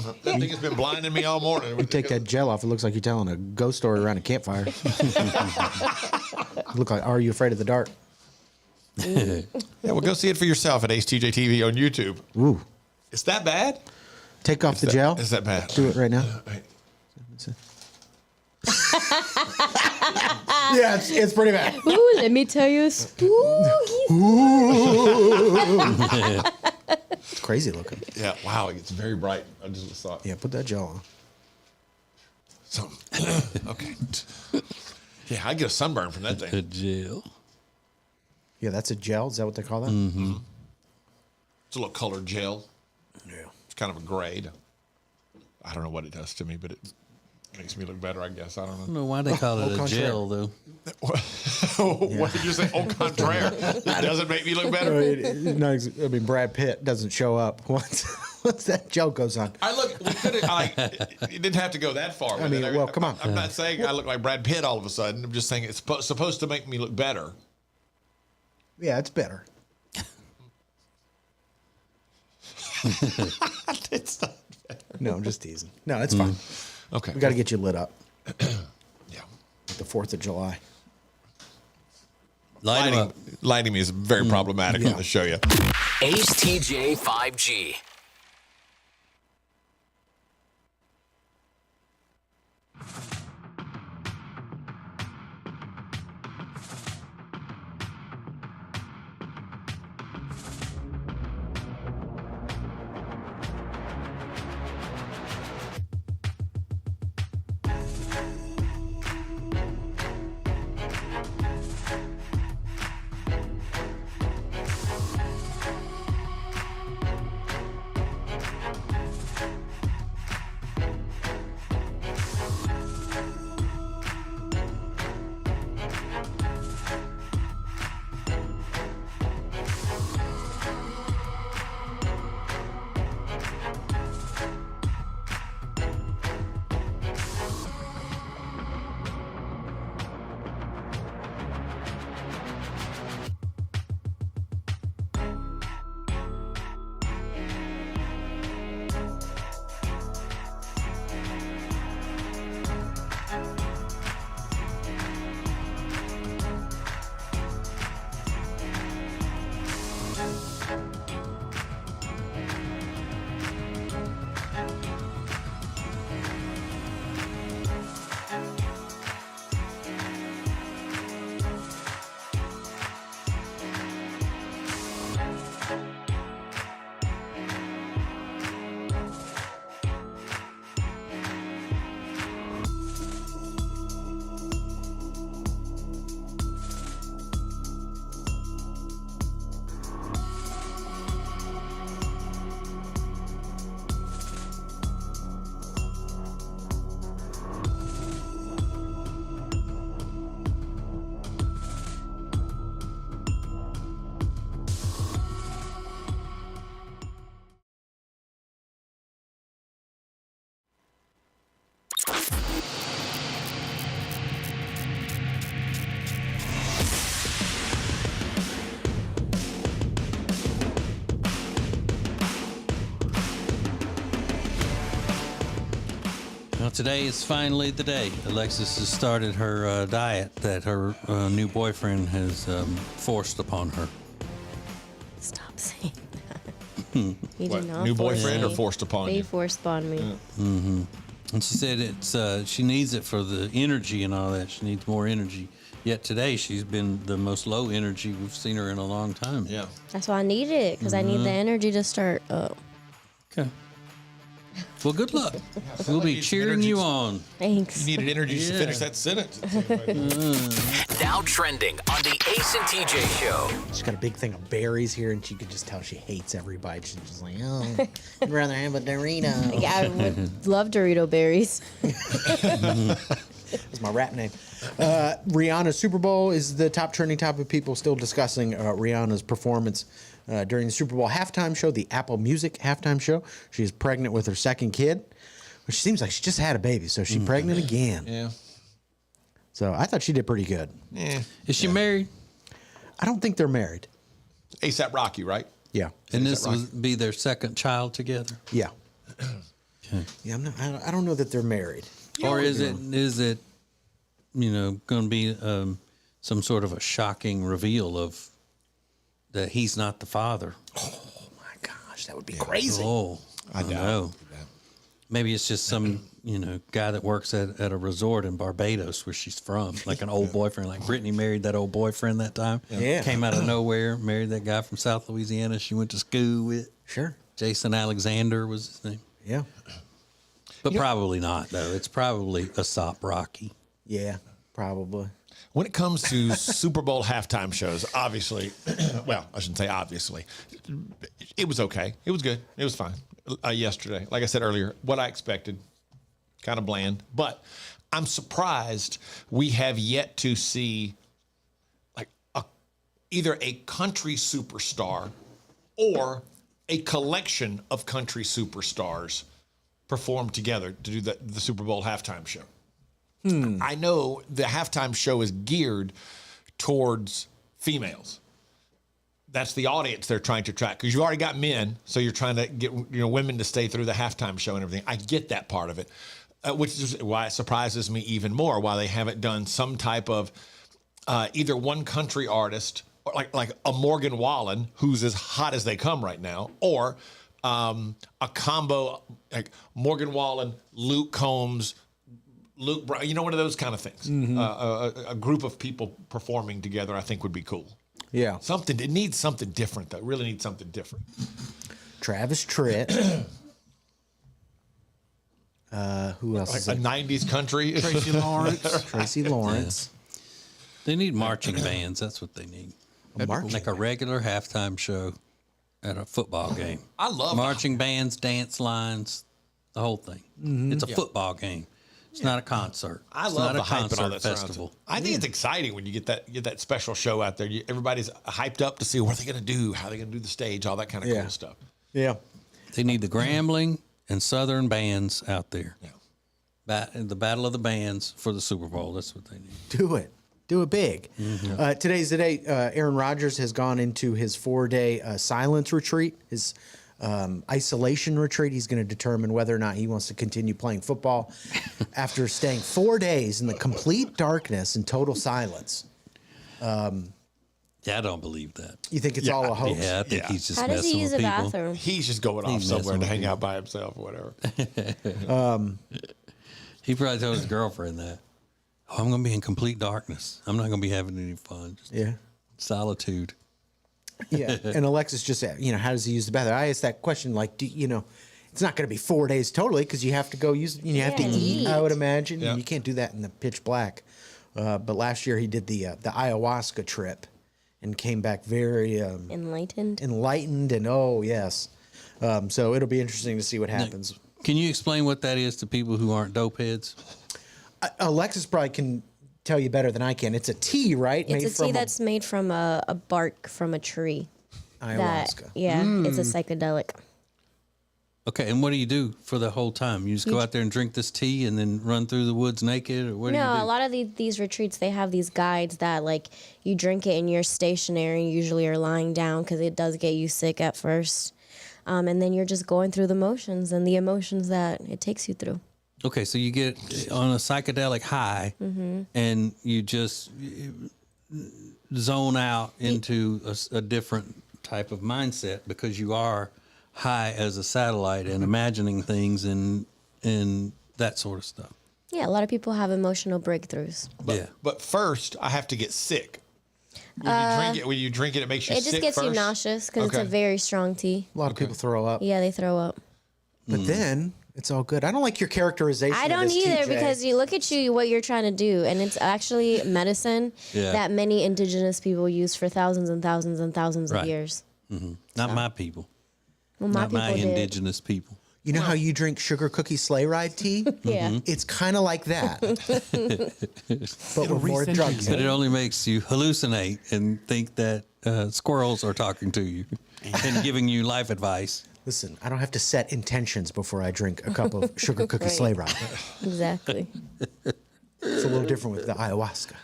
That thing has been blinding me all morning. You take that gel off, it looks like you're telling a ghost story around a campfire. Look like, are you afraid of the dark? Yeah, well, go see it for yourself at AceTJTV on YouTube. Ooh. Is that bad? Take off the gel. Is that bad? Do it right now. Right. Yeah, it's pretty bad. Ooh, let me tell you a spooky It's crazy looking. Yeah, wow, it's very bright. I just thought. Yeah, put that gel on. So, okay. Yeah, I get a sunburn from that thing. The gel. Yeah, that's a gel. Is that what they call that? Mm-hmm. It's a little colored gel. Yeah. It's kind of a grade. I don't know what it does to me, but it makes me look better, I guess. I don't I know. don't know why they call it a gel, though. What did you say? Au contraire. It doesn't make me look better. No, I mean, Brad Pitt doesn't show up once that gel goes on. I look. We could have. You didn't have to go that far. I mean, well, come on. I'm not saying I look like Brad Pitt all of a sudden. I'm just saying it's supposed to make me look better. Yeah, it's better. It's not better. No, I'm just teasing. No, it's fine. Okay. We got to get you lit up. Yeah. The 4th of July. Lighting me is very problematic on the show. Yeah. Ace TJ 5G. Today is finally the day. Alexis has started her diet that her new boyfriend has forced upon her. Stop saying that. He What, did not new force boyfriend me. or forced upon They you? forced upon me. Mm-hmm. And she said she needs it for the energy and all that. She needs more energy. Yet today she's been the most low energy we've seen her in a long time. Yeah. That's why I need it, because I need the energy to start up. Okay. Well, good luck. We'll be cheering you on. Thanks. You needed energy to finish that sentence. Now trending on the Ace and TJ Show. She's got a big thing of berries here, and you could just tell she hates every bite. She's just like, oh, I'd rather have a Dorito. Yeah, I would love Dorito berries. That's my rap name. Rihanna's Super Bowl is the top trending topic. People still discussing Rihanna's performance during the Super Bowl halftime show, the Apple Music halftime show. She is pregnant with her second kid, which seems like she just had a baby, so she's pregnant again. Yeah. So I thought she did pretty good. Yeah. Is she married? I don't think they're married. ASAP Rocky, right? Yeah. And this will be their second child together? Yeah. Okay. Yeah, I don't know that they're married. Or is it going to be some sort of a shocking reveal of that he's not the father? Oh my gosh, that would be crazy. Oh, I know. Maybe it's just some guy that works at a resort in Barbados where she's from, like an old boyfriend. Like Brittany married that old boyfriend that time. Yeah. Came out of nowhere, married that guy from South Louisiana she went to school with. Sure. Jason Alexander was his name. Yeah. But probably not, though. It's probably Asap Rocky. Yeah, probably. When it comes to Super Bowl halftime shows, obviously, well, I shouldn't say obviously, it was okay. It was good. It was fine. Yesterday, like I said earlier, what I expected, kind of bland. But I'm surprised we have yet to see like either a country superstar or a collection of country superstars perform together to do the Super Bowl halftime show. I know the halftime show is geared towards females. That's the audience they're trying to attract, because you already got men, so you're trying to get women to stay through the halftime show and everything. I get that part of it, which is why it surprises me even more why they haven't done some type of either one country artist, or like a Morgan Wallen, who's as hot as they come right now, or a combo like Morgan Wallen, Luke Combs, Luke Brown, one of those kind of things. A group of people performing together, I think, would be cool. Yeah. It needs something different, though. It really needs something different. Travis Tritt. Who else is A it? 90s country. Tracy Lawrence. Tracy Lawrence. Yeah. They need marching bands. That's what they need. Like a regular halftime show at a football game. I love marching bands, dance lines, the whole thing. It's a football game. It's not a concert. I It's love not the a hype and all concert that surrounds festival. it. I think it's exciting when you get that special show out there. Everybody's hyped up to see what they're going to do, how they're going to do the stage, all that kind of cool stuff. Yeah. They need the Grambling and Southern bands out there. Yeah. The battle of the bands for the Super Bowl. That's what they need. Do it. Do it big. Today's the day Aaron Rodgers has gone into his 4-day silence retreat, his isolation retreat. He's going to determine whether or not he wants to continue playing football after staying 4 days in the complete darkness and total silence. Yeah, I don't believe that. You think it's all a hoax? Yeah, I think he's just How does he messing use with the people. bathroom? He's just going off He's somewhere messing to with hang people. out by himself or whatever. He probably told his girlfriend that. Oh, I'm going to be in complete darkness. I'm not going to be having any fun. Just solitude. Yeah. And Alexis just said, how does he use the bathroom? I asked that question, like, it's not going to be 4 days totally because you have to go use, you have to eat, I would imagine. Yeah. You can't do that in the pitch black. But last year he did the ayahuasca trip and came back very Enlightened. and oh, yes. So it'll be interesting to see what happens. Can you explain what that is to people who aren't dope heads? Alexis probably can tell you better than I can. It's a tea, right? It's a tea that's made from a bark from a tree. Ayahuasca. It's a psychedelic. Okay, and what do you do for the whole time? You just go out there and drink this tea and then run through the woods naked, or what do you do? No, a lot of these retreats, they have these guides that, like, you drink it and you're stationary, usually are lying down because it does get you sick at first. And then you're just going through the motions and the emotions that it takes you through. Okay, so you get on a psychedelic high, and you just zone out into a different type of mindset because you are high as a satellite and imagining things and that sort of stuff. Yeah, a lot of people have emotional breakthroughs. But first, I have to get sick. When you drink it, it makes you sick. It just gets you nauseous because it's a very strong tea. A lot of people throw up. Yeah, they throw up. But then it's all good. I don't like your characterization. I don't of this, either TJ. because you look at what you're trying to do, and it's actually medicine that many indigenous people use for thousands and thousands and thousands of years. Not my people. Well, Not my people did. indigenous people. You know how you drink sugar cookie sleigh ride tea? Yeah. It's kind of like that. But with more drugs. But it only makes you hallucinate and think that squirrels are talking to you and giving you life advice. Listen, I don't have to set intentions before I drink a cup of sugar cookie sleigh ride. Exactly. It's a little different with the ayahuasca.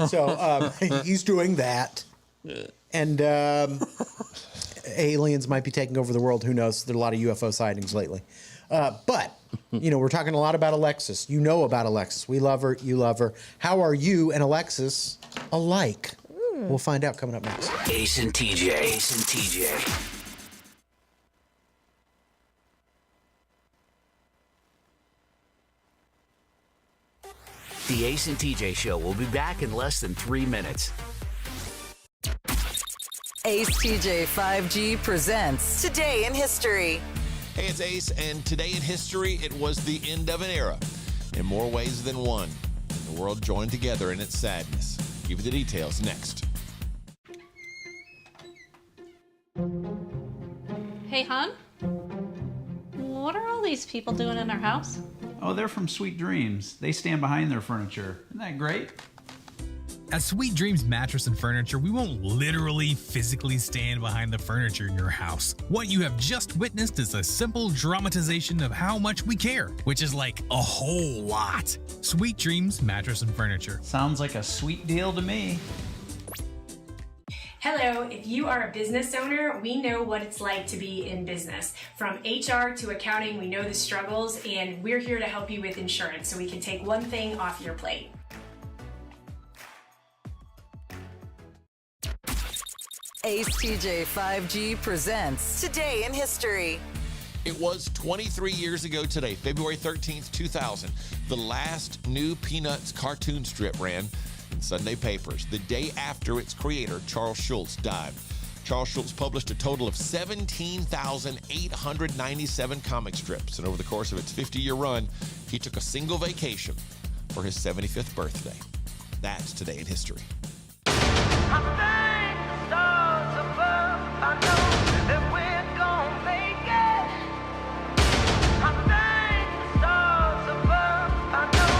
So he's doing that. And aliens might be taking over the world. Who knows? There are a lot of UFO sightings lately. But, we're talking a lot about Alexis. You know about Alexis. We love her. You love her. How are you and Alexis alike? We'll find out coming up next. Ace and TJ. Ace and TJ. The Ace and TJ Show will be back in less than 3 minutes. Ace TJ 5G presents Today in History. Hey, it's Ace, and today in history, it was the end of an era. In more ways than one, the world joined together in its sadness. Give you the details next. Hey, hon? What are all these people doing in our house? Oh, they're from Sweet Dreams. They stand behind their furniture. Isn't that great? At Sweet Dreams Mattress and Furniture, we won't literally physically stand behind the furniture in your house. What you have just witnessed is a simple dramatization of how much we care, which is like a whole lot. Sweet Dreams Mattress and Furniture. Sounds like a sweet deal to me. Hello, if you are a business owner, we know what it's like to be in business. From HR to accounting, we know the struggles, and we're here to help you with insurance so we can take one thing off your plate. Ace TJ 5G presents Today in History. It was 23 years ago today, February 13th, 2000. The last new Peanuts cartoon strip ran in Sunday papers, the day after its creator, Charles Schulz, died. Charles Schulz published a total of 17,897 comic strips, and over the course of its 50-year run, he took a single vacation for his 75th birthday. That's Today in History. I know that we're gonna make it. I thank the stars above. I know.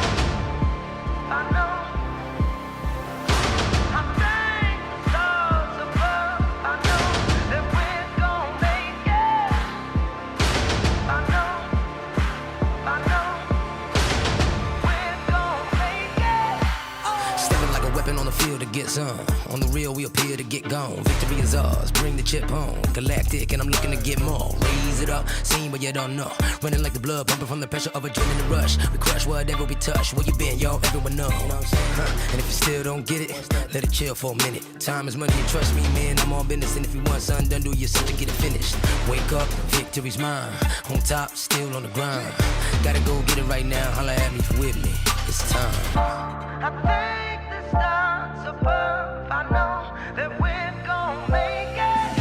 I thank the stars above. I know that we're gonna make it. I know. We're gonna make it. Stepping like a weapon on the field to get some. On the real, we appear to get gone. Victory is ours, bring the chip home. Galactic, and I'm looking to get more. Raise it up, seen but you don't know. Running like the blood, pumping from the pressure of adrenaline rush. We crush whatever we touch. Where you been, y'all? Everyone know. And if you still don't get it, let it chill for a minute. Time is money, and trust me, man, I'm on business. And if you want something done, do yourself to get it finished. Wake up, victory's mine. On top, still on the grind. Gotta go get it right now. Holla at me if you with me. It's time. I thank the stars above. I know that we're gonna make it.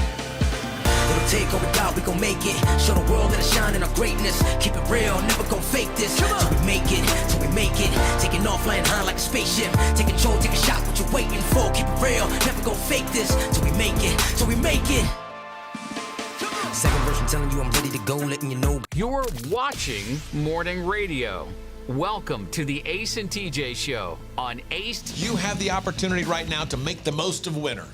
It'll take or without, we gon' make it. Show the world that it's shining our greatness. Keep it real, never gon' fake this. Till we make it, till we make it. Taking off, flying high like a spaceship. Take control, take a shot, what you waiting for. Keep it real, never gon' fake this. Till we make it, till we make it. Second verse, I'm telling you I'm ready to go, letting you know. You're watching Morning Radio. Welcome to the Ace and TJ Show on Ace. You have the opportunity right now to make the most of winter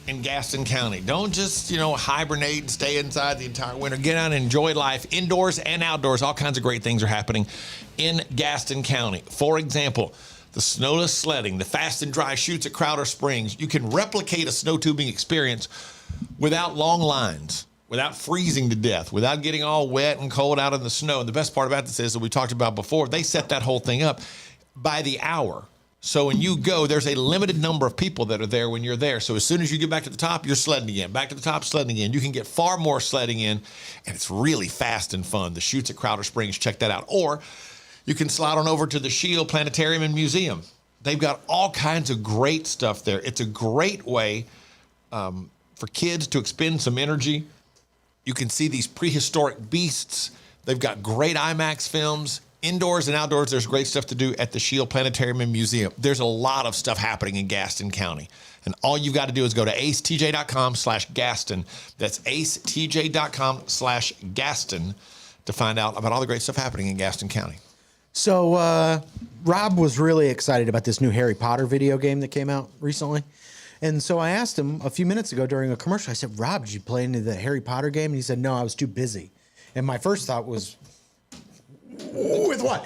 in Gaston County. Don't just, hibernate and stay inside the entire winter. Get out and enjoy life indoors and outdoors. All kinds of great things are happening in Gaston County. For example, the snowless sledding, the fast and dry chutes at Crowder Springs. You can replicate a snow tubing experience without long lines, without freezing to death, without getting all wet and cold out in the snow. And the best part about this is that we talked about before, they set that whole thing up by the hour. So when you go, there's a limited number of people that are there when you're there. So as soon as you get back to the top, you're sledding again. Back to the top, sledding again. You can get far more sledding in, and it's really fast and fun. The chutes at Crowder Springs, check that out. Or you can slide on over to the Shield Planetarium and Museum. They've got all kinds of great stuff there. It's a great way for kids to expend some energy. You can see these prehistoric beasts. They've got great IMAX films. Indoors and outdoors, there's great stuff to do at the Shield Planetarium and Museum. There's a lot of stuff happening in Gaston County. And all you've got to do is go to acetj.com/Gaston. That's acetj.com/Gaston to find out about all the great stuff happening in Gaston County. So Rob was really excited about this new Harry Potter video game that came out recently. And so I asked him a few minutes ago during a commercial, I said, Rob, did you play any of the Harry Potter game? And he said, no, I was too busy. And my first thought was, with what?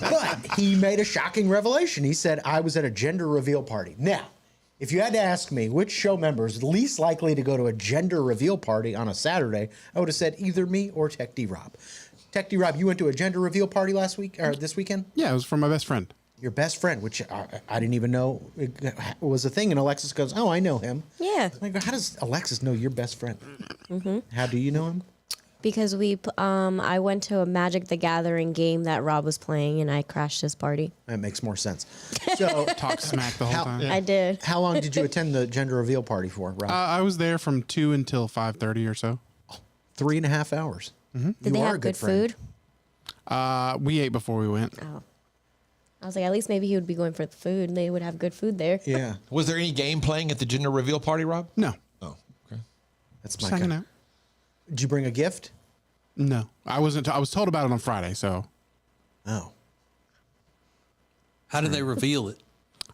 But he made a shocking revelation. He said, I was at a gender reveal party. Now, if you had to ask me which show member is least likely to go to a gender reveal party on a Saturday, I would have said either me or Tech D Rob. Tech D Rob, you went to a gender reveal party last week or this weekend? Yeah, it was for my best friend. Your best friend, which I didn't even know it was a thing. And Alexis goes, oh, I know him. Yeah. I go, how does Alexis know your best friend? Mm-hmm. How do you know him? Because I went to a Magic the Gathering game that Rob was playing, and I crashed his party. That makes more sense. So Talk smack the whole time. I did. How long did you attend the gender reveal party for, Rob? I was there from 2 until 5:30 or so. 3.5 hours. Mm-hmm. Did they have good food? We ate before we went. Oh. I was like, at least maybe he would be going for the food, and they would have good food there. Yeah. Was there any game playing at the gender reveal party, Rob? No. Oh, okay. That's Just my hanging kind. out. Did you bring a gift? No, I wasn't. I was told about it on Friday. So. Oh. How did they reveal it?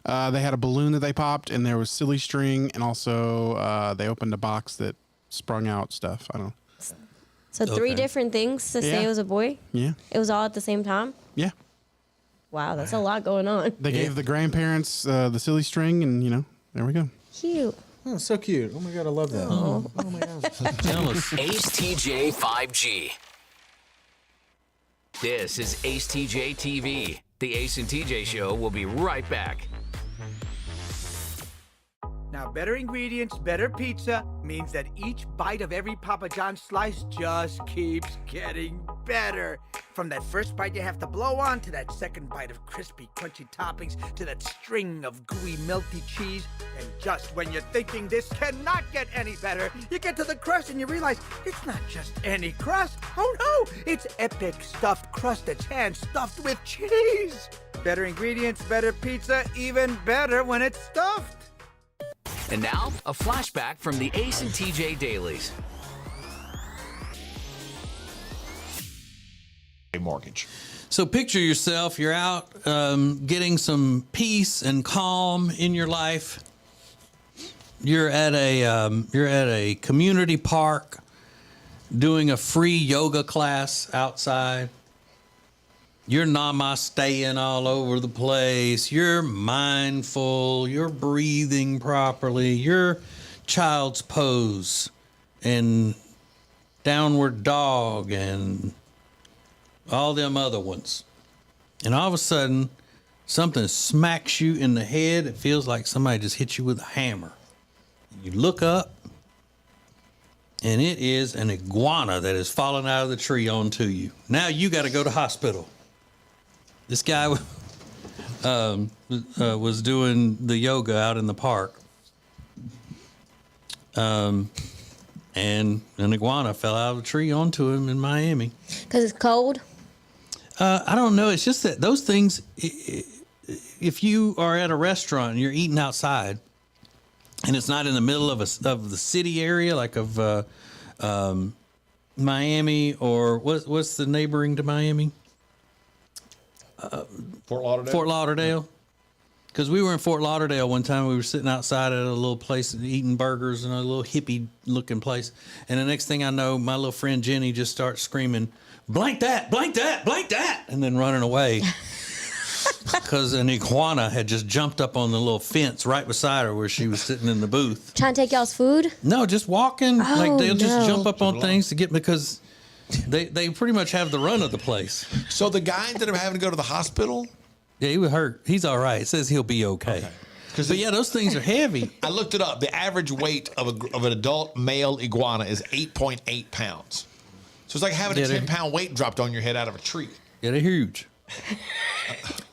They had a balloon that they popped, and there was silly string, and also they opened a box that sprung out stuff. I don't know. So 3 different things to say it was a boy? Yeah. It was all at the same time? Yeah. Wow, that's a lot going on. They gave the grandparents the silly string, and there we go. Cute. Oh, so cute. Oh my God, I love that. Oh, my God. Jealous. Ace TJ 5G. This is Ace TJ TV. The Ace and TJ Show will be right back. Now, better ingredients, better pizza means that each bite of every Papa John's slice just keeps getting better. From that first bite you have to blow on, to that second bite of crispy, crunchy toppings, to that string of gooey, melty cheese. And just when you're thinking this cannot get any better, you get to the crust and you realize it's not just any crust. Oh no, it's epic stuffed crust that's hand-stuffed with cheese. Better ingredients, better pizza, even better when it's stuffed. And now, a flashback from the Ace and TJ Dailies. Mortgage. So picture yourself, you're out getting some peace and calm in your life. You're at a community park doing a free yoga class outside. You're namasteing all over the place. You're mindful. You're breathing properly. You're child's pose and downward dog and all them other ones. And all of a sudden, something smacks you in the head. It feels like somebody just hit you with a hammer. You look up, and it is an iguana that has fallen out of the tree onto you. Now you got to go to hospital. This guy was doing the yoga out in the park. And an iguana fell out of the tree onto him in Miami. Because it's cold? I don't know. It's just that those things, if you are at a restaurant and you're eating outside and it's not in the middle of the city area, like of Miami or what's the neighboring to Miami? Fort Lauderdale. Fort Lauderdale. Because we were in Fort Lauderdale one time. We were sitting outside at a little place eating burgers in a little hippie-looking place. And the next thing I know, my little friend Jenny just starts screaming, blank that, blank that, blank that, and then running away. because an iguana had just jumped up on the little fence right beside her where she was sitting in the booth. Trying to take y'all's food? No, just walking. Oh, like they'll just no. jump up on things to get because they pretty much have the run of the place. So the guy ended up having to go to the hospital? Yeah, he was hurt. He's all right. It says he'll be okay. But yeah, those things are heavy. I looked it up. The average weight of an adult male iguana is 8.8 pounds. So it's like having a 10-pound weight dropped on your head out of a tree. Yeah, they're huge.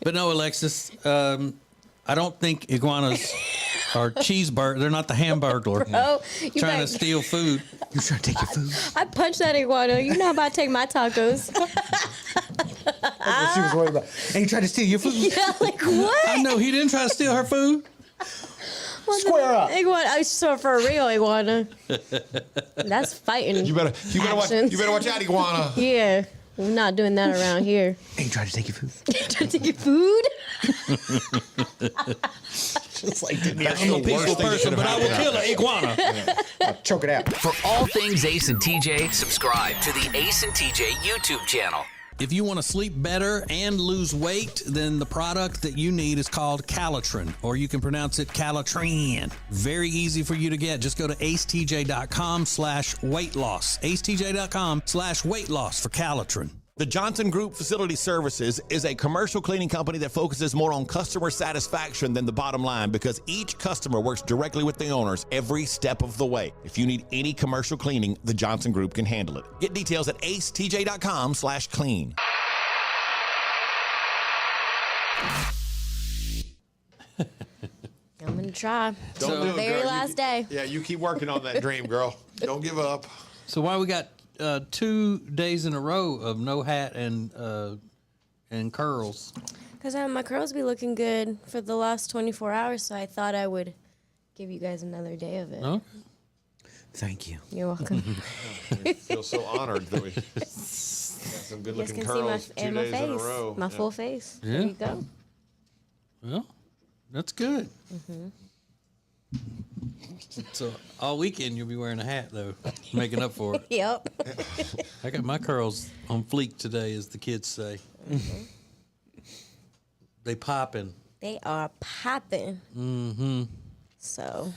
But no, Alexis, I don't think iguanas are cheeseburger. They're not the Hamburglar. Bro, you trying better- to steal food. You trying to take your food? I punched that iguana. You know about to take my tacos. That's what she was worried about. And you tried to steal your food? Yeah, like what? I know he didn't try to steal her food. Square up. Iguana. I saw for a real iguana. That's fighting. You better watch out, iguana. Yeah, we're not doing that around here. And you tried to take your food? Trying to take your food? Just like I'm a peaceful person, but I will kill an iguana. I'll choke it out. For all things Ace and TJ, subscribe to the Ace and TJ YouTube channel. If you want to sleep better and lose weight, then the product that you need is called Calitrin, or you can pronounce it Calitrin. Very easy for you to get. Just go to acetj.com/weight loss. acetj.com/weight loss for Calitrin. The Johnson Group Facility Services is a commercial cleaning company that focuses more on customer satisfaction than the bottom line because each customer works directly with the owners every step of the way. If you need any commercial cleaning, the Johnson Group can handle it. Get details at acetj.com/clean. I'm going to try. Don't do it, Very girl. last day. Yeah, you keep working on that dream, girl. Don't give up. So why we got 2 days in a row of no hat and curls? Because my curls be looking good for the last 24 hours, so I thought I would give you guys another day of it. Oh. Thank you. You're welcome. I feel so honored that we got some good You guys looking can see curls my 2 and my days in a face, row. my full face. Yeah. There you go. Well, that's good. Mm-hmm. So all weekend you'll be wearing a hat though, making up for it. Yep. I got my curls on fleek today, as the kids say. Mm-hmm. They popping. They are popping. Mm-hmm. So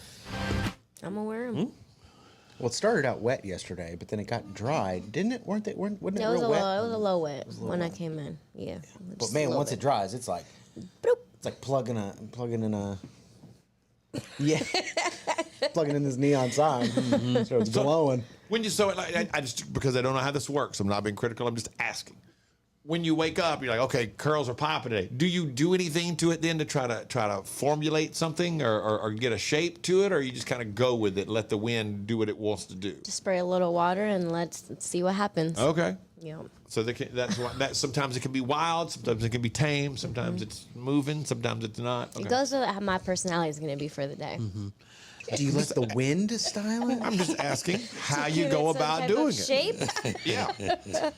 I'm gonna wear them. Well, it started out wet yesterday, but then it got dry, didn't it? Wasn't it It was real a wet? low. It was a low wet when I came in. Yeah. But Just a man, little once bit. it dries, it's like it's like plugging in a plugging in this neon sign, so it's glowing. When you I just because I don't know how this works, I'm not being critical. I'm just asking. When you wake up, you're like, okay, curls are popping today. Do you do anything to it then to try to formulate something or get a shape to it, or you just kind of go with it, let the wind do what it wants to do? Just spray a little water and let's see what happens. Okay. Yep. So that sometimes it can be wild, sometimes it can be tame, sometimes it's moving, sometimes it's not. Okay. It goes with how my personality is going to be for the day. Do you let the wind style it? I'm just asking how you give go it some about type doing of it. shape? Yeah.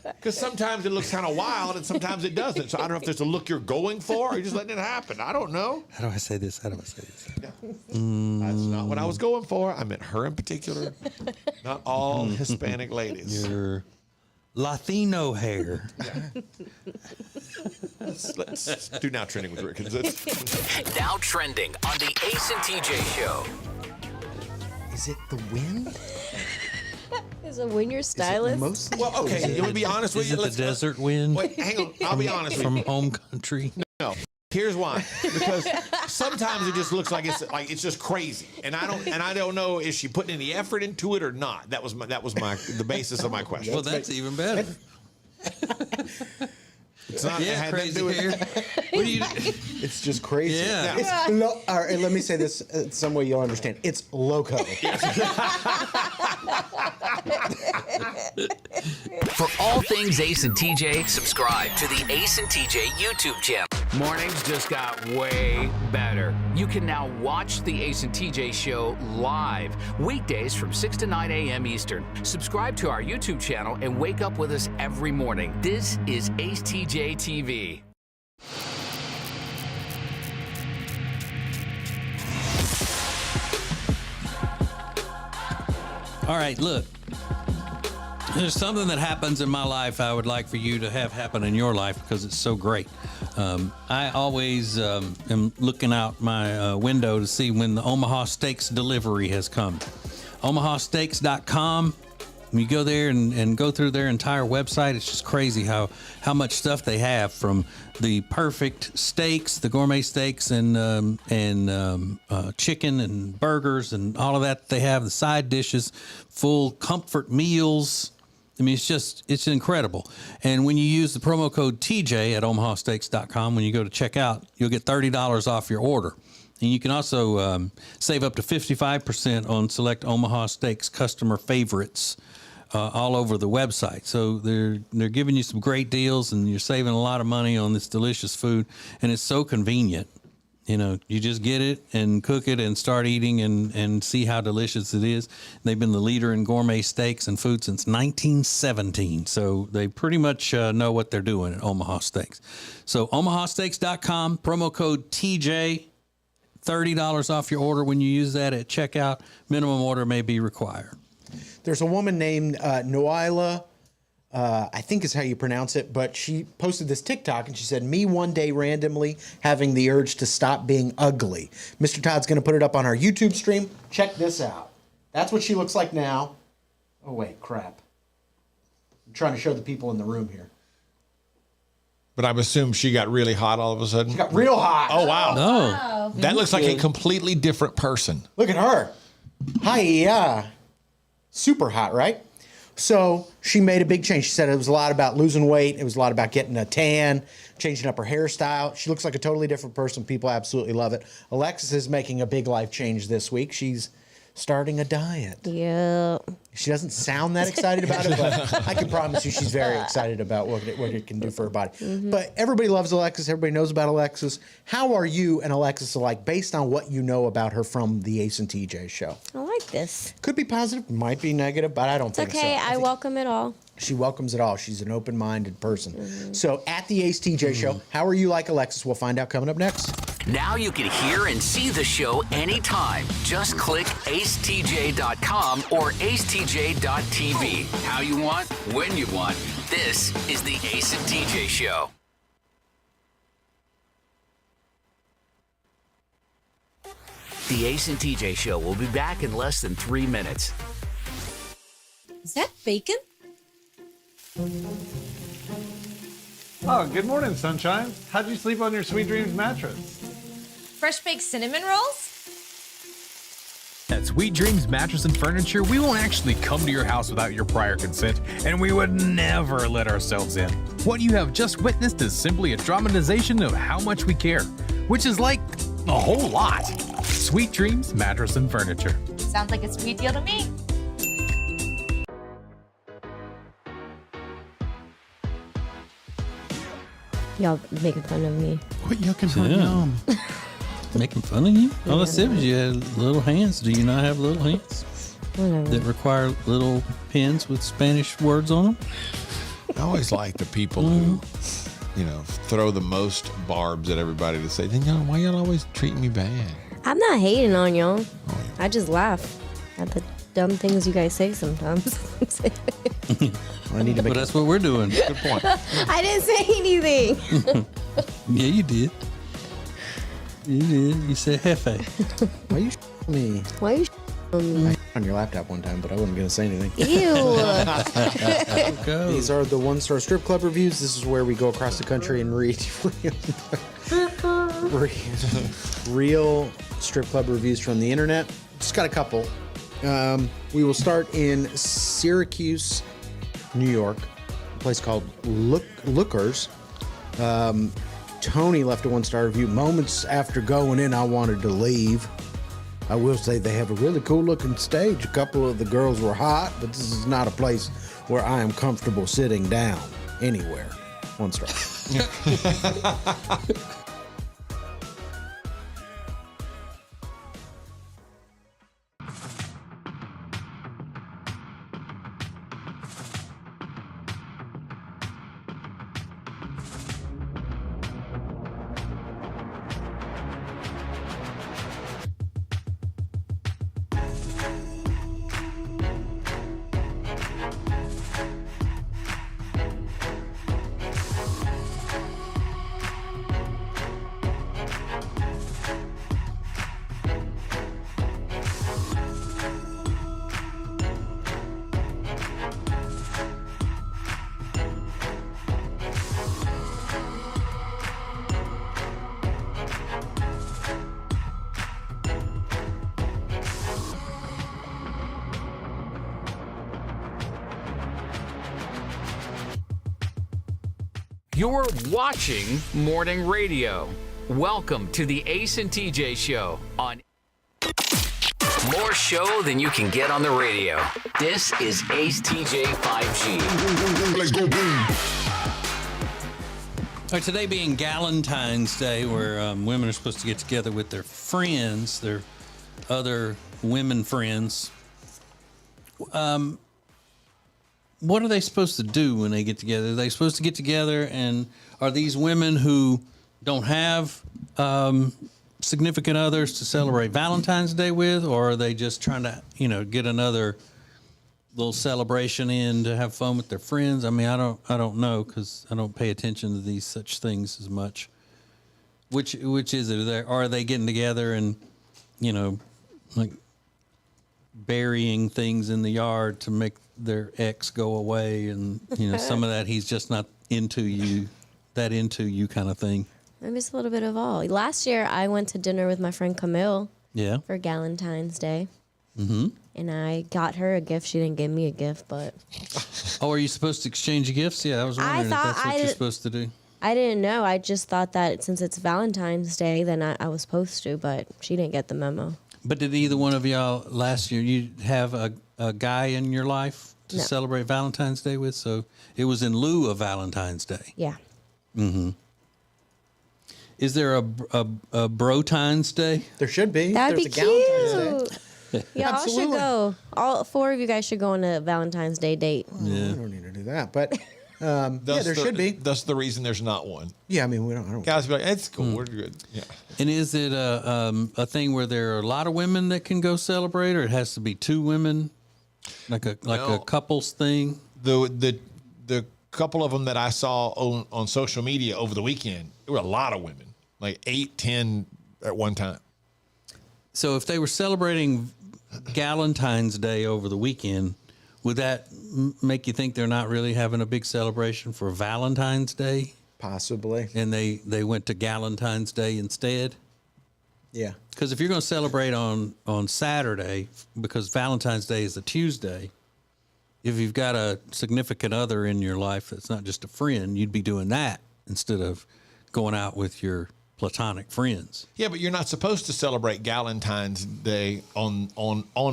Because sometimes it looks kind of wild and sometimes it doesn't. So I don't know if there's a look you're going for or you're just letting it happen. I don't know. How do I say this? How do I say this? Yeah. That's not what I was going for. I meant her in particular, not all Hispanic ladies. Your Latino hair. Let's do Now Trending with Rick. Now trending on the Ace and TJ Show. Is it the wind? Is it when you're stylist? Well, okay, let me be honest with Is you. it the desert wind? Wait, hang on. I'll be honest with you. From home country. No. Here's why. Because sometimes it just looks like it's just crazy, and I don't know is she putting any effort into it or not. That was the basis of my question. Well, that's even better. It's not. Yeah, it had crazy nothing to do hair. with- What do you? It's just crazy. Yeah. It's all right, let me say this some way you'll understand. It's loco. For all things Ace and TJ, subscribe to the Ace and TJ YouTube channel. Mornings just got way better. You can now watch the Ace and TJ show live, weekdays from 6 to 9 a.m. Eastern. Subscribe to our YouTube channel and wake up with us every morning. This is Ace TJ TV. All right, look. There's something that happens in my life I would like for you to have happen in your life because it's so great. I always am looking out my window to see when the Omaha Steaks delivery has come. OmahaSteaks.com. When you go there and go through their entire website, it's just crazy how much stuff they have, from the perfect steaks, the gourmet steaks, and chicken and burgers and all of that they have, the side dishes, full comfort meals. I mean, it's incredible. And when you use the promo code TJ at omahasteaks.com, when you go to checkout, you'll get $30 off your order. And you can also save up to 55% on select Omaha Steaks customer favorites all over the website. So they're giving you some great deals, and you're saving a lot of money on this delicious food. And it's so convenient. You know, you just get it and cook it and start eating and see how delicious it is. They've been the leader in gourmet steaks and food since 1917. So they pretty much know what they're doing at Omaha Steaks. So omahasteaks.com, promo code TJ, $30 off your order when you use that at checkout. Minimum order may be required. There's a woman named Noila, I think is how you pronounce it, but she posted this TikTok and she said, me one day randomly having the urge to stop being ugly. Mr. Todd's going to put it up on our YouTube stream. Check this out. That's what she looks like now. Oh, wait, crap. I'm trying to show the people in the room here. But I'm assuming she got really hot all of a sudden. She got real hot. Oh, wow. No. That looks like a completely different person. Look at her. Hi, super hot, right? So she made a big change. She said it was a lot about losing weight. It was a lot about getting a tan, changing up her hairstyle. She looks like a totally different person. People absolutely love it. Alexis is making a big life change this week. She's starting a diet. Yeah. She doesn't sound that excited about it, but I can promise you she's very excited about what it can do for her body. Mm-hmm. But everybody loves Alexis. Everybody knows about Alexis. How are you and Alexis alike based on what you know about her from the Ace and TJ show? I like this. Could be positive, might be negative, but I don't think It's okay. so. I welcome it all. She welcomes it all. She's an open-minded person. So at the Ace TJ show, how are you like Alexis? We'll find out coming up next. Now you can hear and see the show anytime. Just click acetj.com or acetj.tv. How you want, when you want. This is the Ace and TJ Show. The Ace and TJ Show will be back in less than 3 minutes. Is that bacon? Oh, good morning, sunshine. How'd you sleep on your Sweet Dreams mattress? Fresh baked cinnamon rolls? At Sweet Dreams Mattress and Furniture, we won't actually come to your house without your prior consent, and we would never let ourselves in. What you have just witnessed is simply a dramatization of how much we care, which is like a whole lot. Sweet Dreams Mattress and Furniture. Sounds like a sweet deal to me. Y'all making fun of me. Quit yucking her Yeah. yum. Making fun of you? All I said was you had little hands. Do you not have little hands Whatever. that require little pens with Spanish words on them? I always like the people who, throw the most barbs at everybody to say, then why y'all always treat me bad? I'm not hating on y'all. I just laugh at the dumb things you guys say sometimes. I need to But that's what we're doing. Good point. I didn't say anything. Yeah, you did. You did. You said Hefe. Why you me? Why you on me? On your laptop one time, but I wasn't going to say anything. Ew. These are the one-star strip club reviews. This is where we go across the country and read real strip club reviews from the internet. Just got a couple. We will start in Syracuse, New York, a place called Lookers. Tony left a one-star review. Moments after going in, I wanted to leave. I will say they have a really cool-looking stage. A couple of the girls were hot, but this is not a place where I am comfortable sitting down anywhere. One star. You're watching morning radio. Welcome to the Ace and TJ Show on more show than you can get on the radio. This is Ace TJ 5G. Let's go boom. All right, today being Galentine's Day, where women are supposed to get together with their friends, their other women friends. What are they supposed to do when they get together? Are they supposed to get together, and are these women who don't have significant others to celebrate Valentine's Day with, or are they just trying to, get another little celebration in to have fun with their friends? I mean, I don't know, because I don't pay attention to these such things as much. Which is it? Are they getting together and, like burying things in the yard to make their ex go away, and some of that he's just not into you kind of thing? Maybe it's a little bit of all. Last year I went to dinner with my friend Camille. Yeah. For Galentine's Day. Mm-hmm. And I got her a gift. She didn't give me a gift, but. Oh, are you supposed to exchange gifts? Yeah, I was wondering if that's what you're supposed to do. I didn't know. I just thought that since it's Valentine's Day, then I was supposed to, but she didn't get the memo. But did either one of y'all last year, you have a guy in your life to No. celebrate Valentine's Day with? So it was in lieu of Valentine's Day. Yeah. Mm-hmm. Is there a Brotine's Day? There should be. That'd There's be a Galentine's cute. Day. Y'all should go. All four of you guys should go on a Valentine's Day date. We don't need to do that, but there should be. That's the reason there's not one. Yeah, I mean, I don't. Guys be like, it's cool. We're good. Yeah. And is it a thing where there are a lot of women that can go celebrate, or it has to be two women, like a couples thing? The couple of them that I saw on social media over the weekend, there were a lot of women, like 8, 10 at one time. So if they were celebrating Galentine's Day over the weekend, would that make you think they're not really having a big celebration for Valentine's Day? Possibly. And they went to Galentine's Day instead? Yeah. Because if you're going to celebrate on Saturday, because Valentine's Day is a Tuesday, if you've got a significant other in your life that's not just a friend, you'd be doing that instead of going out with your platonic friends. Yeah, but you're not supposed to celebrate Galentine's Day on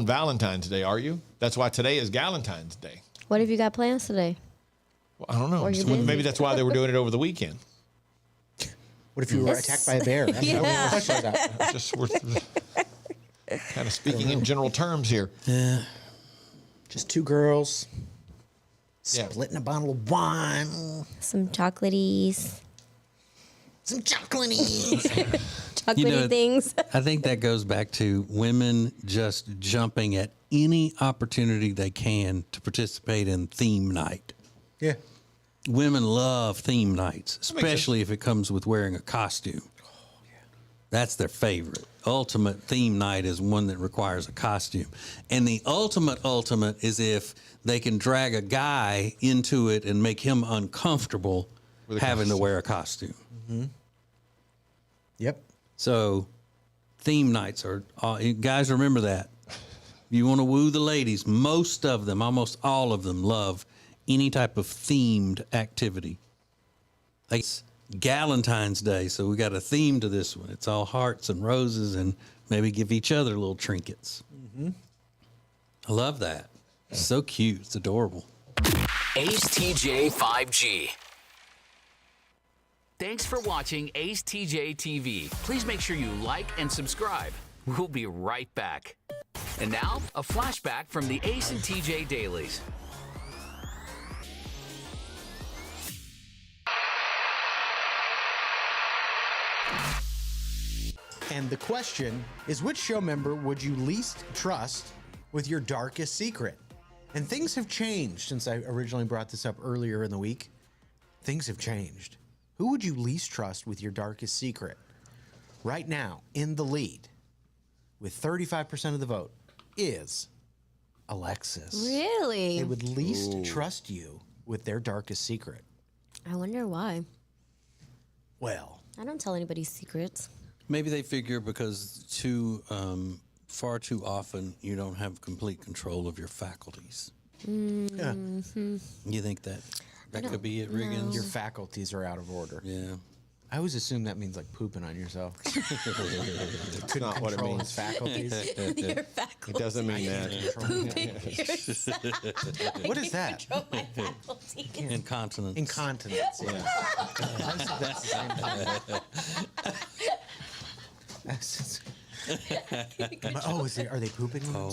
Valentine's Day, are you? That's why today is Galentine's Day. What have you got plans today? Well, I don't know. Or you're So busy. maybe that's why they were doing it over the weekend. What if you were attacked by a bear? Yeah. We're kind of speaking in general terms here. Yeah. Just two girls Yeah. splitting a bottle of wine. Some chocolaties. Some chocolaties. Chocolatey things. I think that goes back to women just jumping at any opportunity they can to participate in theme night. Yeah. Women love theme nights, especially if it comes with wearing a costume. That's their favorite. Ultimate theme night is one that requires a costume. And the ultimate is if they can drag a guy into it and make him uncomfortable having to wear a costume. Mm-hmm. Yep. So theme nights are, guys, remember that. You want to woo the ladies. Most of them, almost all of them, love any type of themed activity. Like it's Galentine's Day, so we got a theme to this one. It's all hearts and roses, and maybe give each other little trinkets. Mm-hmm. I love that. It's so cute. It's adorable. Ace TJ 5G. Thanks for watching Ace TJ TV. Please make sure you like and subscribe. We'll be right back. And now, a flashback from the Ace and TJ Dailies. And the question is, which show member would you least trust with your darkest secret? And things have changed since I originally brought this up earlier in the week. Things have changed. Who would you least trust with your darkest secret? Right now, in the lead, with 35% of the vote, is Alexis. Really? They would least trust you with their darkest secret. I wonder why. Well, I don't tell anybody secrets. Maybe they figure because far too often you don't have complete control of your faculties. Mm-hmm. You think that? That could be it, Riggins. Your faculties are out of order. Yeah. I always assume that means like pooping on yourself. It's not what it Control means. his faculties. Your faculties. It doesn't mean that. Pooping yourself. What is that? Control my faculties. Incontinence. Incontinence. Yeah. That's the same thing. Oh, are they pooping? Oh,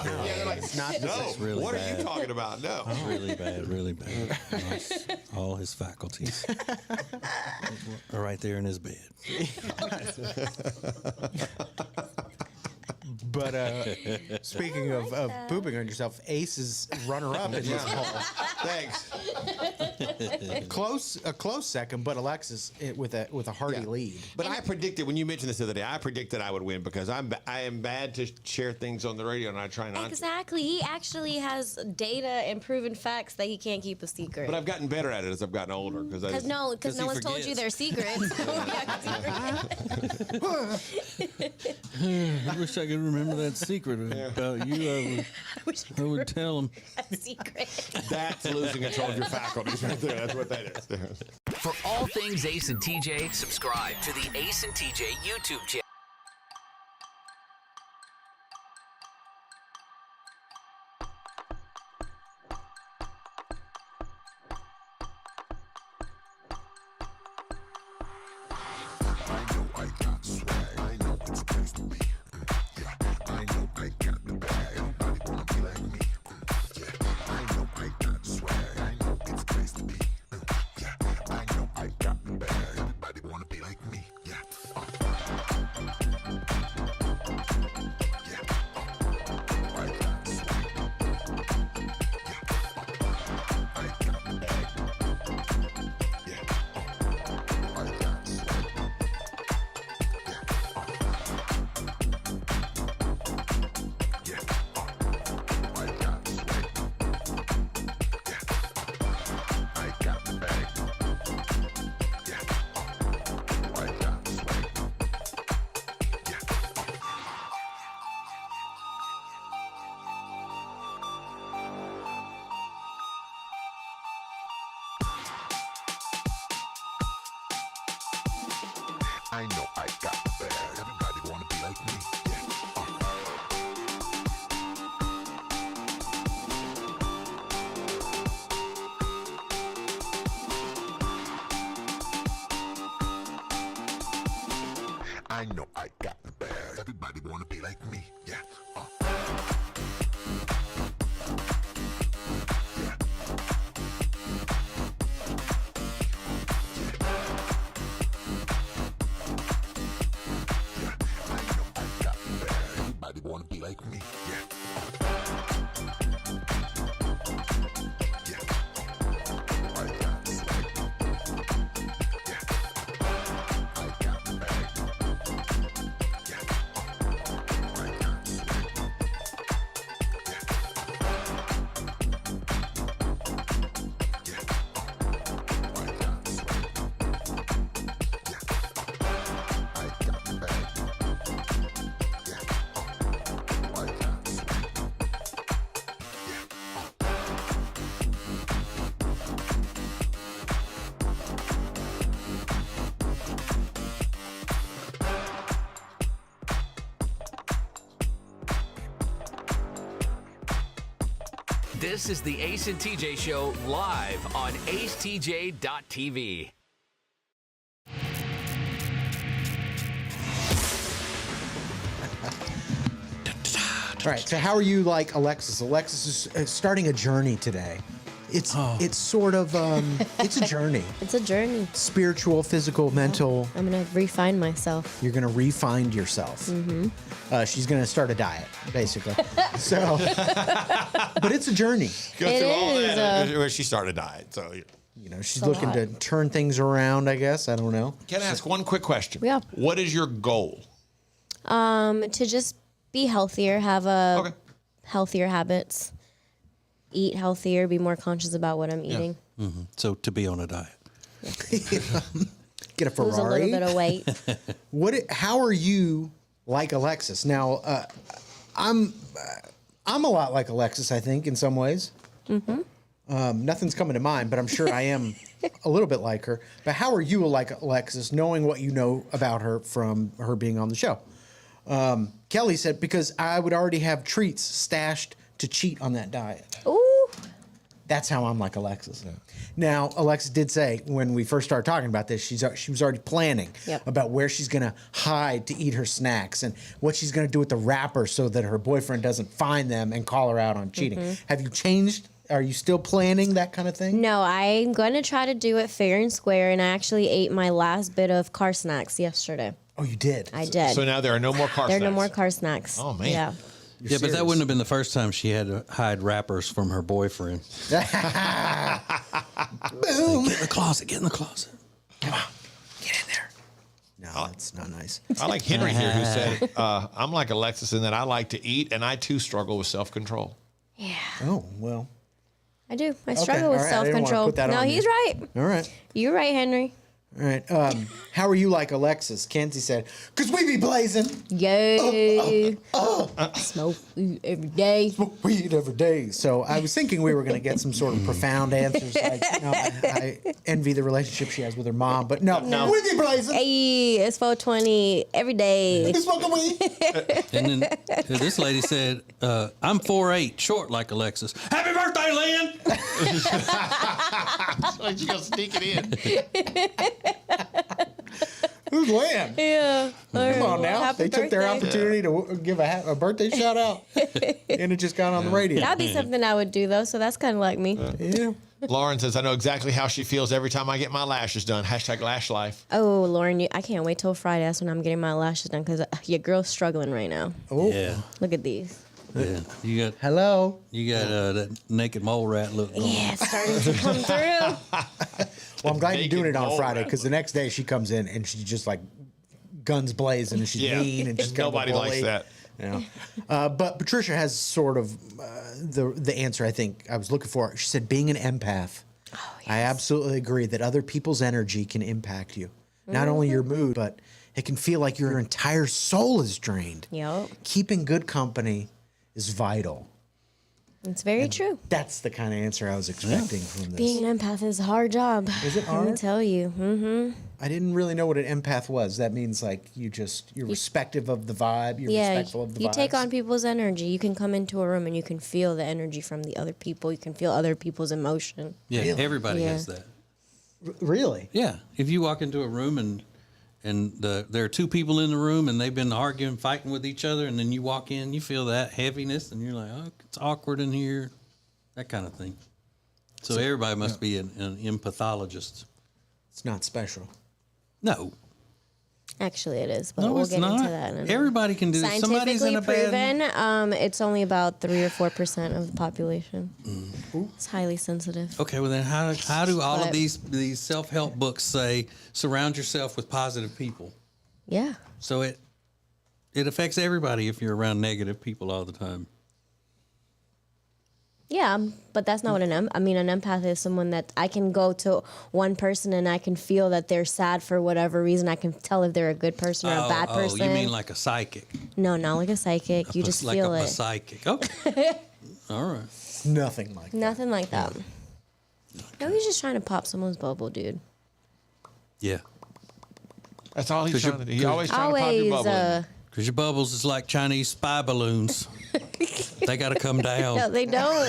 Yeah, they're like, It's not. no, That's really what are bad. you talking about? No. Really bad, really bad. Lost all his faculties are right there in his bed. But speaking of pooping on yourself, Ace is runner-up in this poll. Thanks. A close second, but Alexis with a hearty lead. But I predicted, when you mentioned this the other day, I predicted I would win because I am bad to share things on the radio, and I try not to. Exactly. He actually has data and proven facts that he can't keep a secret. But I've gotten better at it as I've gotten older. Because no one's told you their secrets. I wish I could remember that secret about you. I would tell him. A secret. That's losing control of your faculties right there. That's what that is. For all things Ace and TJ, subscribe to the Ace and TJ YouTube channel. I know I got the bag. Everybody wanna be like me. I know I got the bag. Everybody wanna be like me. Yeah. Everybody wanna be like me. Yeah. This is the Ace and TJ Show live on acetj.tv. All right, so how are you like Alexis? Alexis is starting a journey today. It's sort of it's a journey. It's a journey. Spiritual, physical, mental. I'm gonna refine myself. You're gonna refine yourself. Mm-hmm. She's gonna start a diet, basically. So, but it's a journey. Go through all that. Where she started a diet, so you know she's looking to turn things around. I guess I don't know. Can I ask one quick question? Yeah. What is your goal? To just be healthier, have healthier habits, eat healthier, be more conscious about what I'm eating. Mm-hmm. So to be on a diet. Get a Ferrari. Lose a little bit of weight. How are you like Alexis? Now, I'm a lot like Alexis, I think, in some ways. Mm-hmm. Nothing's coming to mind, but I'm sure I am a little bit like her. But how are you like Alexis, knowing what you know about her from her being on the show? Kelly said, because I would already have treats stashed to cheat on that diet. Ooh. That's how I'm like Alexis. Yeah. Now, Alexis did say when we first started talking about this, she was already planning about where she's going to hide to eat her snacks and what she's going to do with the wrapper so that her boyfriend doesn't find them and call her out on cheating. Mm-hmm. Have you changed? Are you still planning that kind of thing? No, I'm going to try to do it fair and square, and I actually ate my last bit of car snacks yesterday. Oh, you did? I did. So now there are no more car snacks? There are no more car snacks. Oh, man. Yeah. Yeah, but that wouldn't have been the first time she had to hide wrappers from her boyfriend. Boom! Get in the closet. Get in the closet. Come on. Get in there. No, that's not nice. I like Henry here who said, I'm like Alexis in that I like to eat, and I too struggle with self-control. Yeah. Oh, well. I do. I struggle with right. self-control. No, he's right. All right. You're right, Henry. All right. How are you like Alexis? Kenzie said, because we be blazing. Yo. Smoke weed every day. Smoke weed every day. So I was thinking we were going to get some sort of profound answers. Like, I envy the relationship she has with her mom, but no. We be blazing. Hey, it's 420 every day. We smoking weed. And then this lady said, I'm 4'8", short like Alexis. Happy birthday, Lynn! So you going to sneak it in. Who's Lynn? Yeah. Come on now. They took their opportunity to give a birthday shout out, and it just got on the radio. That'd be something I would do, though, so that's kind of like me. Yeah. Lauren says, I know exactly how she feels every time I get my lashes done. # lash life. Oh, Lauren, I can't wait till Friday. That's when I'm getting my lashes done because your girl's struggling right now. Oh. Yeah. Look at these. Yeah. You got hello. You got that naked mole rat look going. Yeah, it's starting to come through. Well, I'm glad you're doing it on Friday because the next day she comes in and she's just like guns blazing and she's mean and she's nobody likes that. You know? But Patricia has sort of the answer I think I was looking for. She said, being an empath. Oh, yes. I absolutely agree that other people's energy can impact you. Not only your mood, but it can feel like your entire soul is drained. Yep. Keeping good company is vital. It's very true. That's the kind of answer I was expecting from this. Being an empath is a hard job. Is it hard? Let me tell you. Mm-hmm. I didn't really know what an empath was. That means like you're respective of the vibe. You're respectful of the vibes. You take on people's energy. You can come into a room and you can feel the energy from the other people. You can feel other people's emotion. Yeah, really? Everybody has that. Really? Yeah. If you walk into a room and there are two people in the room and they've been arguing, fighting with each other, and then you walk in, you feel that heaviness, and you're like, oh, it's awkward in here, that kind of thing. So everybody must be an empathologist. It's not special. No. Actually, it is, but No, we'll it's get not. into that. In Everybody can do it. Somebody's in a proven, bad... it's only about 3 or 4% of the population. It's highly sensitive. Okay, well then how do all of these self-help books say surround yourself with positive people? Yeah. So it affects everybody if you're around negative people all the time. Yeah, but that's not what an empath is someone that I can go to one person and I can feel that they're sad for whatever reason. I can tell if they're a good person or a bad person. Oh, you mean like a psychic? No, not like a psychic. You just feel it. Like a psychic. Okay. All right. Nothing like that. Nothing like that. No, he's just trying to pop someone's bubble, dude. Yeah. That's all he's trying to do. He's always trying to pop your bubble. Because your bubbles is like Chinese spy balloons. They got to come down. No, they don't.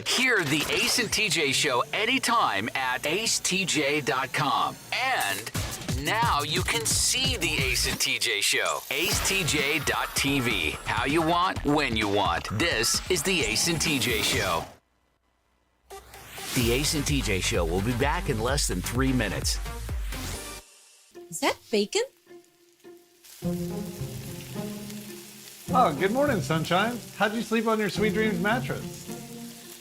Hear the Ace and TJ show anytime at acetj.com. And now you can see the Ace and TJ show. acetj.tv. How you want, when you want. This is the Ace and TJ show. The Ace and TJ show will be back in less than 3 minutes. Is that bacon? Oh, good morning, sunshine. How'd you sleep on your Sweet Dreams mattress?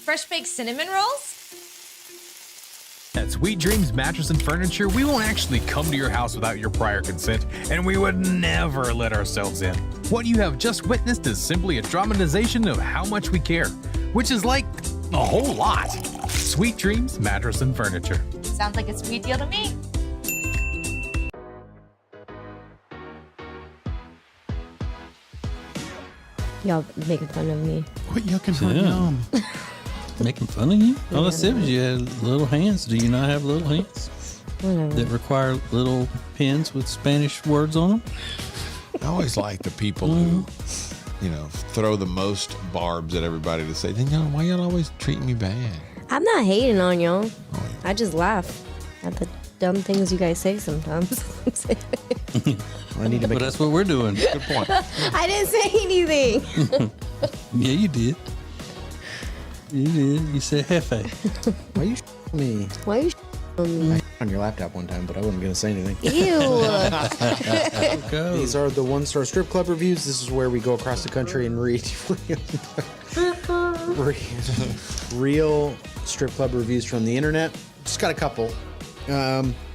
Fresh baked cinnamon rolls? At Sweet Dreams Mattress and Furniture, we won't actually come to your house without your prior consent, and we would never let ourselves in. What you have just witnessed is simply a dramatization of how much we care, which is like a whole lot. Sweet Dreams Mattress and Furniture. Sounds like a sweet deal to me. Y'all making fun of me. Quit yucking her yum. Making fun of you? All I said was you had little hands. Do you not have little hands that require little pens with Spanish words on them? I always like the people who, throw the most barbs at everybody to say, then why y'all always treating me bad? I'm not hating on y'all. I just laugh at the dumb things you guys say sometimes. I need to But that's what we're doing. Good point. I didn't say anything. Yeah, you did. You did. You said Hefe. Why you me? Why you on me? On your laptop one time, but I wasn't going to say anything. Ew. These are the one-star strip club reviews. This is where we go across the country and read real strip club reviews from the internet. Just got a couple.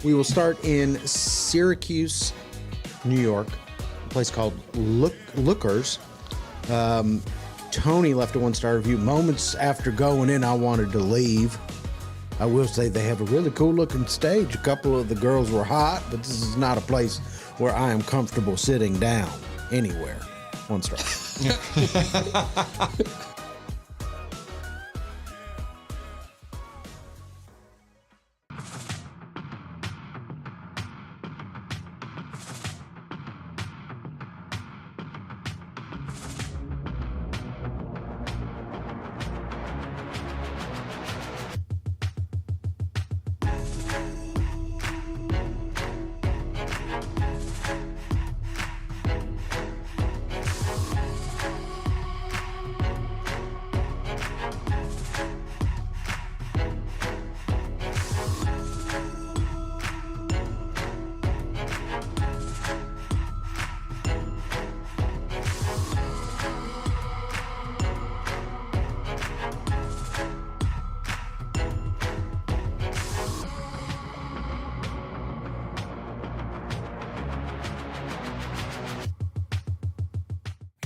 We will start in Syracuse, New York, a place called Lookers. Tony left a one-star review. Moments after going in, I wanted to leave. I will say they have a really cool-looking stage. A couple of the girls were hot, but this is not a place where I am comfortable sitting down anywhere. One star.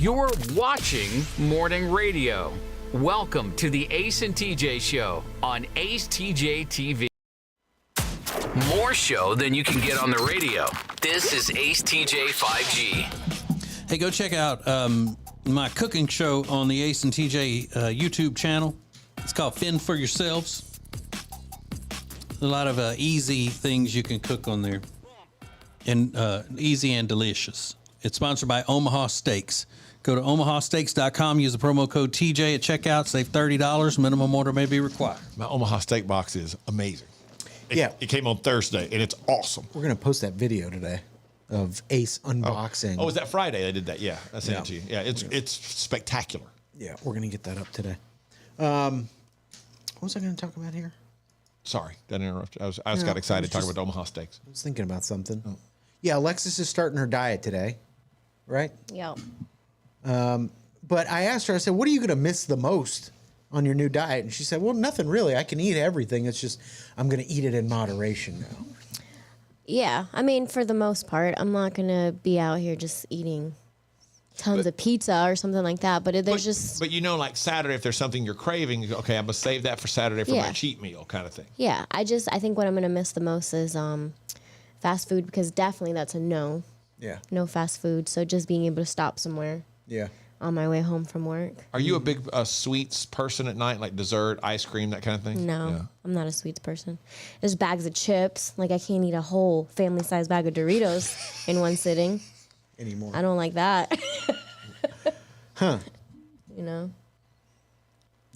You're watching Morning Radio. Welcome to the Ace and TJ Show on acetjtv. More show than you can get on the radio. This is Ace TJ 5G. Hey, go check out my cooking show on the Ace and TJ YouTube channel. It's called Fend for Yourselves. A lot of easy things you can cook on there, and easy and delicious. It's sponsored by Omaha Steaks. Go to omahasteaks.com, use the promo code TJ at checkout, save $30. Minimum order may be required. My Omaha steak box is amazing. It came on Thursday, and it's awesome. We're going to post that video today of Ace unboxing. Oh, was that Friday they did that? Yeah, I sent it to you. Yeah, it's spectacular. Yeah, we're going to get that up today. What was I going to talk about here? Sorry, that interrupted. I just got excited talking about Omaha Steaks. I was thinking about something. Oh. Yeah, Alexis is starting her diet today, right? Yep. But I asked her, I said, what are you going to miss the most on your new diet? And she said, well, nothing really. I can eat everything. It's just I'm going to eat it in moderation now. Yeah, I mean, for the most part, I'm not going to be out here just eating tons of pizza or something like that. But there's just... But like Saturday, if there's something you're craving, okay, I'm going to save that for Saturday for my cheat meal kind of thing. Yeah, I think what I'm going to miss the most is fast food, because definitely that's a no. Yeah. No fast food. So just being able to stop somewhere. Yeah. On my way home from work. Are you a big sweets person at night, like dessert, ice cream, that kind of thing? No, I'm not a sweets person. There's bags of chips. Like, I can't eat a whole family-sized bag of Doritos in one sitting. Anymore. I don't like that. Huh. You know?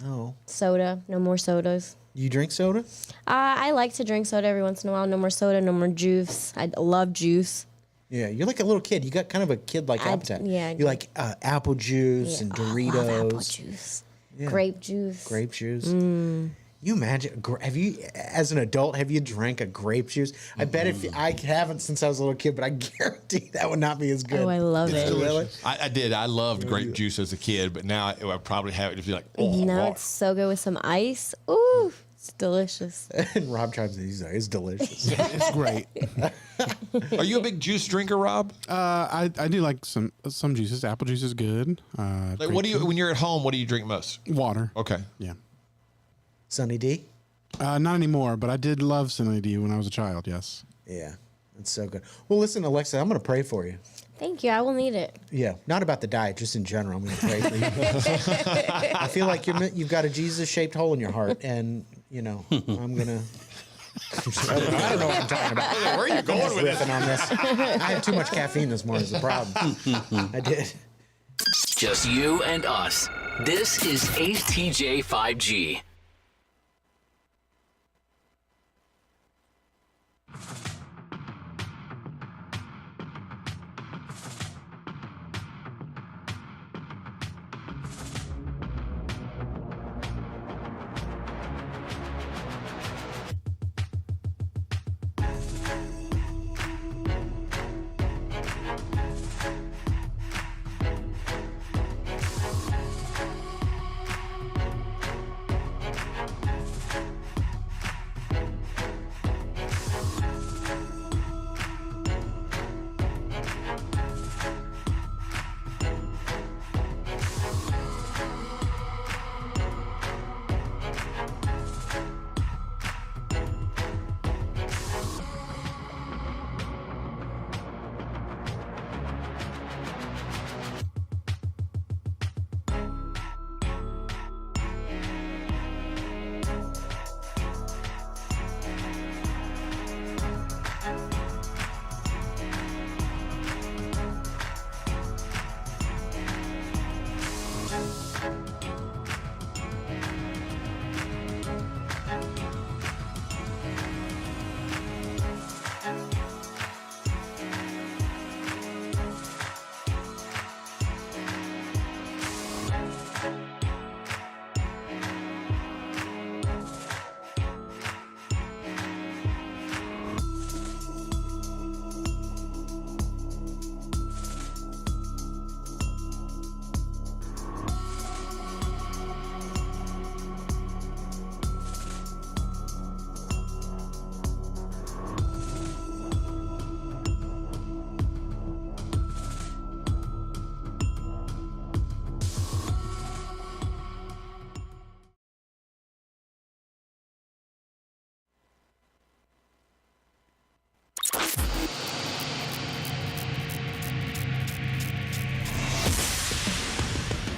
No. Soda. No more sodas. You drink soda? I like to drink soda every once in a while. No more soda. No more juice. I love juice. Yeah, you're like a little kid. You got kind of a kid-like appetite. Yeah. You like apple juice and Doritos. I love apple juice. Yeah. Grape juice. Grape juice. You imagine, as an adult, have you drank a grape juice? I bet I haven't since I was a little kid, but I guarantee that would not be as good. Oh, I love it. Really? I did. I loved grape juice as a kid, but now I would probably have it to be like, now it's so good with some ice. Ooh. It's delicious. And Rob chimes in. He's like, it's delicious. It's great. Are you a big juice drinker, Rob? I do like some juices. Apple juice is good. Like, what do you, when you're at home, what do you drink most? Water. Okay. Yeah. Sunny D? Not anymore, but I did love Sunny D when I was a child, yes. Yeah. It's so good. Well, listen, Alexa, I'm going to pray for you. Thank you. I will need it. Yeah, not about the diet, just in general. I'm going to pray for you. I feel like you've got a Jesus-shaped hole in your heart, and I'm going to. I don't know what I'm talking about. Where are you going with riffing on this? I had too much caffeine this morning. Is the problem? I did. Just you and us. This is ACETJ 5G.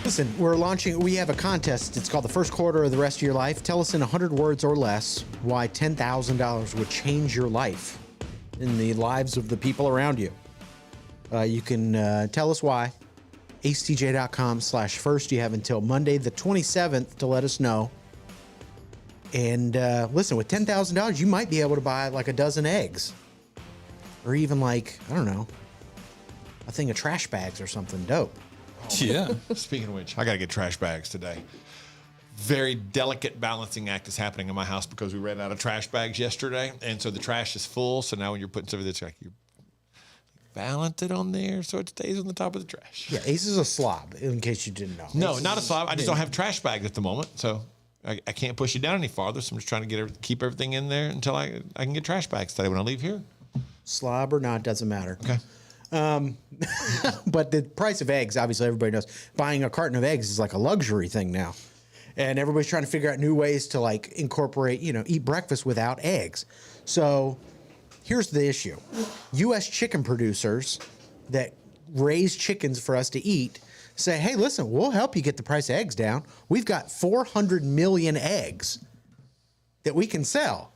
Listen, we have a contest. It's called The First Quarter of the Rest of Your Life. Tell us in 100 words or less why $10,000 would change your life in the lives of the people around you. You can tell us why. acetj.com/first. You have until Monday the 27th to let us know. And listen, with $10,000, you might be able to buy like a dozen eggs. Or even like, I don't know, a thing of trash bags or something dope. Yeah. Speaking of which, I got to get trash bags today. Very delicate balancing act is happening in my house because we ran out of trash bags yesterday. And so the trash is full. So now when you're putting stuff in it's like you balance it on there so it stays on the top of the trash. Yeah, Ace is a slob, in case you didn't know. No, not a slob. I just don't have trash bags at the moment. So I can't push it down any farther. So I'm just trying to keep everything in there until I can get trash bags today when I leave here. Slob or not, doesn't matter. Okay. But the price of eggs, obviously everybody knows, buying a carton of eggs is like a luxury thing now. And everybody's trying to figure out new ways to like incorporate, eat breakfast without eggs. So here's the issue. U.S. chicken producers that raise chickens for us to eat say, hey, listen, we'll help you get the price of eggs down. We've got 400 million eggs that we can sell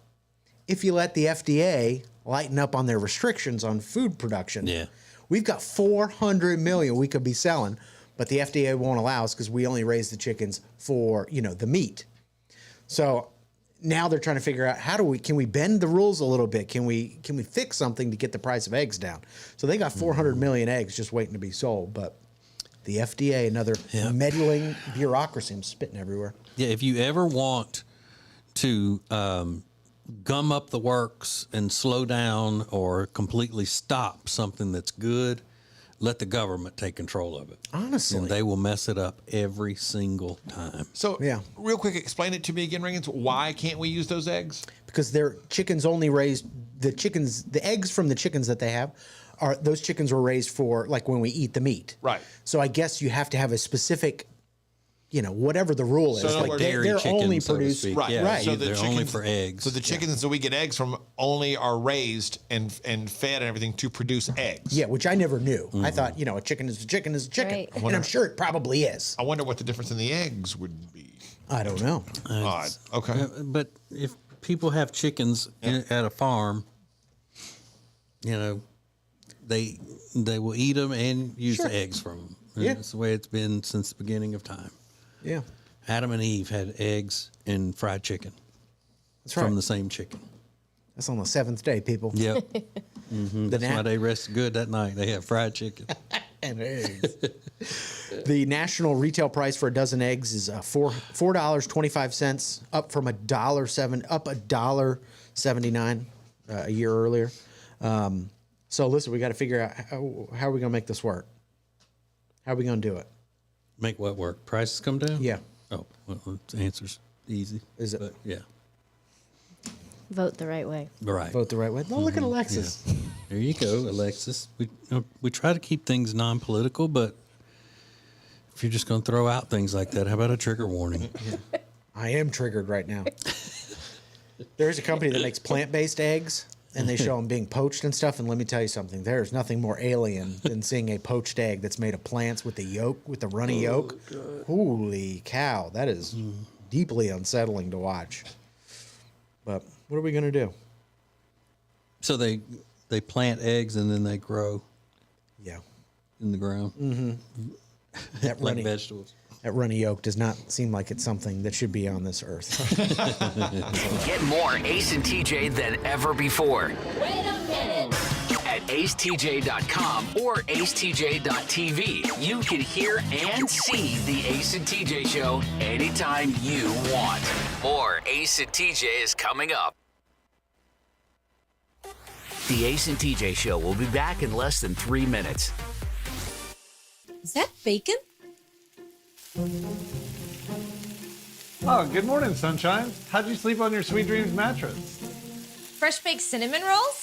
if you let the FDA lighten up on their restrictions on food production. Yeah. We've got 400 million we could be selling, but the FDA won't allow us because we only raise the chickens for, the meat. So now they're trying to figure out can we bend the rules a little bit? Can we fix something to get the price of eggs down? So they got 400 million eggs just waiting to be sold, but the FDA, another meddling bureaucracy, I'm spitting everywhere. Yeah, if you ever want to gum up the works and slow down or completely stop something that's good, let the government take control of it. Honestly. And they will mess it up every single time. So, real quick, explain it to me again, Ringans. Why can't we use those eggs? Because their chickens only raised, the eggs from the chickens that they have, those chickens were raised for like when we eat the meat. Right. So I guess you have to have a specific whatever the rule is. So in other Like words, they're chicken, only so to produced speak. Right. Yeah, right. So the they're chickens, only for eggs. So the chickens that we get eggs from only are raised and fed and everything to produce eggs. Yeah, which I never knew. I thought, a chicken is a chicken is a chicken. Right. And I'm sure it probably is. I wonder what the difference in the eggs would be. I don't know. Odd. Okay. But if people have chickens at a farm, they will eat them and use the eggs from them. Yeah. That's the way it's been since the beginning of time. Yeah. Adam and Eve had eggs and fried chicken. That's from right. the same chicken. That's on the seventh day, people. Yep. That's why they rested good that night. They had fried chicken. And eggs. The national retail price for a dozen eggs is $4.25, up from $1.79 a year earlier. So listen, we got to figure out how are we going to make this work? How are we going to do it? Make what work? Prices come down? Yeah. Oh, well, the answer's easy. Is it? But, yeah. Vote the right way. Right. Vote the right way. Oh, look at Alexis. Yeah. There you go, Alexis. We try to keep things non-political, but if you're just going to throw out things like that, how about a trigger warning? I am triggered right now. There is a company that makes plant-based eggs, and they show them being poached and stuff. And let me tell you something: there is nothing more alien than seeing a poached egg that's made of plants with the yolk, with the runny yolk. God. Holy cow, that is deeply unsettling to watch. But what are we going to do? So they plant eggs and then they grow. Yeah. In the ground. Mm-hmm. That like runny vegetables. That runny yolk does not seem like it's something that should be on this earth. Get more Ace and TJ than ever before. Wait a minute. At acetj.com or acetj.tv, you can hear and see the Ace and TJ show anytime you want. More Ace and TJ is coming up. The Ace and TJ show will be back in less than 3 minutes. Is that bacon? Oh, good morning, sunshine. How'd you sleep on your Sweet Dreams mattress? Fresh baked cinnamon rolls?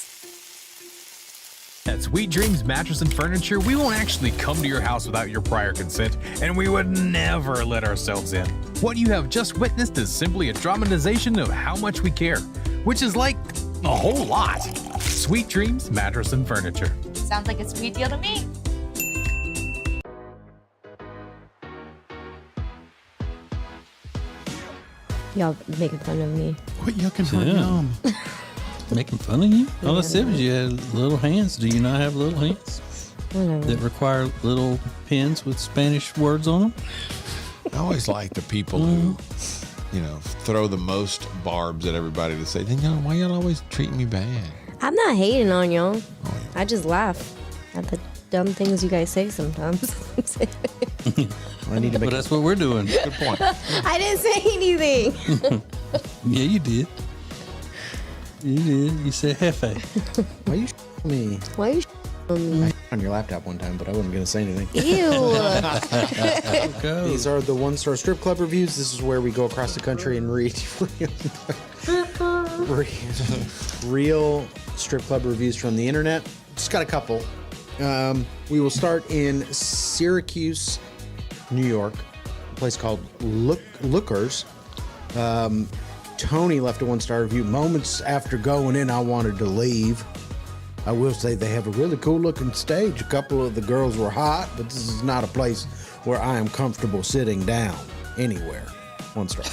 At Sweet Dreams Mattress and Furniture, we won't actually come to your house without your prior consent, and we would never let ourselves in. What you have just witnessed is simply a dramatization of how much we care, which is like a whole lot. Sweet Dreams Mattress and Furniture. Sounds like a sweet deal to me. Y'all making fun of me. Quit yucking her yum. Making fun of you? All I said was you had little hands. Do you not have little hands? Whatever. That require little pens with Spanish words on them? I always like the people who, throw the most barbs at everybody to say, then why y'all always treat me bad? I'm not hating on y'all. I just laugh at the dumb things you guys say sometimes. But that's what we're doing. Good point. I didn't say anything. Yeah, you did. You did. You said hefe. Why you me? Why you me? I on your laptop one time, but I wasn't going to say anything. Ew. These are the one-star strip club reviews. This is where we go across the country and read real strip club reviews from the internet. Just got a couple. We will start in Syracuse, New York, a place called Lookers. Tony left a one-star review. Moments after going in, I wanted to leave. I will say they have a really cool-looking stage. A couple of the girls were hot, but this is not a place where I am comfortable sitting down anywhere. 1 star.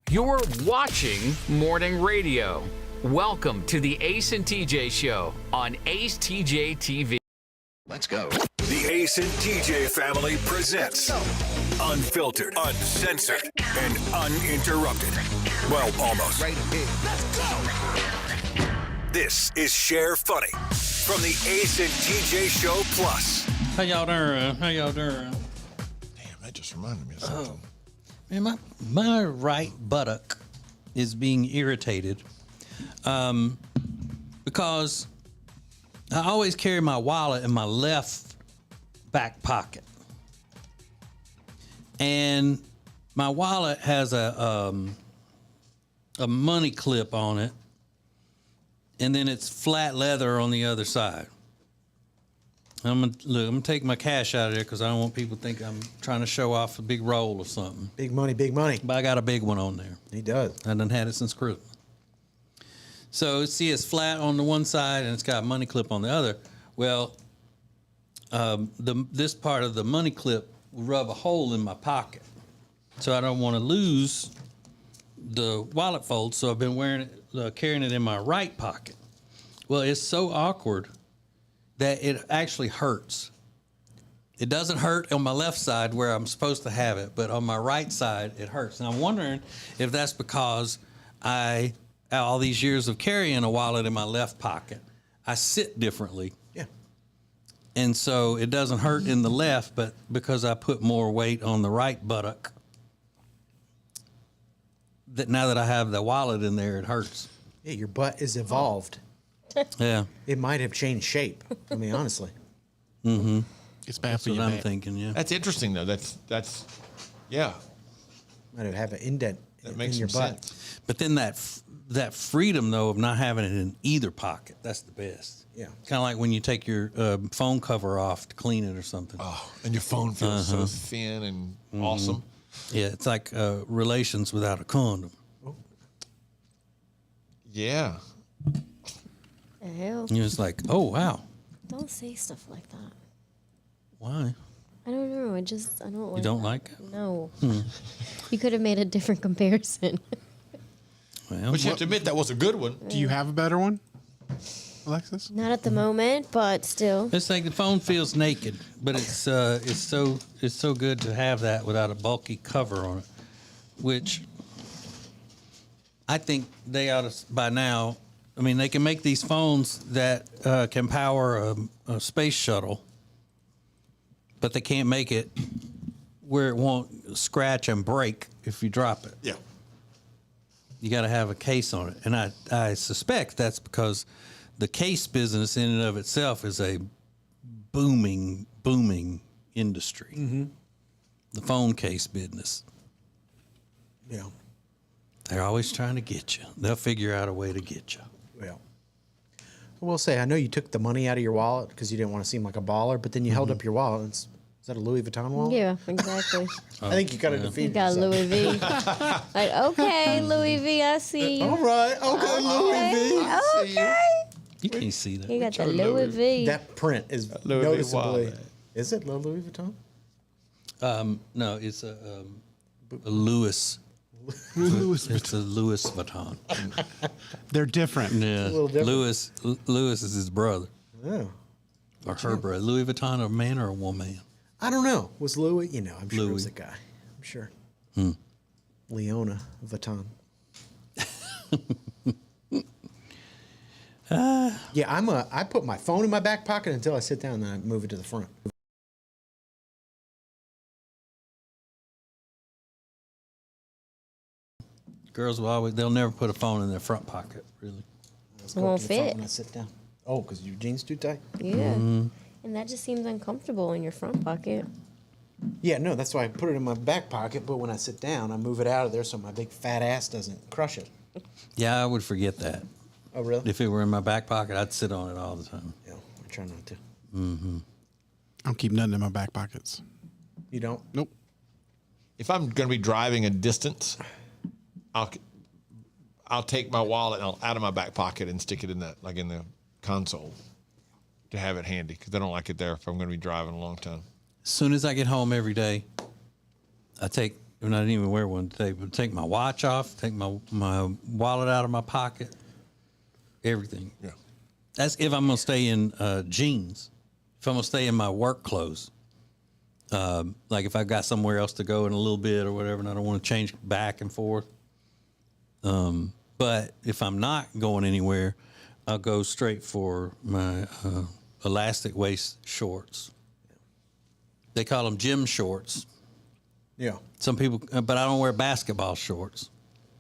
You're watching morning radio. Welcome to the Ace and TJ Show on acetjtv. Let's go. The Ace and TJ family presents unfiltered, uncensored, and uninterrupted. Well, almost. Right here. Let's go. This is Share Funny from the Ace and TJ Show Plus. How y'all doing? How y'all doing? Damn, that just reminded me of something. Man, my right buttock is being irritated because I always carry my wallet in my left back pocket. And my wallet has a money clip on it, and then it's flat leather on the other side. I'm gonna take my cash out of there because I don't want people to think I'm trying to show off a big roll or something. Big money, big money. But I got a big one on there. He does. I done had it since Christmas. So see, it's flat on the one side and it's got a money clip on the other. Well, this part of the money clip will rub a hole in my pocket, so I don't want to lose the wallet fold. So I've been carrying it in my right pocket. Well, it's so awkward that it actually hurts. It doesn't hurt on my left side where I'm supposed to have it, but on my right side, it hurts. And I'm wondering if that's because all these years of carrying a wallet in my left pocket, I sit differently. Yeah. And so it doesn't hurt in the left, but because I put more weight on the right buttock, that now that I have the wallet in there, it hurts. Yeah, your butt is evolved. Yeah. It might have changed shape, I mean, honestly. Mm-hmm. It's bad That's for what your I'm back. thinking, yeah. That's interesting, though. That's yeah. Might have an indent in your butt. Sense. But then that freedom, though, of not having it in either pocket, that's the best. Yeah. Kind of like when you take your phone cover off to clean it or something. Oh, and your phone feels so thin and awesome. Yeah, it's like relations without a condom. Yeah. The hell? You're just like, oh, wow. Don't say stuff like that. Why? I don't know. I don't like You don't that. like it? No. You could have made a different comparison. Well, But you have to admit that was a good one. Do you have a better one, Alexis? Not at the moment, but still. It's like the phone feels naked, but it's so good to have that without a bulky cover on it, which I think they ought to by now. I mean, they can make these phones that can power a space shuttle, but they can't make it where it won't scratch and break if you drop it. Yeah. You got to have a case on it, and I suspect that's because the case business in and of itself is a booming industry. Mm-hmm. The phone case business. Yeah. They're always trying to get you. They'll figure out a way to get you. Well, I will say, I know you took the money out of your wallet because you didn't want to seem like a baller, but then you held up your wallet. Is that a Louis Vuitton wallet? Yeah, exactly. I think you got to defeat You got Louis V. Like, okay, Louis V, I see you. All right. Okay, Louis V. Okay. You can't see that. You got the Louis V. That print is Louis V noticeably. wallet. Is it Louis Vuitton? No, it's a Louis. It's a Louis Vuitton. They're different. Yeah, little different. Louis is his brother Oh. or her brother. Louis Vuitton, a man or a woman? I don't know. Was Louis? You know, I'm sure it was Louis. a guy. I'm sure. Hmm. Leona Vuitton. Yeah, I put my phone in my back pocket until I sit down, and then I move it to the front. Girls will they'll never put a phone in their front pocket, really. Let's It go won't to the front fit. when I sit down. Oh, because your jeans too tight? Yeah. Mm-hmm. And that just seems uncomfortable in your front pocket. Yeah, no, that's why I put it in my back pocket, but when I sit down, I move it out of there so my big fat ass doesn't crush it. Yeah, I would forget that. Oh, really? If it were in my back pocket, I'd sit on it all the time. Yeah, I try not to. Mm-hmm. I don't keep nothing in my back pockets. You don't? Nope. If I'm going to be driving a distance, I'll take my wallet out of my back pocket and stick it in the console to have it handy because I don't like it there if I'm going to be driving a long time. As soon as I get home every day, I take and I didn't even wear one today, but take my watch off, take my wallet out of my pocket, everything. Yeah. That's if I'm going to stay in jeans. If I'm going to stay in my work clothes. Like if I've got somewhere else to go in a little bit or whatever, and I don't want to change back and forth. But if I'm not going anywhere, I'll go straight for my elastic waist shorts. They call them gym shorts. Yeah. Some people, but I don't wear basketball shorts.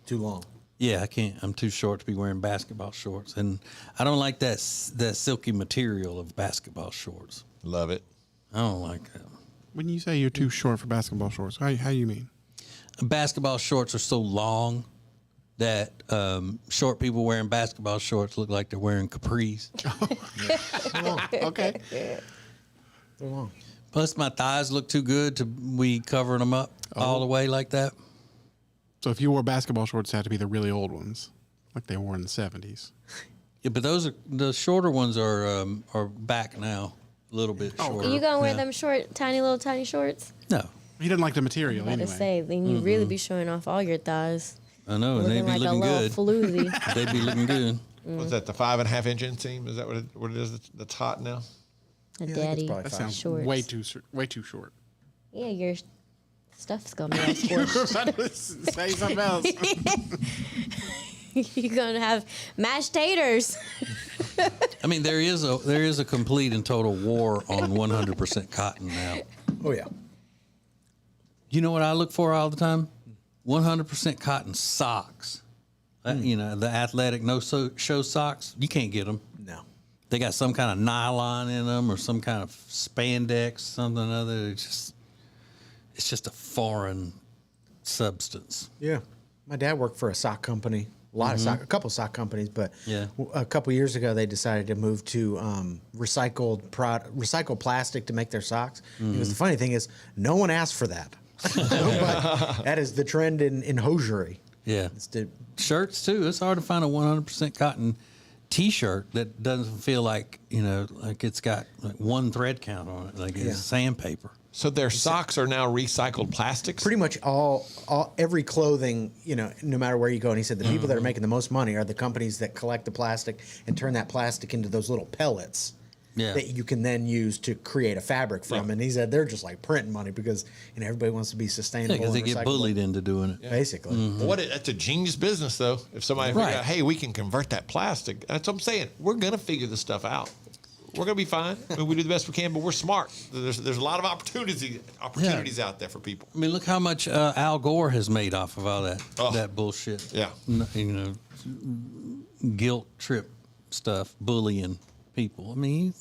Too long. Yeah, I can't. I'm too short to be wearing basketball shorts, and I don't like that silky material of basketball shorts. Love it. I don't like that. When you say you're too short for basketball shorts, how you mean? Basketball shorts are so long that short people wearing basketball shorts look like they're wearing capris. Okay. Too long. Plus, my thighs look too good to be covering them up all the way like that. So if you wore basketball shorts, it had to be the really old ones, like they wore in the 70s. Yeah, but the shorter ones are back now, a little bit shorter. Are you gonna wear them short, tiny shorts? No. He didn't like the material I anyway. to say, then you really be showing off all your thighs. I know, and they'd be like looking a little good. floozy. They'd be looking good. Was that the 5.5 inch inseam? Is that what it is that's hot now? A daddy That sounds shorts. way too short. Yeah, your stuff's gonna be all squished. Say something else. You're gonna have mashed taters. I mean, there is a complete and total war on 100% cotton now. Oh yeah. You know what I look for all the time? 100% cotton socks. You know, the athletic no-show socks. You can't get them. No. They got some kind of nylon in them or some kind of spandex, something or other. It's just a foreign substance. Yeah. My dad worked for a sock company, a couple sock companies, but Yeah. a couple years ago they decided to move to recycled plastic to make their socks. Because the funny thing is, no one asked for that. But that is the trend in hosiery. Yeah. Shirts too. It's hard to find a 100% cotton T-shirt that doesn't feel like, like it's got like one thread count on it, like it's sandpaper. So their socks are now recycled plastics? Pretty much every clothing, no matter where you go. And he said the people that are making the most money are the companies that collect the plastic and turn that plastic into those little pellets that you can then use to create a fabric from. Yeah. And he said they're just like printing money because everybody wants to be sustainable. Yeah, because they get bullied into doing it. Basically. Well, that's a genius business, though. If somebody figure out, hey, we can convert that plastic. That's what I'm saying. We're going to figure this stuff out. We're going to be fine. I mean, we do the best we can, but we're smart. There's a lot of opportunities out there for people. I mean, look how much Al Gore has made off of all that bullshit. Yeah. Guilt trip stuff, bullying people. I mean,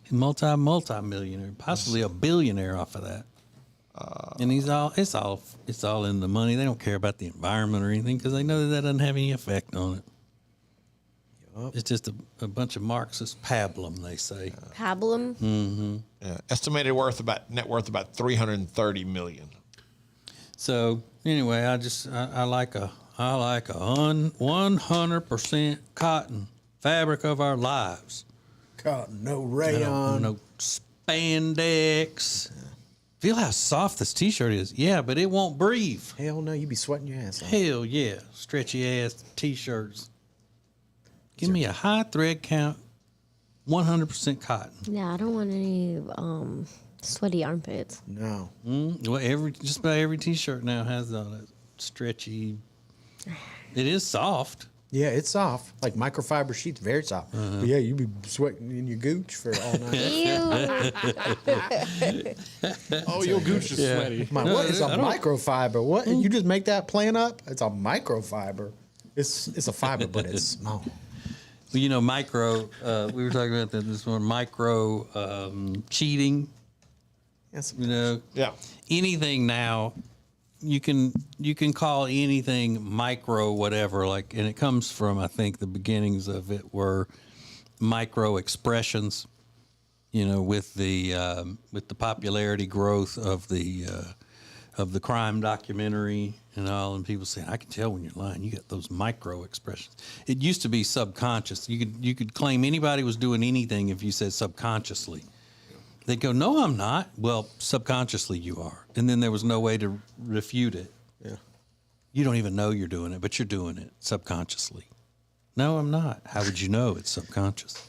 he's multi-millionaire, possibly a billionaire off of that. And it's all in the money. They don't care about the environment or anything because they know that doesn't have any effect on it. It's just a bunch of Marxist pablum, they say. Pablum? Mm-hmm. Yeah. Estimated net worth about $330 million. So anyway, I like a 100% cotton fabric of our lives. Cotton, no rayon, no spandex. Feel how soft this T-shirt is. Yeah, but it won't breathe. Hell no, you be sweating your ass off. Hell yeah, stretchy ass T-shirts. Give me a high thread count, 100% cotton. Yeah, I don't want any sweaty armpits. No. Well, just about every T-shirt now has all that stretchy. It is soft. Yeah, it's soft. Like microfiber sheets, very soft. But yeah, you be sweating in your gooch for all night. Oh, your gooch is sweaty. What is a microfiber? What? You just make that plan up? It's a microfiber. It's a fiber, but it's small. Well, micro. We were talking about this one. Micro cheating. Yes. Yeah. Anything now, you can call anything micro whatever. And it comes from, I think the beginnings of it were micro expressions. With the popularity growth of the crime documentary and all, and people saying, I can tell when you're lying. You got those micro expressions. It used to be subconscious. You could claim anybody was doing anything if you said subconsciously. They go, no, I'm not. Well, subconsciously you are. And then there was no way to refute it. Yeah. You don't even know you're doing it, but you're doing it subconsciously. No, I'm not. How would you know it's subconscious?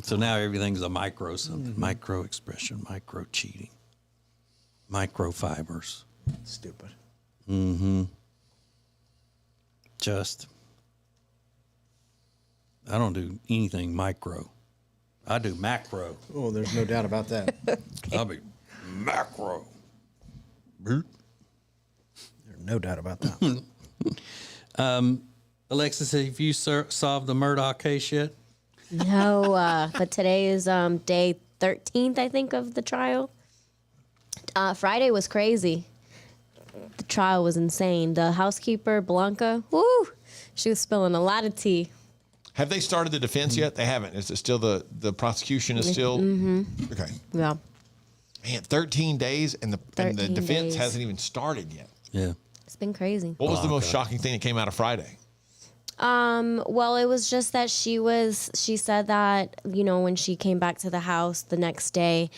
So now everything's a micro something, micro expression, micro cheating, microfibers. Stupid. I don't do anything micro. I do macro. Oh, there's no doubt about that. I'll be macro. There's no doubt about that. Alexis, have you solved the Murdoch case yet? No, but today is day 13th, I think, of the trial. Friday was crazy. The trial was insane. The housekeeper, Blanca, woo, she was spilling a lot of tea. Have they started the defense yet? They haven't. Is it still the prosecution is still? Okay. Yeah. Man, 13 days and the 13 defense days. hasn't even started yet. Yeah. It's been crazy. What was the most shocking thing that came out of Friday? Well, it was just that she said that, when she came back to the house the next day,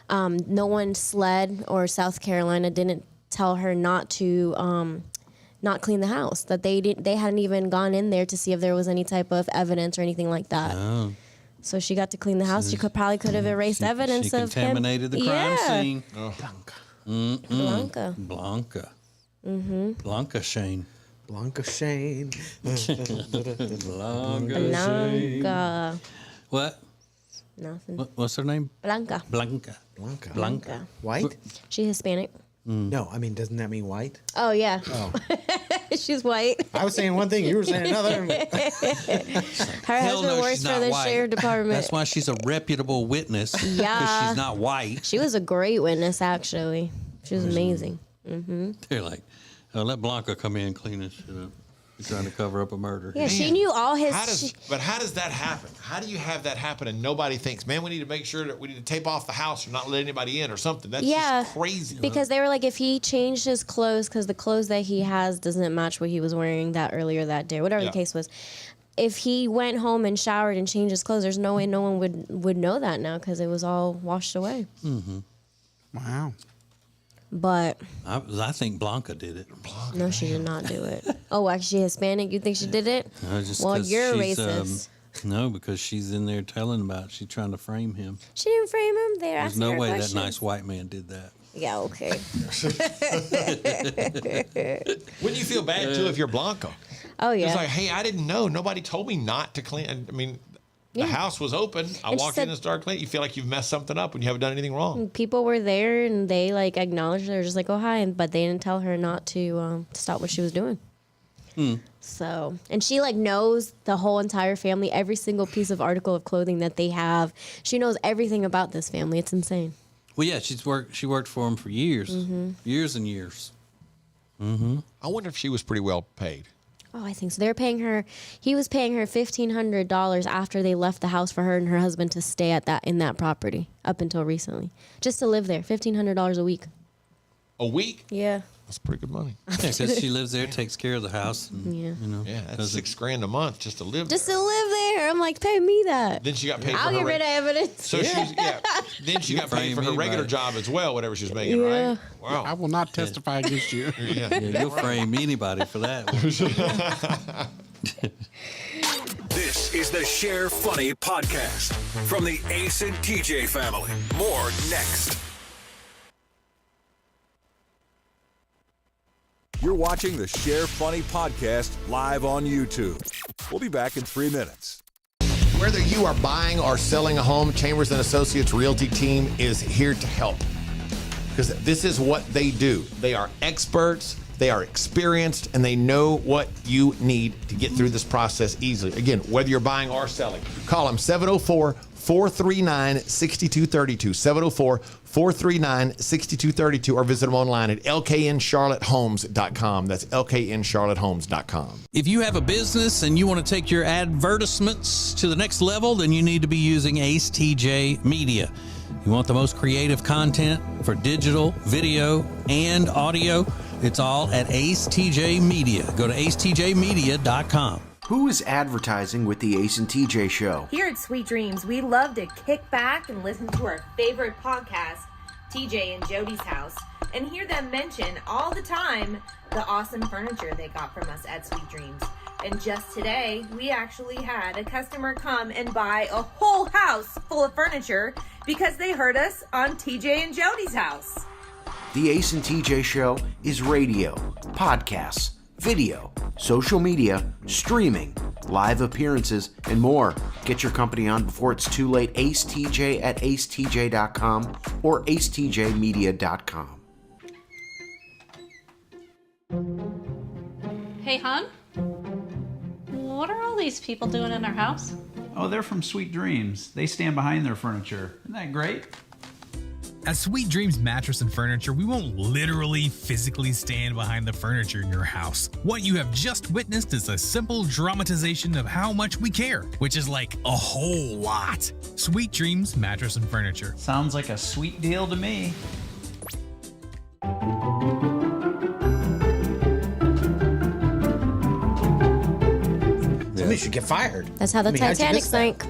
no one, SLED or South Carolina, didn't tell her not to not clean the house, that they hadn't even gone in there to see if there was any type of evidence or anything like that. Oh. So she got to clean the house. She probably could have erased evidence she of contaminated him. the crime Yeah. scene. Blanca. Blanca. Mm-hmm. Blanca Shane. Blanca Shane. Blanca. What? Nothing. What's her name? Blanca. Blanca. Blanca. White? She Hispanic. No, I mean, doesn't that mean white? Oh, yeah. Oh. She's white. I was saying one thing, you were saying another. Her Hell husband no, works she's for not the white. sheriff department. That's why she's a reputable witness. Yeah. Because she's not white. She was a great witness, actually. She was amazing. Mm-hmm. They're like, let Blanca come in and clean this shit up. You're trying to cover up a murder. Yeah, she knew all his... But how does that happen? How do you have that happen and nobody thinks, man, we need to make sure that we need to tape off the house or not let anybody in or something? That's just crazy. Because they were like, if he changed his clothes, because the clothes that he has doesn't match what he was wearing earlier that day, whatever the case was. If he went home and showered and changed his clothes, there's no way no one would know that now because it was all washed away. Mm-hmm. Wow. But I think Blanca did it. no, she did not do it. Oh, actually, Hispanic? You think she did it? Well, you're racist. No, because she's in there telling about she's trying to frame him. She didn't frame him. There's no way that nice white man did that. Yeah, okay. Wouldn't you feel bad, too, if you're Blanca? Oh, yeah. It's like, hey, I didn't know. Nobody told me not to clean. I mean, the house was open. I And she walked said- in and started cleaning. You feel like you've messed something up when you haven't done anything wrong. People were there and they acknowledged her. They were just like, oh, hi. But they didn't tell her not to stop what she was doing. So, and she knows the whole entire family, every single piece of article of clothing that they have. She knows everything about this family. It's insane. Well, yeah, she worked for him for years, years and years. Mm-hmm. I wonder if she was pretty well paid. Oh, I think so. They're paying her. He was paying her $1,500 after they left the house for her and her husband to stay in that property up until recently, just to live there. $1,500 a week. A week? Yeah. That's pretty good money. Yeah, because she lives there, takes care of the house. And, Yeah. Yeah, that's $6,000 a month just to live Just there. to live there. I'm like, pay me that. Then she got paid I'll for her get rid of evidence. So she's Then she got paid for her frame regular anybody. job as well, whatever she was making, Yeah. right? Wow. I will not testify against you. Yeah, you'll frame anybody for that. This is the Share Funny podcast from the Ace and TJ family. More next. You're watching the Share Funny podcast live on YouTube. We'll be back in 3 minutes. Whether you are buying or selling a home, Chambers & Associates Realty team is here to help. Because this is what they do. They are experts, they are experienced, and they know what you need to get through this process easily. Again, whether you're buying or selling, call them 704-439-6232, 704-439-6232, or visit them online at lkncharlottehomes.com. That's lkncharlottehomes.com. If you have a business and you want to take your advertisements to the next level, then you need to be using AceTJ Media. You want the most creative content for digital, video, and audio? It's all at AceTJ Media. Go to acetjmedia.com. Who is advertising with the Ace and TJ Show? Here at Sweet Dreams, we love to kick back and listen to our favorite podcast, TJ and Jody's House, and hear them mention all the time the awesome furniture they got from us at Sweet Dreams. And just today, we actually had a customer come and buy a whole house full of furniture because they heard us on TJ and Jody's House. The Ace and TJ Show is radio, podcasts, video, social media, streaming, live appearances, and more. Get your company on before it's too late. Ace TJ at acetj.com or acetjmedia.com. Hey, hon? What are all these people doing in our house? Oh, they're from Sweet Dreams. They stand behind their furniture. Isn't that great? At Sweet Dreams Mattress and Furniture, we won't literally physically stand behind the furniture in your house. What you have just witnessed is a simple dramatization of how much we care, which is like a whole lot. Sweet Dreams Mattress and Furniture. Sounds like a sweet deal to me. Somebody should get fired. That's how the how'd you Titanic miss that? sank.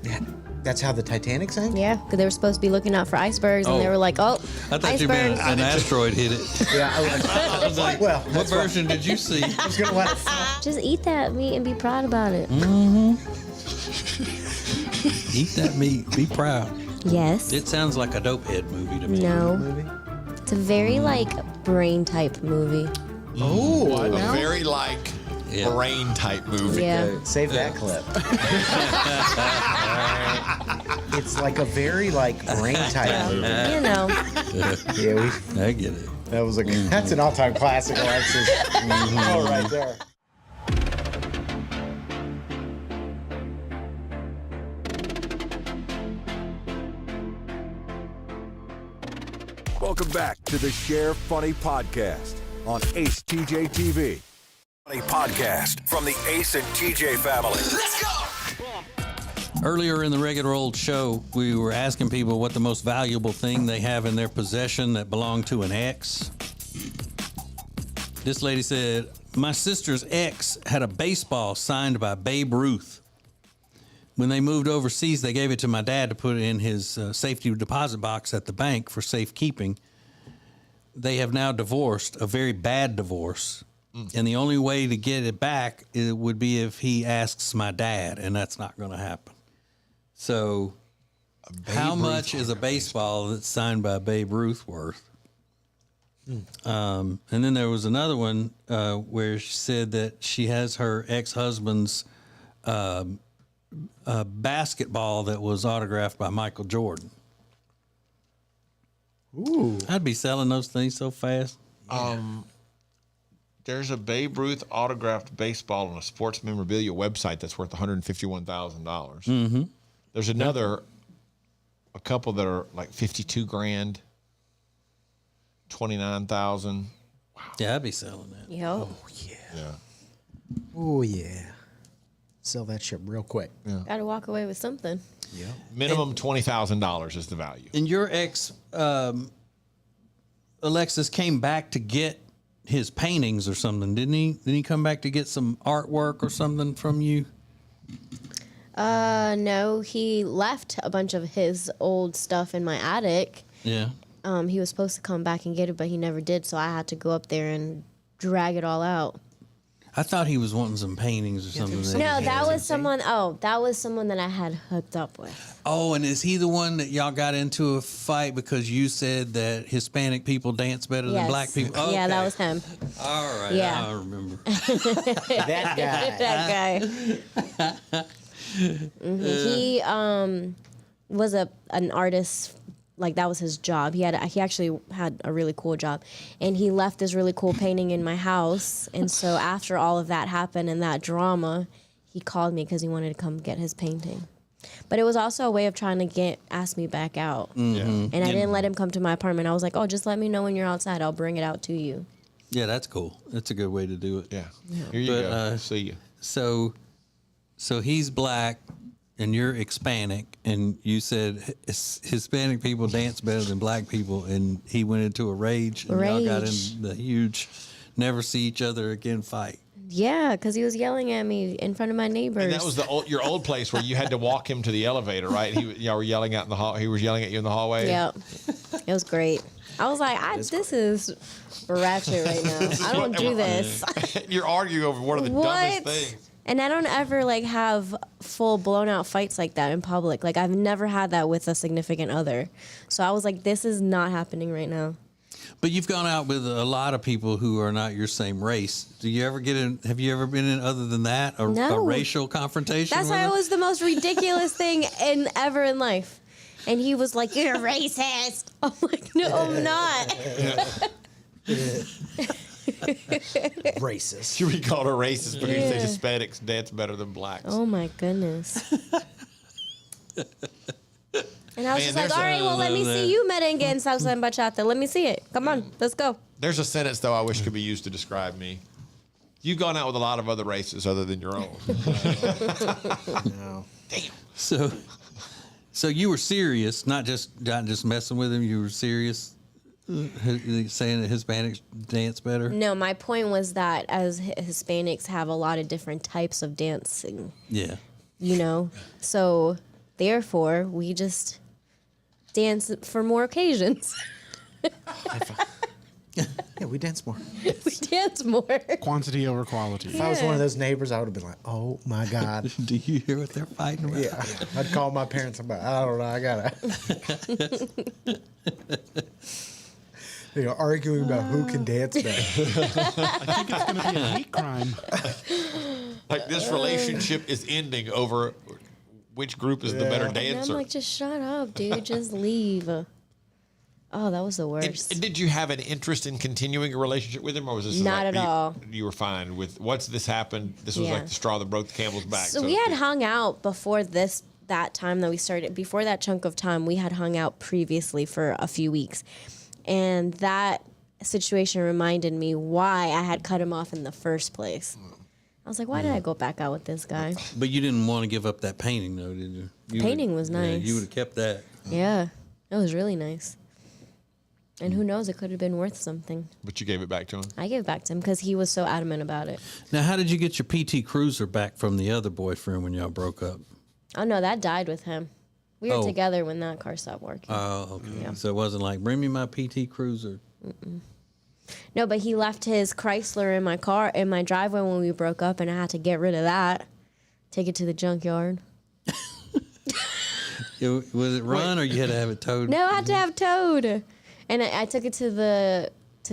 Yeah, that's how the Titanic sank? Yeah, because they were supposed to be looking out for icebergs, and they Oh. were like, "Oh, I thought you meant icebergs." an asteroid hit it. Yeah, I was like, well, what version did you see? I was gonna let it Just eat that meat and be proud about it. Mm-hmm. Eat that meat. Be proud. Yes. It sounds like a dopehead movie to me. No. It's a very brain type movie. Oh, a No? very brain type movie. Yeah. Save that clip. It's like a very brain type movie. You know. Yeah, I get it. That was that's an all-time classic, Alexis. Oh, right there. Welcome back to the Share Funny Podcast on Ace TJ TV. Funny podcast from the Ace and TJ family. Let's go! Earlier in the regular old show, we were asking people what the most valuable thing they have in their possession that belonged to an ex. This lady said, my sister's ex had a baseball signed by Babe Ruth. When they moved overseas, they gave it to my dad to put in his safety deposit box at the bank for safekeeping. They have now divorced, a very bad divorce. And the only way to get it back would be if he asks my dad, and that's not going to happen. So how much is a baseball that's signed by Babe Ruth worth? And then there was another one where she said that she has her ex-husband's basketball that was autographed by Michael Jordan. Ooh. I'd be selling those things so fast. There's a Babe Ruth autographed baseball on a sports memorabilia website that's worth $151,000. Mm-hmm. There's a couple that are like $52,000, $29,000. Wow. Yeah, I'd be selling that. Yo. Oh, yeah. Yeah. Oh, yeah. Sell that shit real quick. Yeah. Got to walk away with something. Yeah. Minimum $20,000 is the value. And your ex, Alexis, came back to get his paintings or something, didn't he? Didn't he come back to get some artwork or something from you? No, he left a bunch of his old stuff in my attic. Yeah. He was supposed to come back and get it, but he never did, so I had to go up there and drag it all out. I thought he was wanting some paintings or something. No, that was someone. Oh, that was someone that I had hooked up with. Oh, and is he the one that y'all got into a fight because you said that Hispanic people dance better than Yes. black people? Okay. Yeah, that was him. All right, Yeah. I remember. That guy. That guy. He was an artist. Like, that was his job. He actually had a really cool job, and he left this really cool painting in my house. And so after all of that happened and that drama, he called me because he wanted to come get his painting. But it was also a way of trying to ask me back out. Mm-hmm. And I didn't let him come to my apartment. I was like, oh, just let me know when you're outside. I'll bring it out to you. Yeah, that's cool. That's a good way to do it. Yeah. Here you go. See you. So he's black and you're Hispanic, and you said Hispanic people dance better than black people, and he went into a rage, and y'all got in the huge never see each other again fight. Yeah, because he was yelling at me in front of my neighbors. And that was your old place where you had to walk him to the elevator, right? Y'all were yelling out in the hall. He was yelling at you in the hallway. Yeah, it was great. I was like, this is ratchet right now. I don't do this. You're arguing over one of the dumbest things. And I don't ever like have full blown out fights like that in public. Like I've never had that with a significant other. So I was like, this is not happening right now. But you've gone out with a lot of people who are not your same race. Do you ever get in? Have you ever been in other than that a racial confrontation? That's why it was the most ridiculous thing ever in life. And he was like, "You're racist." I'm like, "No, I'm not." Racist. Should we call her racist because they Hispanics dance better than blacks? Oh my goodness. And I was just like, all right, well, let me see you merengue and salsa and bachata. Let me see it. Come on, let's go. There's a sentence, though, I wish could be used to describe me. You've gone out with a lot of other races other than your own. No. Damn. So you were serious, not just messing with him. You were serious, saying that Hispanics dance better? No, my point was that as Hispanics have a lot of different types of dancing. Yeah. You know? So, therefore, we just dance for more occasions. Yeah, we dance more. We dance more. Quantity over quality. If I was one of those neighbors, I would have been like, "Oh my God!" Do you hear what they're fighting about? Yeah, I'd call my parents about. I don't know. I gotta. They are arguing about who can dance better. I think it's going to be a hate crime. Like this relationship is ending over which group is the better And dancer. I'm like, just shut up, dude. Just leave. Oh, that was the worst. And did you have an interest in continuing a relationship with him, or was this Not at all? You were fine with once this happened. This was like the straw that broke the camel's back. So we had hung out before that time that we started. Before that chunk of time, we had hung out previously for a few weeks, and that situation reminded me why I had cut him off in the first place. I was like, why did I go back out with this guy? But you didn't want to give up that painting, though, did you? Painting was nice. Yeah, you would have kept that. Yeah, it was really nice. And who knows, it could have been worth something. But you gave it back to him? I gave it back to him because he was so adamant about it. Now, how did you get your PT Cruiser back from the other boyfriend when y'all broke up? Oh, no, that died with him. We were together when that car stopped working. Oh, okay. Yeah. So it wasn't like, bring me my PT Cruiser. Mm-mm. No, but he left his Chrysler in my driveway when we broke up, and I had to get rid of that. Take it to the junkyard. Was it run or you had to have it towed? No, I had to have towed. And I took it to the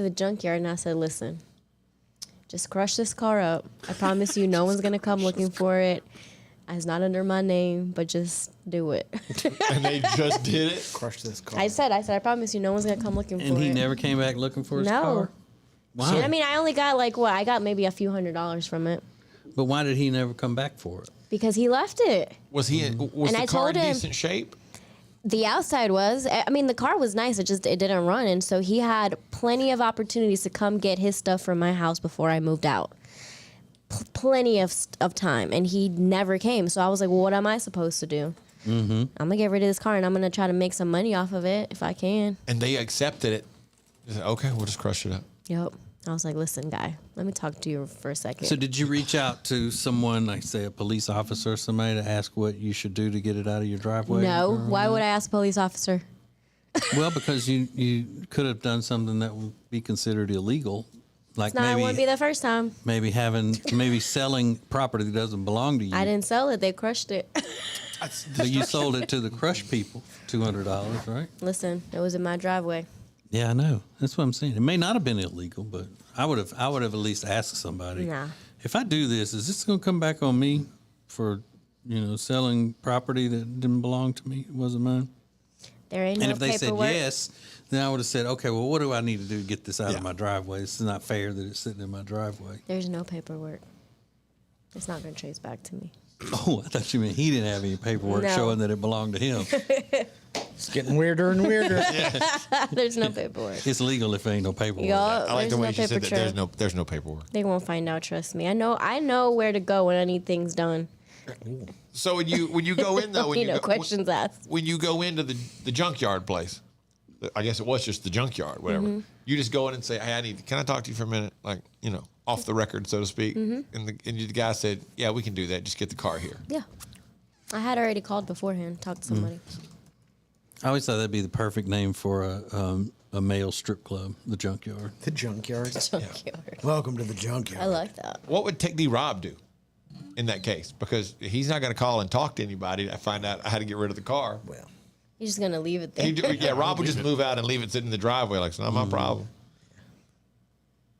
junkyard, and I said, listen, just crush this car up. I promise you no one's going to come looking for it. It's not under my name, but just do it. And they just did it? Crush this car. I said, I promise you no one's going to come looking for it. And he never came back looking for his car? Wow. And I mean, I only got I got maybe a few $100s from it. But why did he never come back for it? Because he left it. Was the car in decent shape? The outside was. I mean, the car was nice. It didn't run. And so he had plenty of opportunities to come get his stuff from my house before I moved out. Plenty of time. And he never came. So I was like, well, what am I supposed to do? Mm-hmm. I'm going to get rid of this car, and I'm going to try to make some money off of it if I can. And they accepted it. They said, okay, we'll just crush it up. Yep. I was like, listen, guy, let me talk to you for a second. So did you reach out to someone, like say a police officer or somebody, to ask what you should do to get it out of your driveway? No. Why would I ask a police officer? Well, because you could have done something that would be considered illegal. Like It wouldn't be the first time. Maybe selling property that doesn't belong to you. I didn't sell it. They crushed it. But you sold it to the crush people, $200, right? Listen, it was in my driveway. Yeah, I know. That's what I'm saying. It may not have been illegal, but I would have at least asked somebody. Nah. If I do this, is this going to come back on me for, selling property that didn't belong to me? It wasn't mine. There ain't no And if they paperwork. said yes, then I would have said, okay, well, what do I need to do to get this out of my driveway? This is not fair that it's sitting in my driveway. There's no paperwork. It's not going to trace back to me. Oh, I thought you meant he didn't have any paperwork showing that it belonged to him. It's getting weirder and weirder. There's no paperwork. It's legal if there ain't no paperwork. Yup, I like the there's way no she said paper that trail. there's no paperwork. They won't find out, trust me. I know where to go when I need things done. So when you go in though, questions asked. When you go into the junkyard place, I guess it was just the junkyard, whatever. Mhm. You just go in and say, "Hey, can I talk to you for a minute?" Like, off the record, so to speak. Mhm. And the guy said, "Yeah, we can do that. Just get the car here." Yeah. I had already called beforehand, talked to somebody. I always thought that'd be the perfect name for a male strip club, the Junkyard. The Junkyard. Junkyard. Welcome to the Junkyard. I like that. What would Tech D Rob do in that case? Because he's not going to call and talk to anybody to find out how to get rid of the car. Well, You're just gonna leave it there. yeah, Rob would just move out and leave it sitting in the driveway like it's not my problem.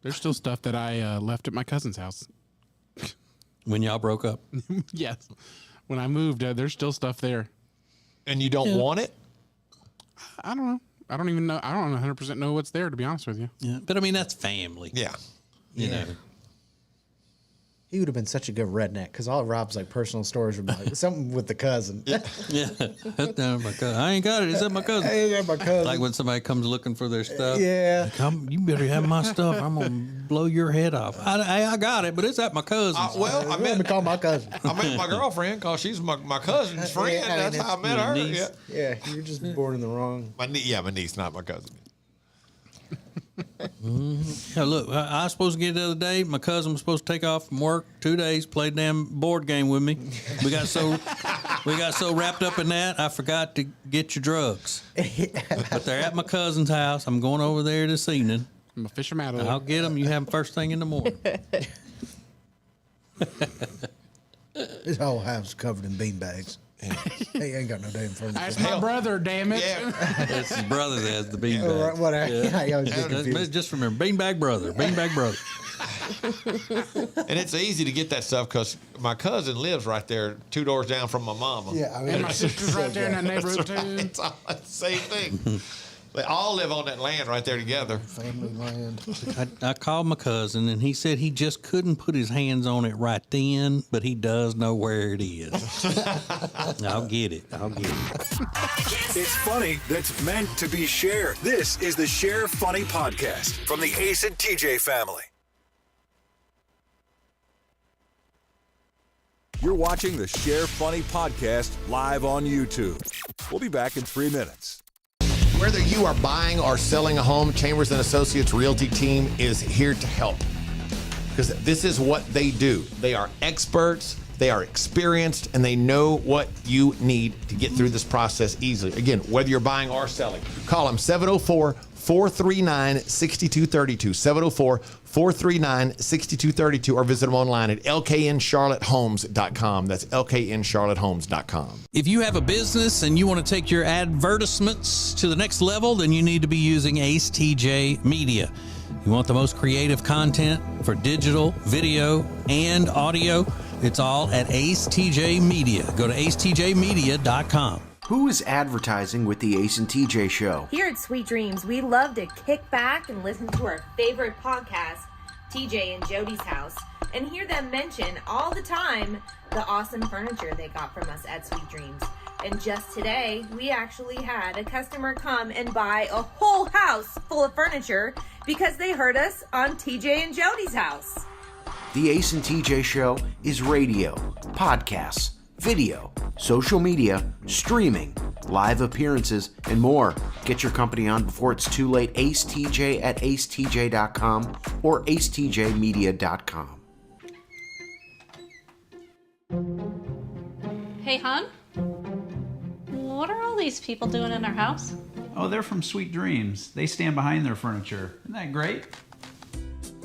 There's still stuff that I left at my cousin's house. When y'all broke up? Yes. When I moved, there's still stuff there. And you don't want it? I don't know. I don't even know. I don't 100% know what's there, to be honest with you. Yeah, but I mean, that's family. Yeah. You know. He would have been such a good redneck because all Rob's like personal stories would be like something with the cousin. Yeah. That's not my cousin. I ain't got it. It's at my cousin. I ain't got my cousin. Like when somebody comes looking for their stuff. Yeah. Like, you better have my stuff. I'm going to blow your head off. I got it, but it's at my cousin's. Well, I Let me call my cousin. I met my girlfriend because she's my cousin's friend. Yeah, I mean, That's how I met her. niece. Yeah. Yeah, you're just born in the wrong. My niece, not my cousin. Yeah, look, I was supposed to get it the other day. My cousin was supposed to take off from work 2 days, play a damn board game with me. We got so wrapped up in that, I forgot to get your drugs. But they're at my cousin's house. I'm going over there this evening. I'm gonna fish them out of there. I'll get them. You have them first thing in the morning. His whole house is covered in beanbags. He ain't got no damn furniture. That's my brother, damn it. That's his brother that has the beanbag. Oh, right, whatever. I always get confused. Just remember, beanbag brother, beanbag brother. And it's easy to get that stuff because my cousin lives right there 2 doors down from my mama. Yeah, I mean, And my sister's right there in that neighborhood, too. It's all the same thing. They all live on that land right there together. Family land. I called my cousin, and he said he just couldn't put his hands on it right then, but he does know where it is. I'll get it. It's funny that's meant to be shared. This is the Share Funny Podcast from the Ace and TJ family. You're watching the Share Funny Podcast live on YouTube. We'll be back in 3 minutes. Whether you are buying or selling a home, Chambers & Associates Realty team is here to help. Because this is what they do. They are experts, they are experienced, and they know what you need to get through this process easily. Again, whether you're buying or selling, call them 704-439-6232. 704-439-6232 or visit them online at lkncharlottehomes.com. That's lkncharlottehomes.com. If you have a business and you want to take your advertisements to the next level, then you need to be using ACETJ Media. You want the most creative content for digital, video, and audio? It's all at ACETJ Media. Go to acetjmedia.com. Who is advertising with the Ace and TJ Show? Here at Sweet Dreams, we love to kick back and listen to our favorite podcast, TJ and Jody's House, and hear them mention all the time the awesome furniture they got from us at Sweet Dreams. And just today, we actually had a customer come and buy a whole house full of furniture because they heard us on TJ and Jody's House. The Ace and TJ Show is radio, podcasts, video, social media, streaming, live appearances, and more. Get your company on before it's too late. AceTJ at acetj.com or acetjmedia.com. Hey, hon? What are all these people doing in our house? Oh, they're from Sweet Dreams. They stand behind their furniture. Isn't that great?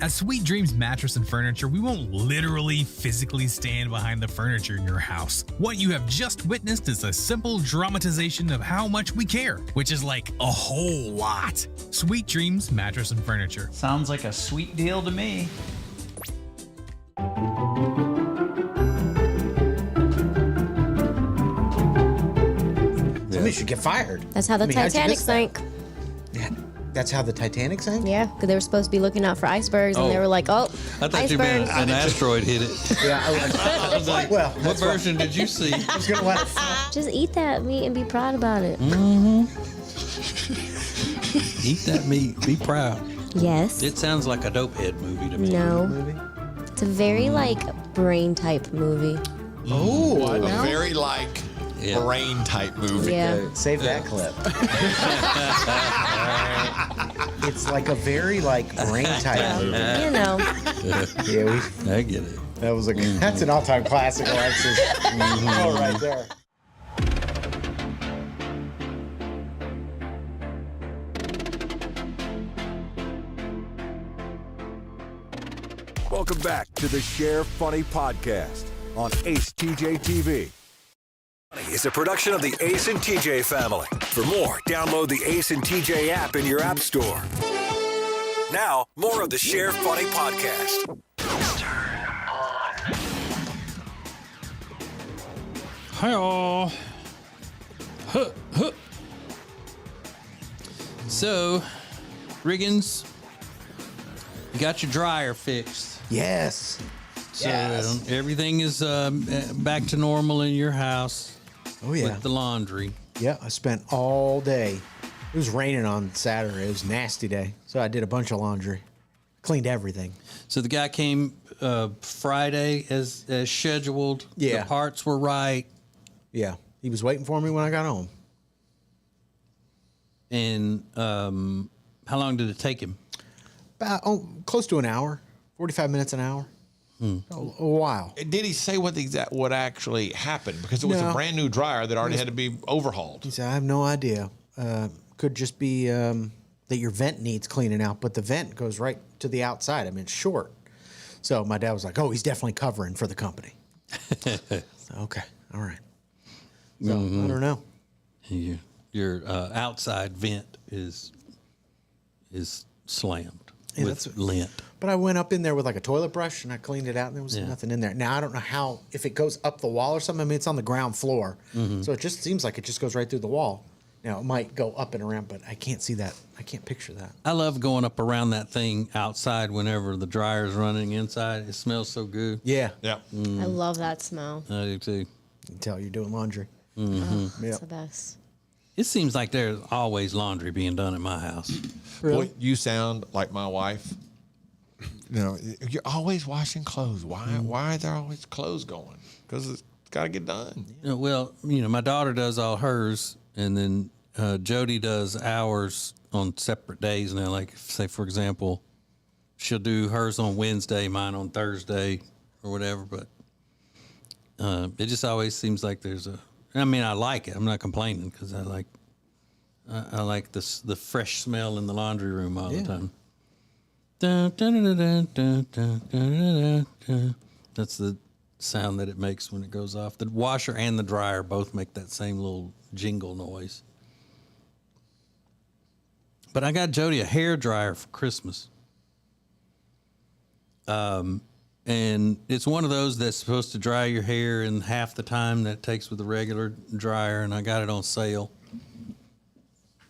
At Sweet Dreams Mattress and Furniture, we won't literally physically stand behind the furniture in your house. What you have just witnessed is a simple dramatization of how much we care, which is like a whole lot. Sweet Dreams Mattress and Furniture. Sounds like a sweet deal to me. Somebody should get fired. That's how the I mean, how'd you Titanic miss that? sank. Yeah, that's how the Titanic sank? Yeah, because they were supposed to be looking out for icebergs, and they were like, "Oh, I thought you meant icebergs." an asteroid hit it. Yeah, I was like, well, What version did you see? I was gonna let it fall. Just eat that meat and be proud about it. Mm-hmm. Eat that meat. Be proud. Yes. It sounds like a dope head movie to me. No. It's a very brain type movie. Oh, A very brain type movie. Yeah. Save that clip. It's like a very brain type movie. You know. Yeah, I get it. that was that's an all-time classic, Alexis. Oh, right there. Welcome back to the Share Funny Podcast on ACETJTV. Is a production of the Ace and TJ family. For more, download the Ace and TJ app in your app store. Now, more of the Share Funny Podcast. Hi-all. Huh, huh. So, Riggins, you got your dryer fixed. Yes. So everything is back to normal in your house. Oh, yeah. With the laundry. Yeah, I spent all day. It was raining on Saturday. It was a nasty day. So I did a bunch of laundry. Cleaned everything. So the guy came Friday as scheduled. Yeah. The parts were right. Yeah. He was waiting for me when I got home. And how long did it take him? About close to an hour. 45 minutes an hour. A while. Did he say what actually happened? Because it was a brand new dryer that already had to be overhauled. He said, I have no idea. Could just be that your vent needs cleaning out, but the vent goes right to the outside. I mean, it's short. So my dad was like, oh, he's definitely covering for the company. So, okay. All right. So I don't know. Your outside vent is slammed with lint. But I went up in there with like a toilet brush and I cleaned it out and there was nothing in there. Now, I don't know if it goes up the wall or something. I mean, it's on the ground floor. So it just seems like it just goes right through the wall. Now, it might go up and around, but I can't see that. I can't picture that. I love going up around that thing outside whenever the dryer's running inside. It smells so good. Yeah. Yeah. I love that smell. I do too. You can tell you're doing laundry. It's the best. It seems like there's always laundry being done at my house. Really? Boy, you sound like my wife. You know, you're always washing clothes. Why are there always clothes going? Because it's got to get done. Well, my daughter does all hers, and then Jody does ours on separate days now. Like, say, for example, she'll do hers on Wednesday, mine on Thursday, or whatever. But it just always seems like there's I mean, I like it. I'm not complaining because I like the fresh smell in the laundry room all the time. That's the sound that it makes when it goes off. The washer and the dryer both make that same little jingle noise. But I got Jody a hair dryer for Christmas. And it's one of those that's supposed to dry your hair in half the time that it takes with a regular dryer, and I got it on sale.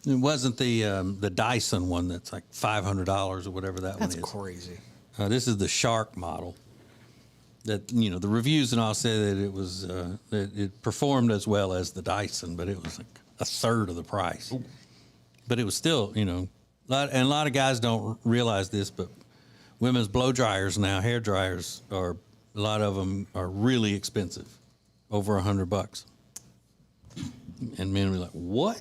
It wasn't the Dyson one that's like $500 or whatever that one is. That's crazy. This is the Shark model. That the reviews and all say that it was that it performed as well as the Dyson, but it was like a third of the price. Ooh. But it was still, a lot of guys don't realize this, but women's blow dryers now, hair dryers, a lot of them are really expensive, over $100. And men will be like, "What?"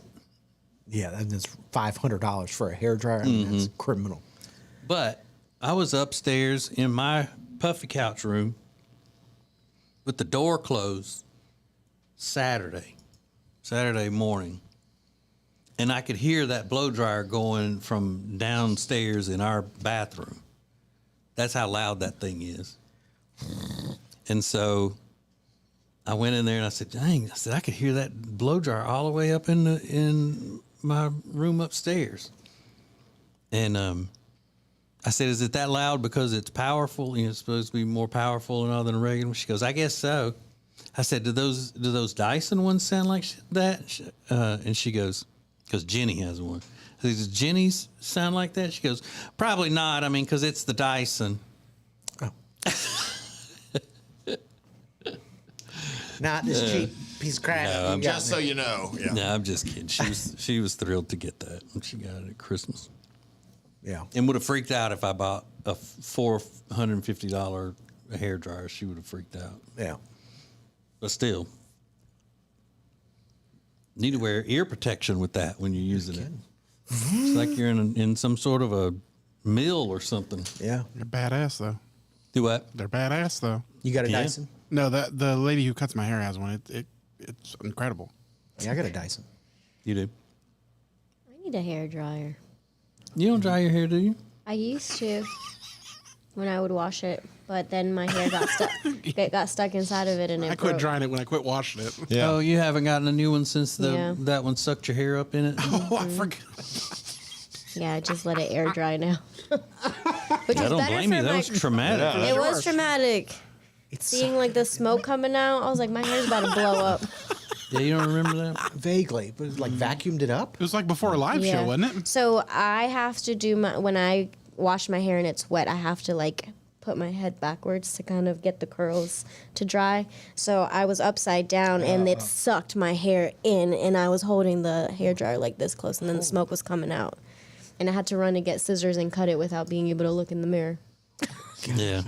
Yeah, that's $500 for a hair dryer. I mean, that's criminal. But I was upstairs in my puffy couch room with the door closed Saturday morning, and I could hear that blow dryer going from downstairs in our bathroom. That's how loud that thing is. And so I went in there and I said, "Dang!" I said, "I could hear that blow dryer all the way up in my room upstairs." And I said, "Is it that loud because it's powerful? It's supposed to be more powerful and all than a regular?" She goes, "I guess so." I said, "Do those Dyson ones sound like that?" And she goes, because Jenny has one. I said, "Does Jenny's sound like that?" She goes, "Probably not. I mean, because it's the Dyson." Oh. Not this cheap piece of crap. No, just so you know. Yeah. No, I'm just kidding. She was thrilled to get that when she got it at Christmas. Yeah. And would have freaked out if I bought a $450 hair dryer. She would have freaked out. Yeah. But still, need to wear ear protection with that when you're using it. It's like you're in some sort of a mill or something. Yeah. You're badass, though. Do what? They're badass though. You got a Dyson? No, the lady who cuts my hair has one. It's incredible. Yeah, I got a Dyson. You do? I need a hair dryer. You don't dry your hair, do you? I used to when I would wash it, but then my hair got stuck. It got stuck inside of it, and it I quit broke. drying it when I quit washing it. Yeah. Oh, you haven't gotten a new one since Yeah. that one sucked your hair up in it? Oh, I forgot. Yeah, I just let it air dry now. Which I is don't better blame you. for That my- was traumatic. It was traumatic. Seeing like the smoke coming out, I was like, my hair's about to blow up. Yeah, you don't remember that? Vaguely, but it was like vacuumed it up. It was like before a live show, wasn't it? So I have to do when I wash my hair and it's wet, I have to like put my head backwards to kind of get the curls to dry. So I was upside down and it sucked my hair in, and I was holding the hairdryer like this close, and then the smoke was coming out. And I had to run to get scissors and cut it without being able to look in the mirror. Yeah.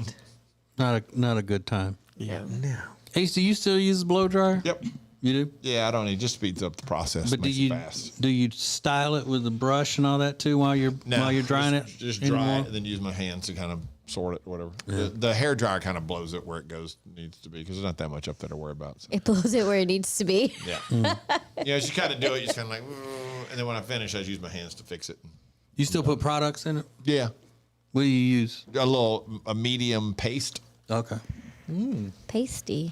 Not a good time. Yeah. No. Ace, do you still use the blow dryer? Yep. You do? Yeah, I don't. It just speeds up the process. But makes it fast. do you style it with the brush and all that too while you're drying it? Just anymore? dry it and then use my hands to kind of sort it, whatever. Yeah. The hair dryer kind of blows it where it needs to be, because there's not that much up there to worry about. So. It blows it where it needs to be. Yeah. Yeah, you kind of do it. You just kind of like, and then when I finish, I just use my hands to fix it. You still put products in it? Yeah. What do you use? A medium paste. Okay. Pasty.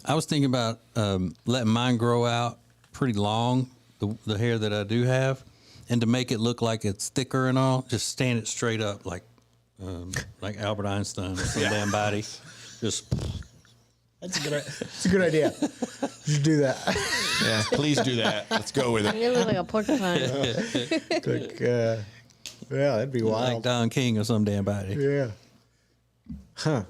I was thinking about letting mine grow out pretty long, the hair that I do have, and to make it look like it's thicker and all, just stand it straight up like Albert Einstein or some damn body. Just. That's a good idea. You should do that. Yeah, please do that. Let's go with it. You look like a porcupine. Yeah, that'd be wild. Like Don King or some damn body. Yeah. Huh.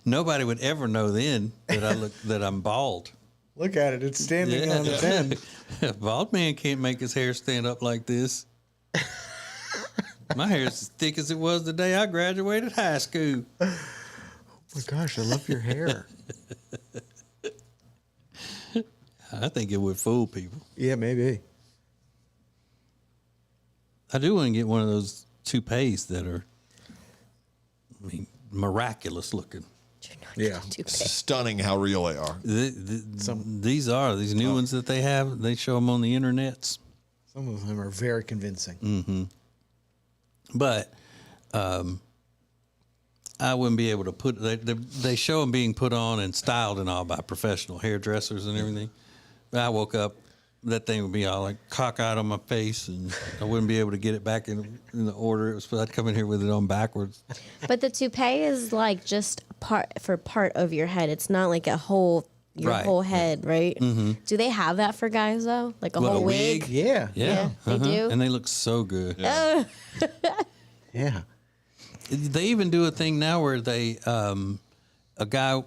Nobody would ever know then that I'm bald. Look at it. It's standing on its end. A bald man can't make his hair stand up like this. My hair's as thick as it was the day I graduated high school. Oh my gosh, I love your hair. I think it would fool people. Yeah, maybe. I do want to get one of those toupees that are, miraculous looking. Yeah. Stunning how real they are. These new ones that they have, they show them on the internets. Some of them are very convincing. Mm-hmm. But I wouldn't be able to put. They show them being put on and styled and all by professional hairdressers and everything. But I woke up, that thing would be all like cockeyed on my face, and I wouldn't be able to get it back in the order it was. I'd come in here with it on backwards. But the toupee is like just part of your head. It's not like your whole head, right? Mm-hmm. Do they have that for guys though? Like a What, whole a wig? Yeah. Yeah, they do. and they look so good. Yeah. Yeah. They even do a thing now where they a guy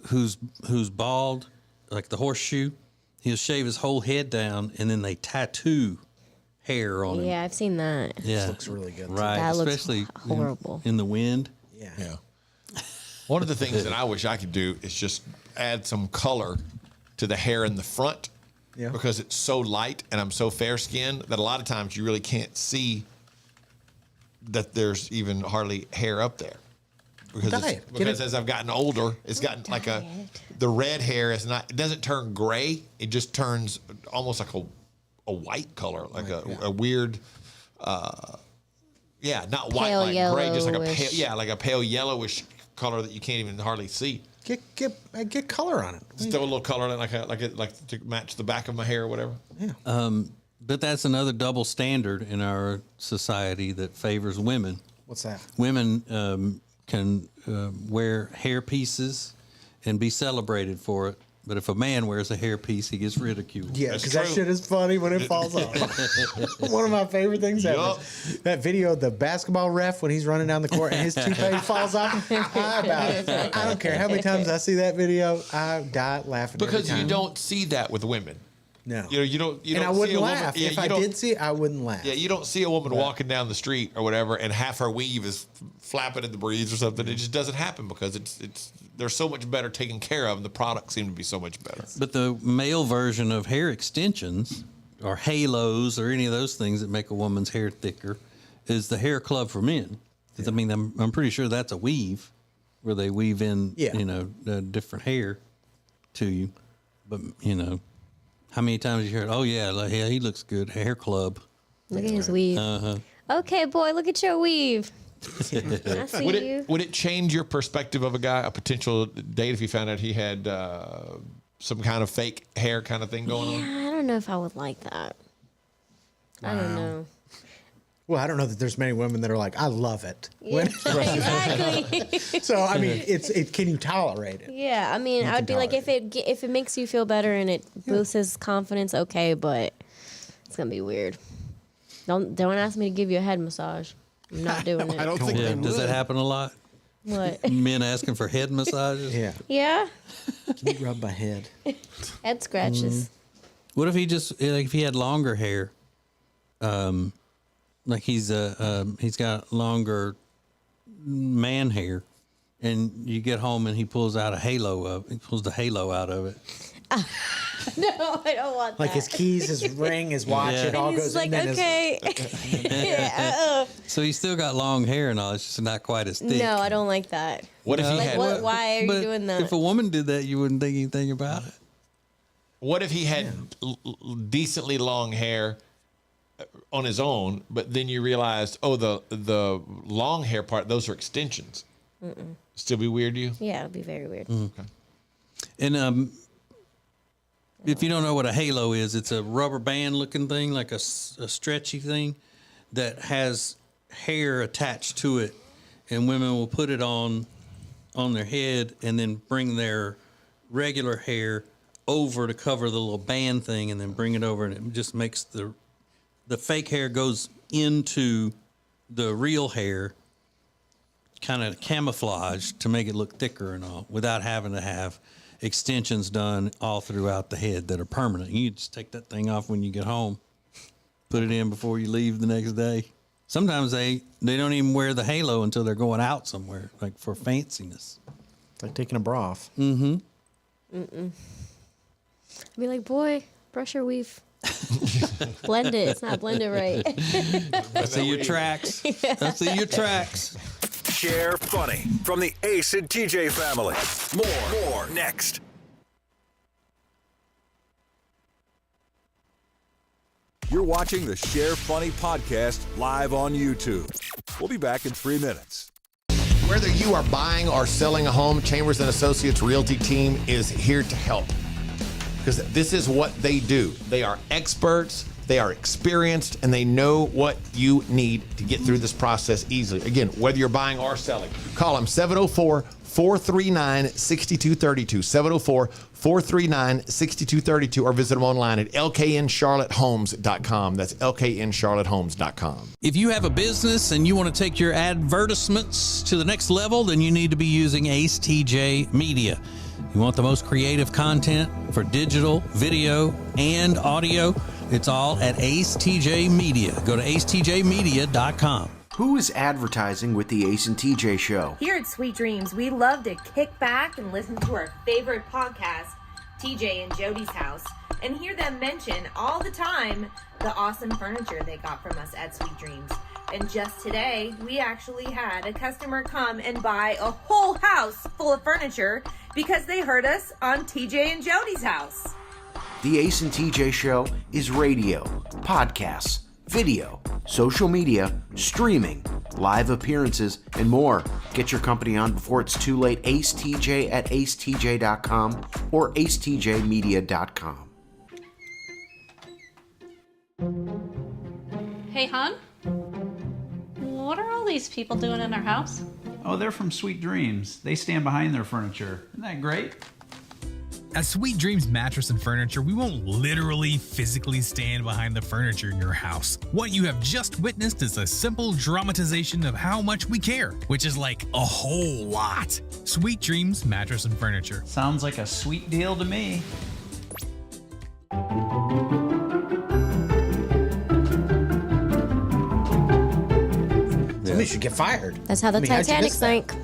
who's bald, like the horseshoe, he'll shave his whole head down and then they tattoo hair on him. Yeah, I've seen that. Yeah, This looks really good. right? That looks Especially horrible. in the wind. Yeah. One of the things that I wish I could do is just add some color to the hair in the front, because it's so light and I'm so fair skinned that a lot of times you really can't see that there's even hardly hair up there. Because as I've gotten older, it's gotten like the red hair is not, it doesn't turn gray. It just turns almost like a white color, like a weird, not white, Pale like gray, just like a yellowish. pale, like a pale yellowish color that you can't even hardly see. Get color on it. Still a little color, like to match the back of my hair or whatever. Yeah. But that's another double standard in our society that favors women. What's that? Women can wear hair pieces and be celebrated for it. But if a man wears a hair piece, he gets ridiculed. Yeah, because that shit is funny when it falls off. One of my favorite things ever. That video of the basketball ref when he's running down the court and his toupee falls off. I don't care how many times I see that video, I die laughing. Because every time. you don't see that with women. No. You don't. And I wouldn't see a laugh. woman, If I did see it, I wouldn't laugh. Yeah, you don't see a woman walking down the street or whatever, and half her weave is flapping in the breeze or something. It just doesn't happen because it's they're so much better taken care of, and the products seem to be so much better. But the male version of hair extensions or halos or any of those things that make a woman's hair thicker is the hair club for men. Because I mean, I'm pretty sure that's a weave, where they weave in, different hair to you. But how many times you heard, "Oh yeah, like, yeah, he looks good, hair club." Look at his weave. Okay, boy, look at your weave. I see you. Would it change your perspective of a potential date, if you found out he had some kind of fake hair kind of thing going on? I don't know if I would like that. I don't know. Well, I don't know that there's many women that are like, I love it. Yeah, exactly. So I mean, it can you tolerate it? Yeah, I mean, I would be like, if it makes you feel better and it boosts his confidence, okay, but it's gonna be weird. Don't ask me to give you a head massage. I'm not doing it. I don't think they Does would. that happen a lot? What? Men asking for head massages? Yeah. Yeah. Can you rub my head? Head scratches. What if he just if he had longer hair? Like he's got longer man hair, and you get home and he pulls out he pulls the halo out of it. No, I don't want that. Like his keys, his ring, his watch, it all goes like, in. And okay. So he's still got long hair and all. It's just not quite as thick. No, I don't like that. What if he had? Why are you doing that? If a woman did that, you wouldn't think anything about it. What if he had decently long hair on his own, but then you realized, the long hair part, those are extensions. Mm-mm. Still be weird to you? Yeah, it'd be very weird. Okay. And if you don't know what a halo is, it's a rubber band looking thing, like a stretchy thing that has hair attached to it, and women will put it on their head and then bring their regular hair over to cover the little band thing, and then bring it over, and it just makes the fake hair goes into the real hair, kind of camouflage to make it look thicker and all, without having to have extensions done all throughout the head that are permanent. You just take that thing off when you get home, put it in before you leave the next day. Sometimes they don't even wear the halo until they're going out somewhere, like for fanciness. It's like taking a bra off. Mm-hmm. Mm-mm. I'd be like, boy, brush your weave. Blend it. It's not blended right. I see your tracks. Yeah. I see your tracks. Share funny from the Ace and TJ family. More next. You're watching the Share Funny podcast live on YouTube. We'll be back in 3 minutes. Whether you are buying or selling a home, Chambers & Associates Realty team is here to help. Because this is what they do. They are experts, they are experienced, and they know what you need to get through this process easily. Again, whether you're buying or selling, call them 704-439-6232, 704-439-6232, or visit them online at lkncharlottehomes.com. That's lkncharlottehomes.com. If you have a business and you want to take your advertisements to the next level, then you need to be using ACETJ Media. You want the most creative content for digital, video, and audio? It's all at ACETJ Media. Go to acetjmedia.com. Who is advertising with the Ace and TJ Show? Here at Sweet Dreams, we love to kick back and listen to our favorite podcast, TJ and Jody's House, and hear them mention all the time the awesome furniture they got from us at Sweet Dreams. And just today, we actually had a customer come and buy a whole house full of furniture because they heard us on TJ and Jody's House. The Ace and TJ Show is radio, podcasts, video, social media, streaming, live appearances, and more. Get your company on before it's too late. AceTJ at acetj.com or acetjmedia.com. Hey, hon? What are all these people doing in our house? Oh, they're from Sweet Dreams. They stand behind their furniture. Isn't that great? At Sweet Dreams Mattress and Furniture, we won't literally physically stand behind the furniture in your house. What you have just witnessed is a simple dramatization of how much we care, which is like a whole lot. Sweet Dreams Mattress and Furniture. Sounds like a sweet deal to me. Somebody should get fired. That's how the how'd you Titanic miss that? sank.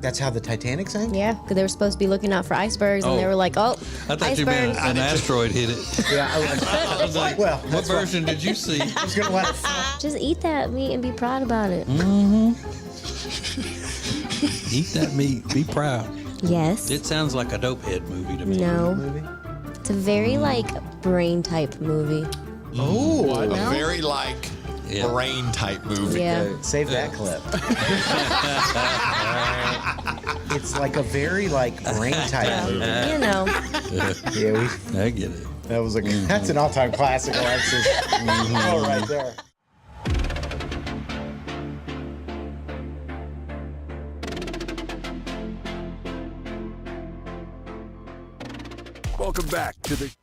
That's how the Titanic sank? Yeah, because they were supposed to be looking out for icebergs, and they were like, "Oh, I thought you meant icebergs." an asteroid hit it. Yeah, I was like, well, what version did you see? I was gonna let it Just eat that meat and be proud about it. Eat that meat. Be proud. Yes. It sounds like a dopehead movie to me. No. It's a very like brain type movie. Oh, a very like brain type movie. Yeah. Save that clip. It's like a very like brain type movie. You know. Yeah, I get it. That was that's an all-time classic, Alexis. Oh, right there. Welcome back to the...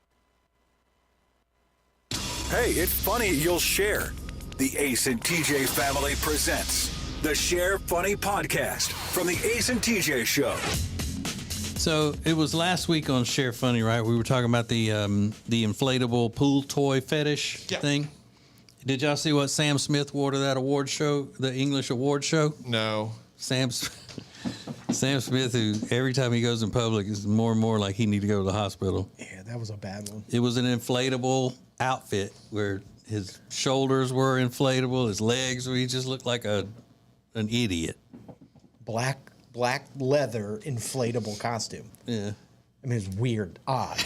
Hey, it's funny you'll share. The Ace and TJ family presents the Share Funny Podcast from the Ace and TJ Show. So it was last week on Share Funny, right? We were talking about the inflatable pool toy fetish thing. Did y'all see what Sam Smith wore to that award show, the English award show? No. Sam Smith, who every time he goes in public is more and more like he need to go to the hospital. Yeah, that was a bad one. It was an inflatable outfit where his shoulders were inflatable, his legs, where he just looked like an idiot. Black leather inflatable costume. Yeah. I mean, it's weird, odd.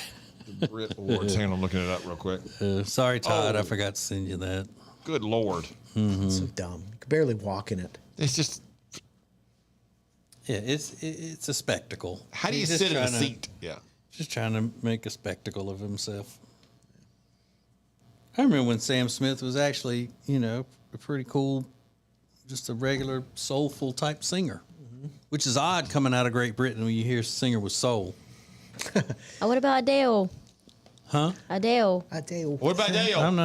The Brit Awards. Hang on, I'm looking it up real quick. Sorry, Todd, I forgot to send you that. Good Lord. It's so dumb. You could barely walk in it. It's just... Yeah, it's a spectacle. How do you He's sit in a just trying to- seat? Yeah. Just trying to make a spectacle of himself. I remember when Sam Smith was actually, a pretty cool, just a regular soulful type singer, which is odd coming out of Great Britain when you hear a singer with soul. Oh, what about Adele? Huh? Adele. What about Adele? I'm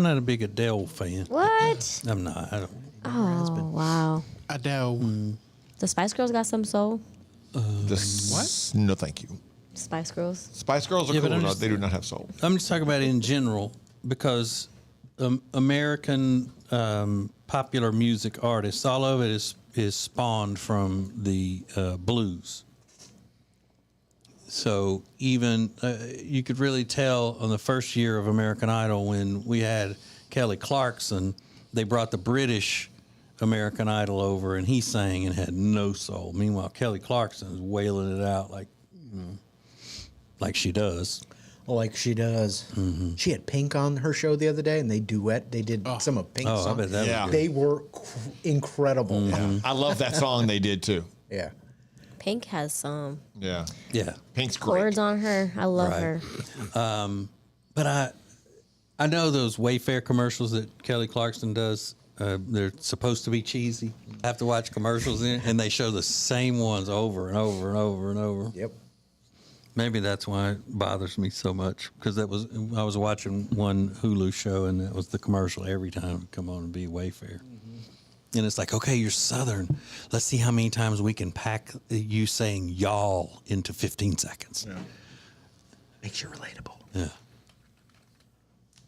not a big Adele fan. What? I'm not. I don't. Oh, wow. Adele. The Spice Girls got some soul. What? No, thank you. Spice Girls. Spice Girls are Yeah, but cool. I'm No, just- they do not have soul. I'm just talking about it in general because American popular music artists, all of it is spawned from the blues. So even you could really tell on the first year of American Idol when we had Kelly Clarkson, they brought the British American Idol over and he sang and had no soul. Meanwhile, Kelly Clarkson is wailing it out like she does. Like she does. Mm-hmm. She had Pink on her show the other day, and they duet. They did some of Pink's songs. I bet that was good. They were incredible. Yeah. I love that song they did too. Yeah. Pink has some Yeah. Yeah. Pink's great. chords on her. I love her. But I know those Wayfair commercials that Kelly Clarkson does. They're supposed to be cheesy. I have to watch commercials and they show the same ones over and over and over and over. Yep. Maybe that's why it bothers me so much because I was watching one Hulu show and that was the commercial every time it would come on and be Wayfair. And it's like, okay, you're Southern. Let's see how many times we can pack you saying y'all into 15 seconds. Yeah. Makes you relatable. Yeah.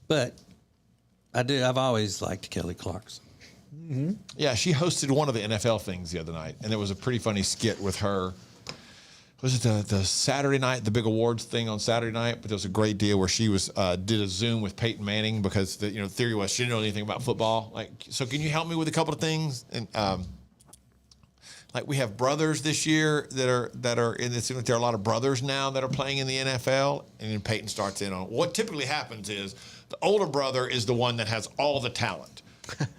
But I've always liked Kelly Clarkson. Mm-hmm. Yeah, she hosted one of the NFL things the other night, and it was a pretty funny skit with her. Was it the Saturday night, the big awards thing on Saturday night? But there was a great deal where she was did a Zoom with Peyton Manning because the theory was she didn't know anything about football. Like, so can you help me with a couple of things? And like we have brothers this year that are in this. There are a lot of brothers now that are playing in the NFL, and then Peyton starts in on it. What typically happens is the older brother is the one that has all the talent.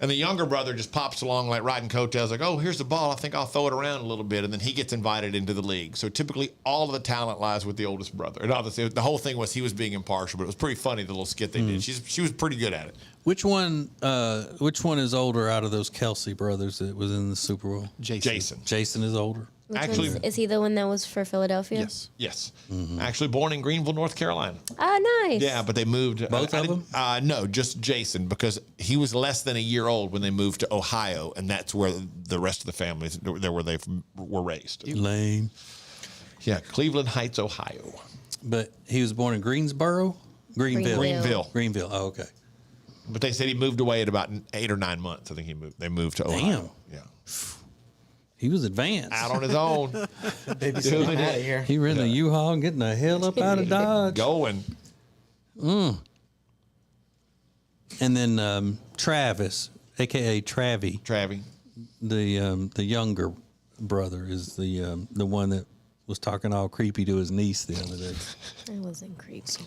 And the younger brother just pops along like riding coattails, like, oh, here's the ball. I think I'll throw it around a little bit. And then he gets invited into the league. So typically all of the talent lies with the oldest brother. And obviously the whole thing was he was being impartial, but it was pretty funny, the little skit they did. She was pretty good at it. Which one is older out of those Kelsey brothers that was in the Super Bowl? Jason. Jason is older. Actually, is he the one that was for Philadelphia? Yes. Actually born in Greenville, North Carolina. Ah, nice. Yeah, but they moved. Both of them? No, just Jason, because he was less than a year old when they moved to Ohio, and that's where the rest of the families where they were raised. Lame. Yeah, Cleveland Heights, Ohio. But he was born in Greensboro? Greenville. Greenville. Oh, okay. But they said he moved away at about 8 or 9 months. I think they moved to Ohio. Damn. Yeah. He was advanced. Out on his own. Babysitting out of here. He ran a U-Haul and getting the hell up out of Dodge. Going. And then Travis, a.k.a. Travie, the younger brother, is the one that was talking all creepy to his niece the other day. I wasn't creepy.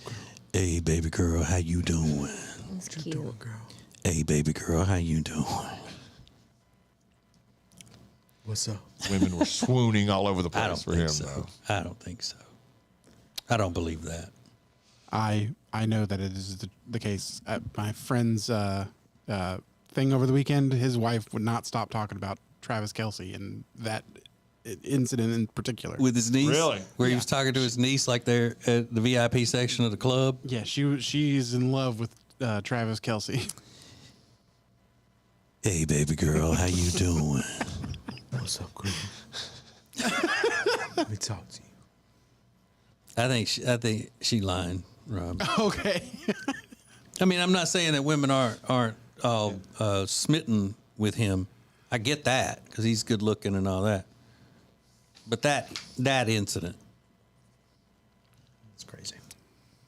Hey, baby girl, how you doing? It's cute. Hey, baby girl, how you doing? What's up? Women were swooning all over the I place don't for think him, so. though. I don't think so. I don't believe that. I know that it is the case. At my friend's thing over the weekend, his wife would not stop talking about Travis Kelce and that incident in particular. With his niece? Really? Where he was talking to his niece like they're at the VIP section of the club? Yeah, she's in love with Travis Kelce. Hey, baby girl, how you doing? What's up, Green? Let me talk to you. I think she lying, Rob. Okay. I mean, I'm not saying that women aren't all smitten with him. I get that because he's good looking and all that. But that incident, it's crazy.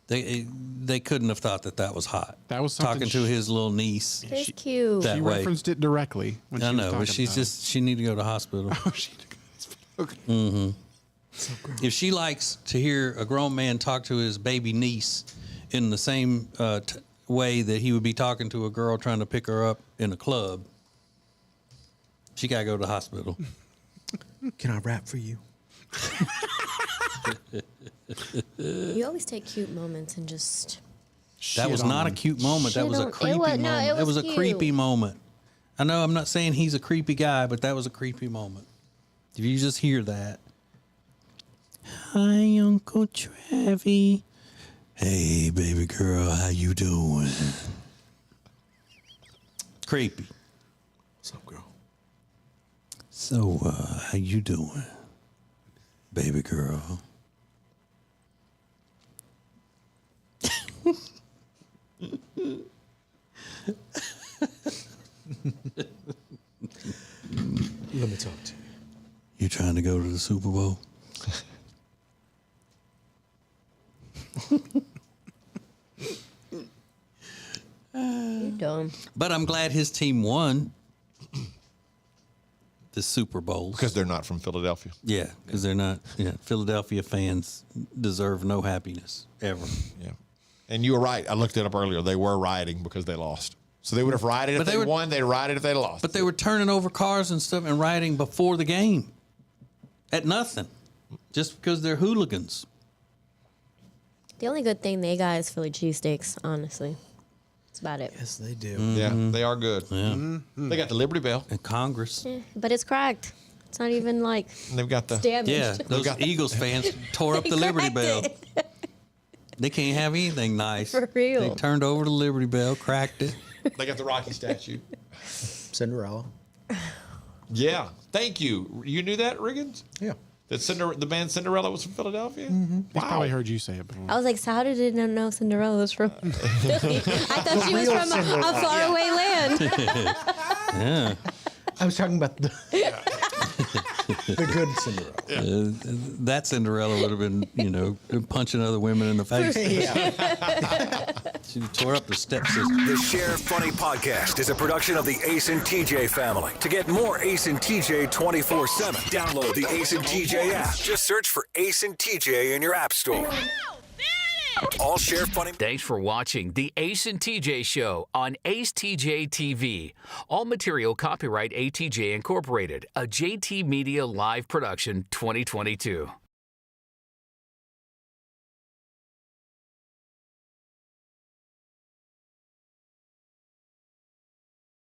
They couldn't have thought that was hot. That was something talking to his little niece. It's cute. She referenced it directly. When I she know, was but she need to go to the hospital. Oh, she need to go to the hospital. Okay. Mm-hmm. So gross. If she likes to hear a grown man talk to his baby niece in the same way that he would be talking to a girl trying to pick her up in a club, she got to go to the hospital. Can I rap for you? You always take cute moments and just. That was not a cute moment. That was a creepy moment. It was a creepy moment. I know I'm not saying he's a creepy guy, but that was a creepy moment. If you just hear that. Hi, Uncle Travie. Hey, baby girl, how you doing? Creepy. What's up, girl? So, how you doing, baby girl? Let me talk to you. You trying to go to the Super Bowl? You're dumb. But I'm glad his team won the Super Bowl. Because they're not from Philadelphia. Yeah, because they're not. Yeah, Philadelphia fans deserve no happiness ever. Yeah. And you were right. I looked it up earlier. They were rioting because they lost. So they would have rioted if they won. They'd rioted if they lost. But they were turning over cars and stuff and rioting before the game at nothing, just because they're hooligans. The only good thing they got is Philly cheesesteaks, honestly. That's about it. Yes, they do. Mm-hmm. Yeah, they are good. Yeah. Mm-hmm. They got the Liberty Bell. And Congress. Yeah, but it's cracked. It's not even like. And they've got the. Damaged. Yeah, those Eagles fans tore up the Liberty Bell. They can't have anything nice. For real. They turned over the Liberty Bell, cracked it. They got the Rocky statue. Cinderella. Yeah. Thank you. You knew that, Riggins? Yeah. That the band Cinderella was from Philadelphia? Mm-hmm. Wow. I probably heard you say it before. I was like, so how did it know Cinderella was from Philly? I thought she was from a faraway land. Yeah. I was talking about the good Cinderella. Yeah. That Cinderella would have been, punching other women in the face. She tore up the stepsister. The Share Funny Podcast is a production of the Ace and TJ family. To get more Ace and TJ 24/7, download the Ace and TJ app. Just search for Ace and TJ in your app store. All Share Funny. Thanks for watching the Ace and TJ Show on acetjtv. All material copyright ATJ Incorporated, a JT Media live production 2022.